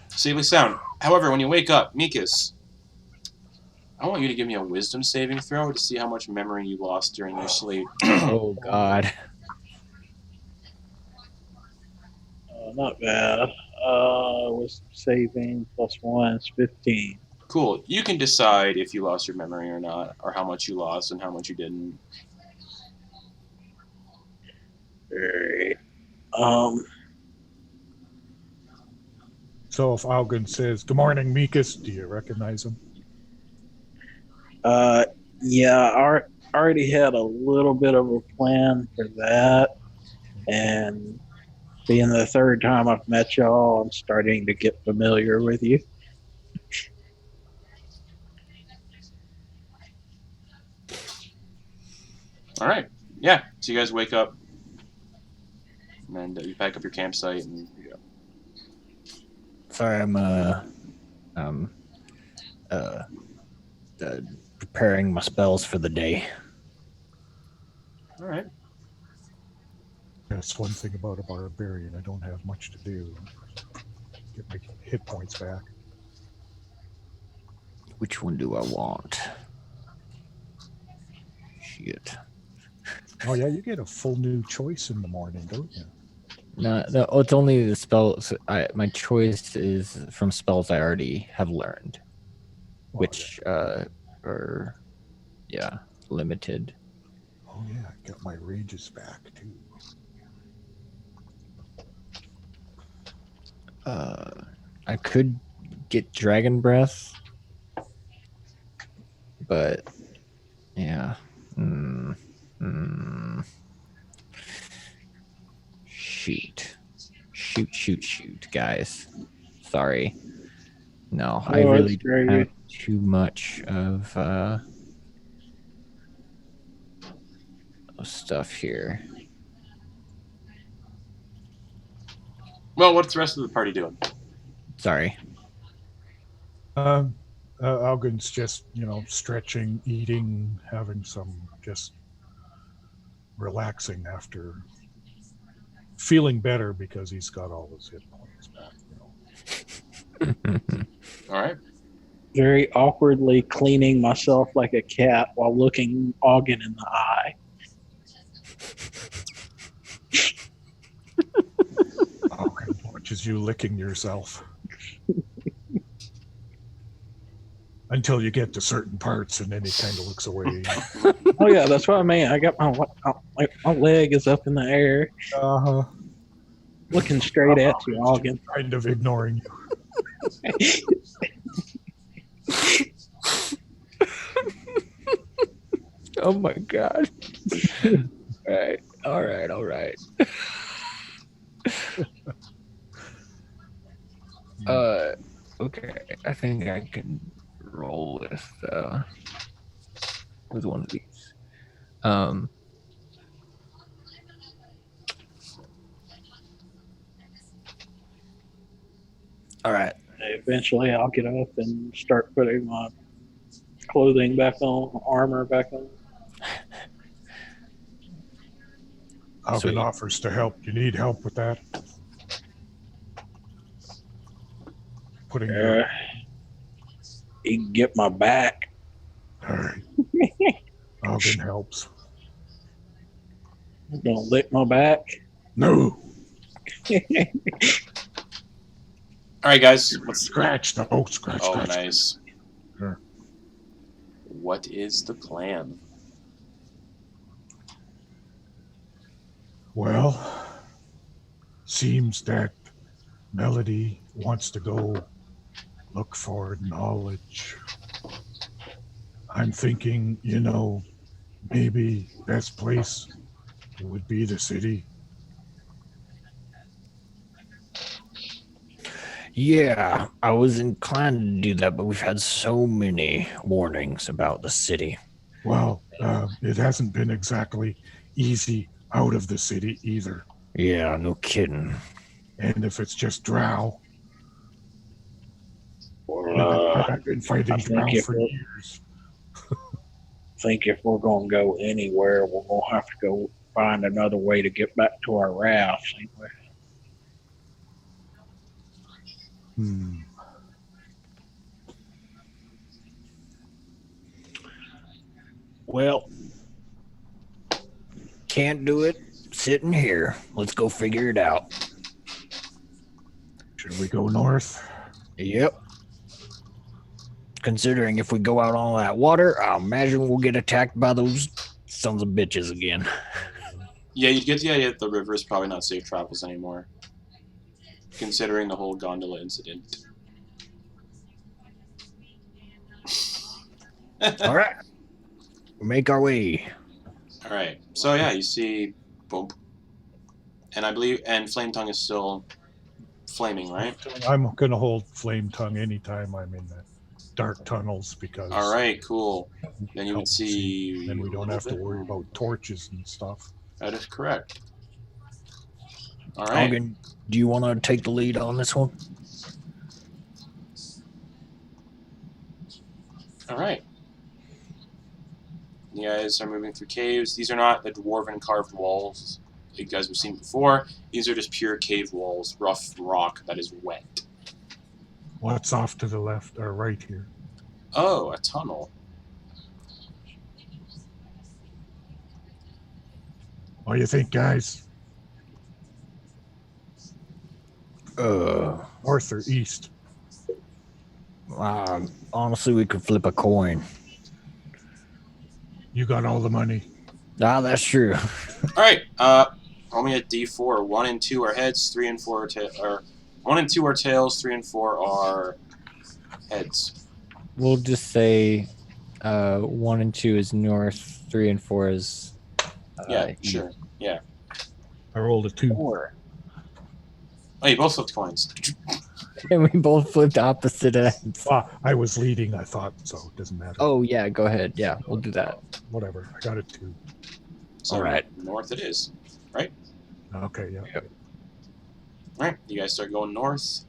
safely sound. However, when you wake up, Micys, I want you to give me a wisdom saving throw to see how much memory you lost during your sleep. Oh God. Not bad. Was saving +1 is 15. Cool. You can decide if you lost your memory or not, or how much you lost and how much you didn't. Alright. So if Auggan says, "Good morning, Micys," do you recognize him? Yeah, I already had a little bit of a plan for that, and being the 3rd time I've met y'all, I'm starting to get familiar with you. All right. Yeah. So you guys wake up, and you pack up your campsite, and you go. Sorry, I'm preparing my spells for the day. All right. That's one thing about a barbarian. I don't have much to do. Get my hit points back. Which one do I want? Shit. Oh yeah, you get a full new choice in the morning, don't you? No, it's only the spells. My choice is from spells I already have learned, which are limited. Oh yeah, I got my rages back too. I could get Dragon Breath, but yeah. Shoot, guys. Sorry. No, I really don't have too much of stuff here. Well, what's the rest of the party doing? Sorry. Auggan's just, stretching, eating, having some just relaxing after feeling better because he's got all his hit points back. All right. Very awkwardly cleaning myself like a cat while looking Auggan in the eye. Auggan watches you licking yourself. Until you get to certain parts, and then he kind of looks away. Oh yeah, that's what I mean. I got my leg is up in the air, looking straight at you, Auggan. Kind of ignoring you. Oh my god. All right. Okay. I think I can roll with one of these. All right. Eventually, I'll get up and start putting my clothing back on, armor back on. Auggan offers to help. You need help with that? Putting You can get my back. All right. Auggan helps. You gonna lick my back? No. All right, guys. Scratch. No, scratch. Oh, scratch. nice. Sure. What is the plan? Well, seems that Melody wants to go look for knowledge. I'm thinking, maybe best place would be the city. Yeah, I was inclined to do that, but we've had so many warnings about the city. Well, it hasn't been exactly easy out of the city either. Yeah, no kidding. And if it's just drow, I've been fighting drow for years. I think if we're going to go anywhere, we're going to have to go find another way to get back to our rafts. Anyway. Well, can't do it sitting here. Let's go figure it out. Should we go north? Yep. Considering if we go out on that water, I imagine we'll get attacked by those sons of bitches again. Yeah, you get the idea that the river is probably not safe travels anymore, considering the whole gondola incident. All right. We'll make our way. All right. So yeah, you see, boom, and I believe, and Flame Tongue is still flaming, right? I'm gonna hold Flame Tongue anytime I'm in that dark tunnels because. All right, cool. Then you would helps see. Then we a don't little have to bit worry more. about torches and stuff. That is correct. All right. Auggan, do you want to take the lead on this one? All right. You guys are moving through caves. These are not the dwarven carved walls that you guys have seen before. These are just pure cave walls, rough rock that is wet. What's off to the left or right here? Oh, a tunnel. What do you think, guys? North or east? Honestly, we could flip a coin. You got all the money. Ah, that's true. All right. Roll me a d4. 1 and 2 are heads. 3 and 4 are 1 and 2 are tails. 3 and 4 are heads. We'll just say 1 and 2 is north, 3 and 4 is Yeah, east. sure. Yeah. I rolled a 2. 4. Oh, you both flipped coins. And we both flipped opposite ends. I was leading, I thought, so it doesn't matter. Oh yeah, go ahead. Yeah, we'll do that. Whatever. I got a 2. So All right. north it is. Okay, yeah. Yep. All right. You guys start going north.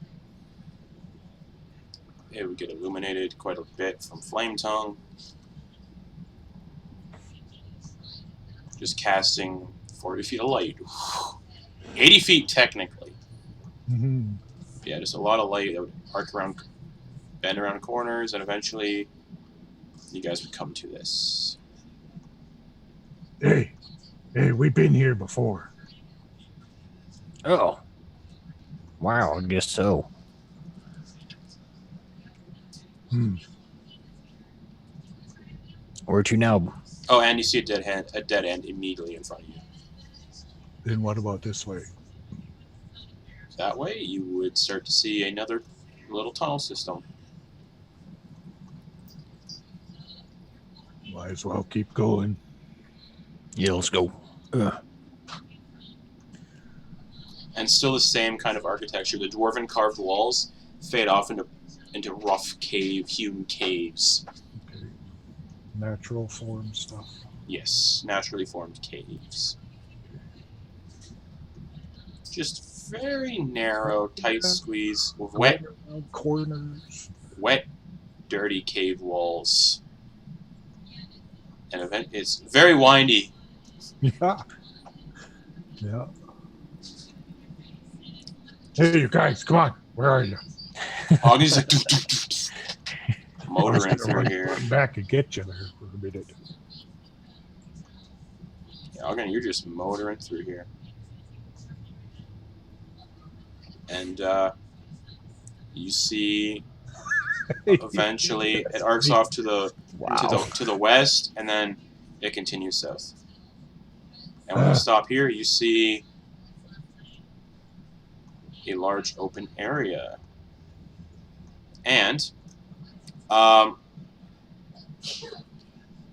It would get illuminated quite a bit from Flame Tongue. Just casting 40 feet of light. 80 feet technically. Mm-hmm. Yeah, just a lot of light that would arc around, bend around corners, and eventually you guys would come to this. Hey, we've been here before. Oh. Wow, I guess so. Where to now? Oh, and you see a dead end immediately in front of you. Then what about this way? That way, you would start to see another little tunnel system. Might as well keep going. Yeah, let's go. And still the same kind of architecture. The dwarven carved walls fade off into rough hewn caves. Okay. Natural form stuff. Yes, naturally formed caves. Just very narrow, tight squeeze with Corners. wet, dirty cave walls. And it's very windy. Yeah. Yeah. Hey, you guys, come on. Where are you? Auggan's like motoring through here. Run back and get you there for a minute. Yeah, Auggan, you're just motoring through here. And you see eventually it arcs off to the west, and then it continues south. And when you stop here, you see a large open area. And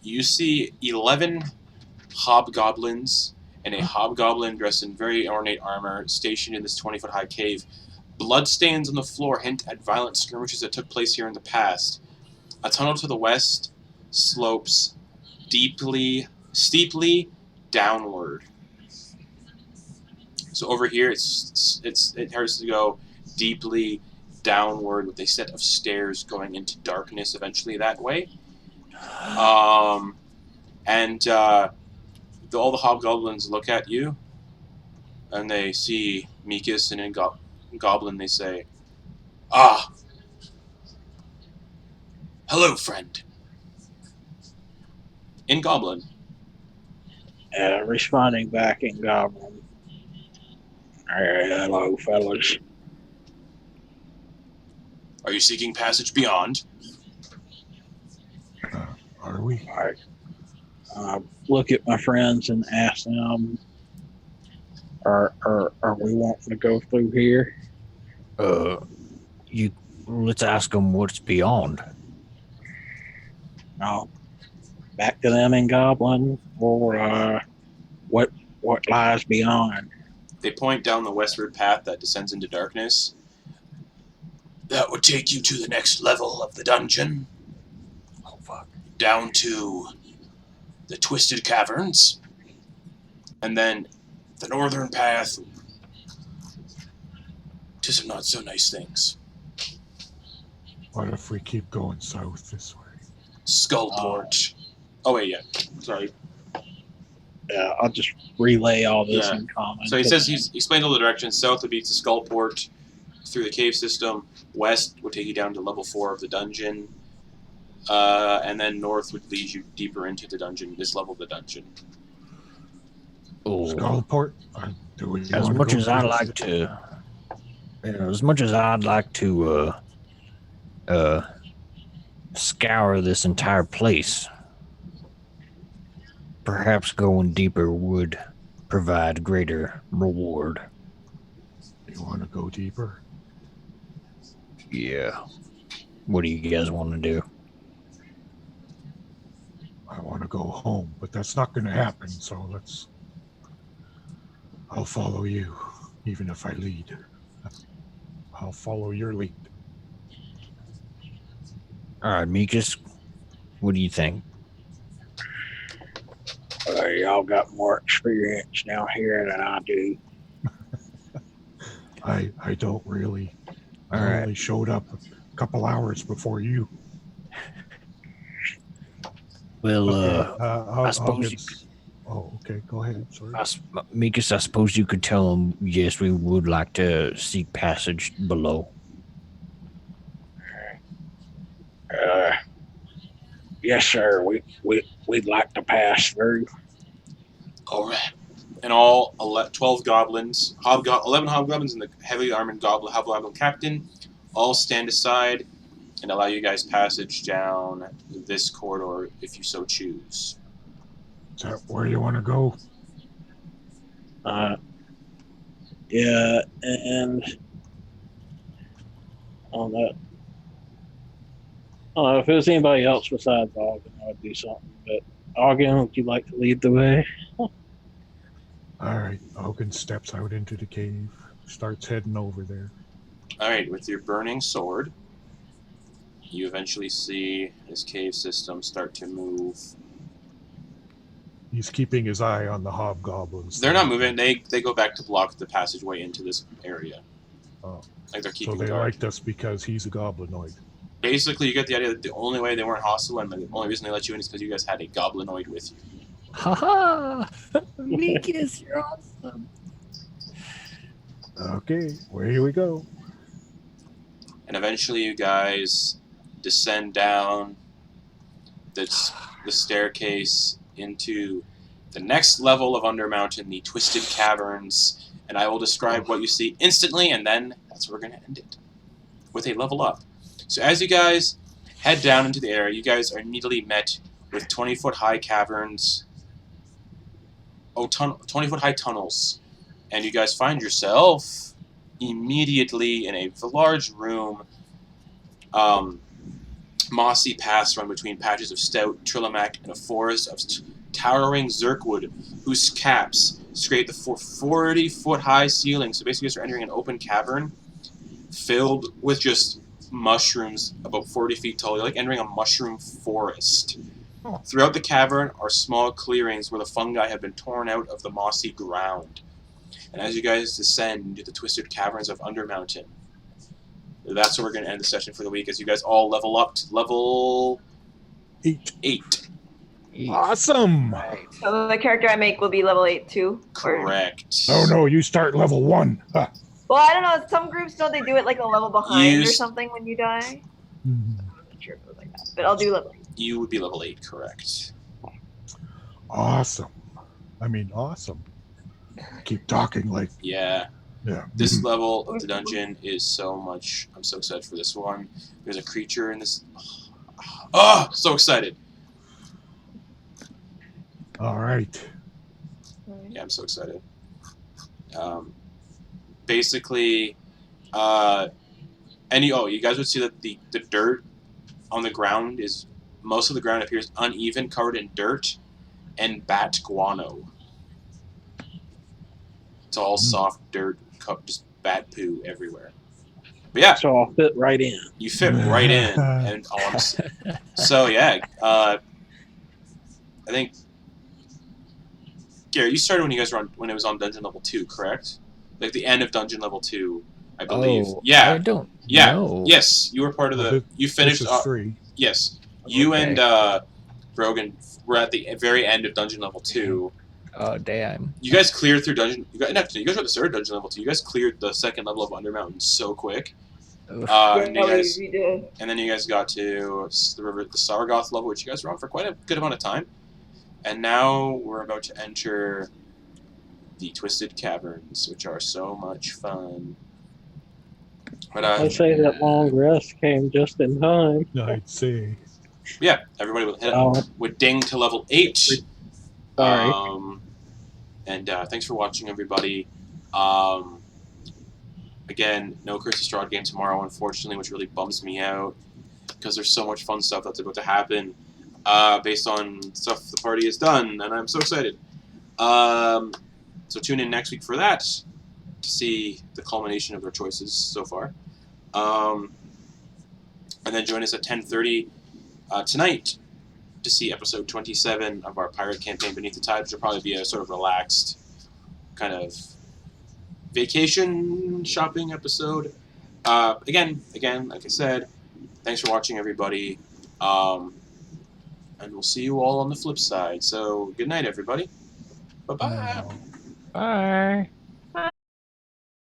you see 11 hobgoblins and a hobgoblin dressed in very ornate armor stationed in this 20-foot high cave. Bloodstains on the floor hint at violent skirmishes that took place here in the past. A tunnel to the west slopes steeply downward. So over here, it has to go deeply downward with a set of stairs going into darkness eventually that way. All the hobgoblins look at you, and they see Micys, and in Goblin they say, "Ah, hello, friend." In Goblin. Responding back in Goblin. Hello, fellas. Are you seeking passage beyond? Are we? I look at my friends and ask them, are we wanting to go through here? Let's ask them what's beyond. No. Back to them in Goblin, or what lies beyond? They point down the westward path that descends into darkness. That would take you to the next level of the dungeon. Oh, fuck. Down to the Twisted Caverns. And then the northern path to some not so nice things. What if we keep going south this way? Skullport. Oh wait, yeah. Sorry. I'll just relay all this Yeah. in common. So he says he's explained all the directions. South would be to Skullport through the cave system. West would take you down to level 4 of the dungeon. And then north would lead you deeper into the dungeon, this level of the dungeon. Oh, Skullport? as much as I'd like to, scour this entire place, perhaps going deeper would provide greater reward. You want to go deeper? Yeah. What do you guys want to do? I want to go home, but that's not going to happen, so I'll follow you, even if I lead. I'll follow your lead. All right, Micys, what do you think? Y'all got more experience down here than I do. I don't really. All I right. only showed up a couple hours before you. Well, I suppose you Oh, okay. Go ahead. Sorry. Micys, I suppose you could tell him, yes, we would like to seek passage below. Yes, sir. We'd like to pass through. All right. And all 12 goblins, 11 hobgoblins and the heavily armored hobgoblin captain all stand aside and allow you guys passage down this corridor if you so choose. Is that where you want to go? Yeah, and on that, I don't know if it was anybody else besides Auggan, I would do something. But Auggan, would you like to lead the way? All right. Auggan steps out into the cave, starts heading over there. All right, with your burning sword, you eventually see this cave system start to move. He's keeping his eye on the hobgoblins. They're not moving. They go back to block the passageway into this area. Oh. Like they're So keeping they guard. liked us because he's a goblinoid. Basically, you get the idea that the only way they weren't hostile and the only reason they let you in is because you guys had a goblinoid with you. Haha! Micys, you're awesome. Okay, where we go? And eventually you guys descend down the staircase into the next level of Undermountain, the Twisted Caverns, and I will describe what you see instantly, and then that's where we're going to end it, with a level up. So as you guys head down into the area, you guys are immediately met with 20-foot high caverns, 20-foot high tunnels, and you guys find yourself immediately in a large room. Mossy paths run between patches of stout trillimac and a forest of towering zirkwood, whose caps scrape the 40-foot high ceiling. So basically, you're entering an open cavern filled with just mushrooms about 40 feet tall. You're like entering a mushroom forest. Throughout the cavern are small clearings where the fungi have been torn out of the mossy ground. And as you guys descend into the Twisted Caverns of Undermountain, that's where we're going to end the session for the week, as you guys all level up to level 8. Awesome! So the character I make will be level 8 too? Correct. Oh no, you start level 1. Huh. Well, I don't know. Some groups, don't they do it like a level behind or Use- something when you die? Mhm. I'm not sure if it was like that. But I'll do level 8. You would be level 8, correct. Awesome. I mean, awesome. Keep talking like, Yeah. yeah. This Mhm. level of the dungeon is so much... I'm so excited for this one. There's a creature in this... Oh, so excited. All right. Yeah, I'm so excited. Basically, you guys would see that the dirt on the ground is... Most of the ground appears uneven, covered in dirt and bat guano. It's all soft dirt, just bat poo everywhere. But yeah, So I'll fit right in. you fit right in, and so yeah, I think Gary, you started when you guys were when it was on dungeon level 2, correct? Like the end of dungeon level 2, I believe. Oh, Yeah, I don't yeah, know. yes, you were part of the. You finished. This is 3. Yes, you Okay. and Brogan were at the very end of dungeon level 2. Oh, damn. You guys cleared through dungeon. You guys were at the third dungeon level 2. You guys cleared the second level of Undermountain so quick. Oof. And you Yeah, guys, we did. and then you guys got to the Sargauth level, which you guys were on for quite a good amount of time. And now we're about to enter the Twisted Caverns, which are so much fun. But I say that long rest came just in time. I'd say. yeah, everybody would ding to level 8. Sorry. And thanks for watching, everybody. Again, no Curse of Strahd game tomorrow, unfortunately, which really bums me out because there's so much fun stuff that's about to happen based on stuff the party has done, and I'm so excited. So tune in next week for that to see the culmination of their choices so far. And then join us at 10:30 tonight to see episode 27 of our pirate campaign, Beneath the Tide, which will probably be a sort of relaxed kind of vacation shopping episode. Again, like I said, thanks for watching, everybody. And we'll see you all on the flip side. So good night, everybody. Bye-bye. No. Bye.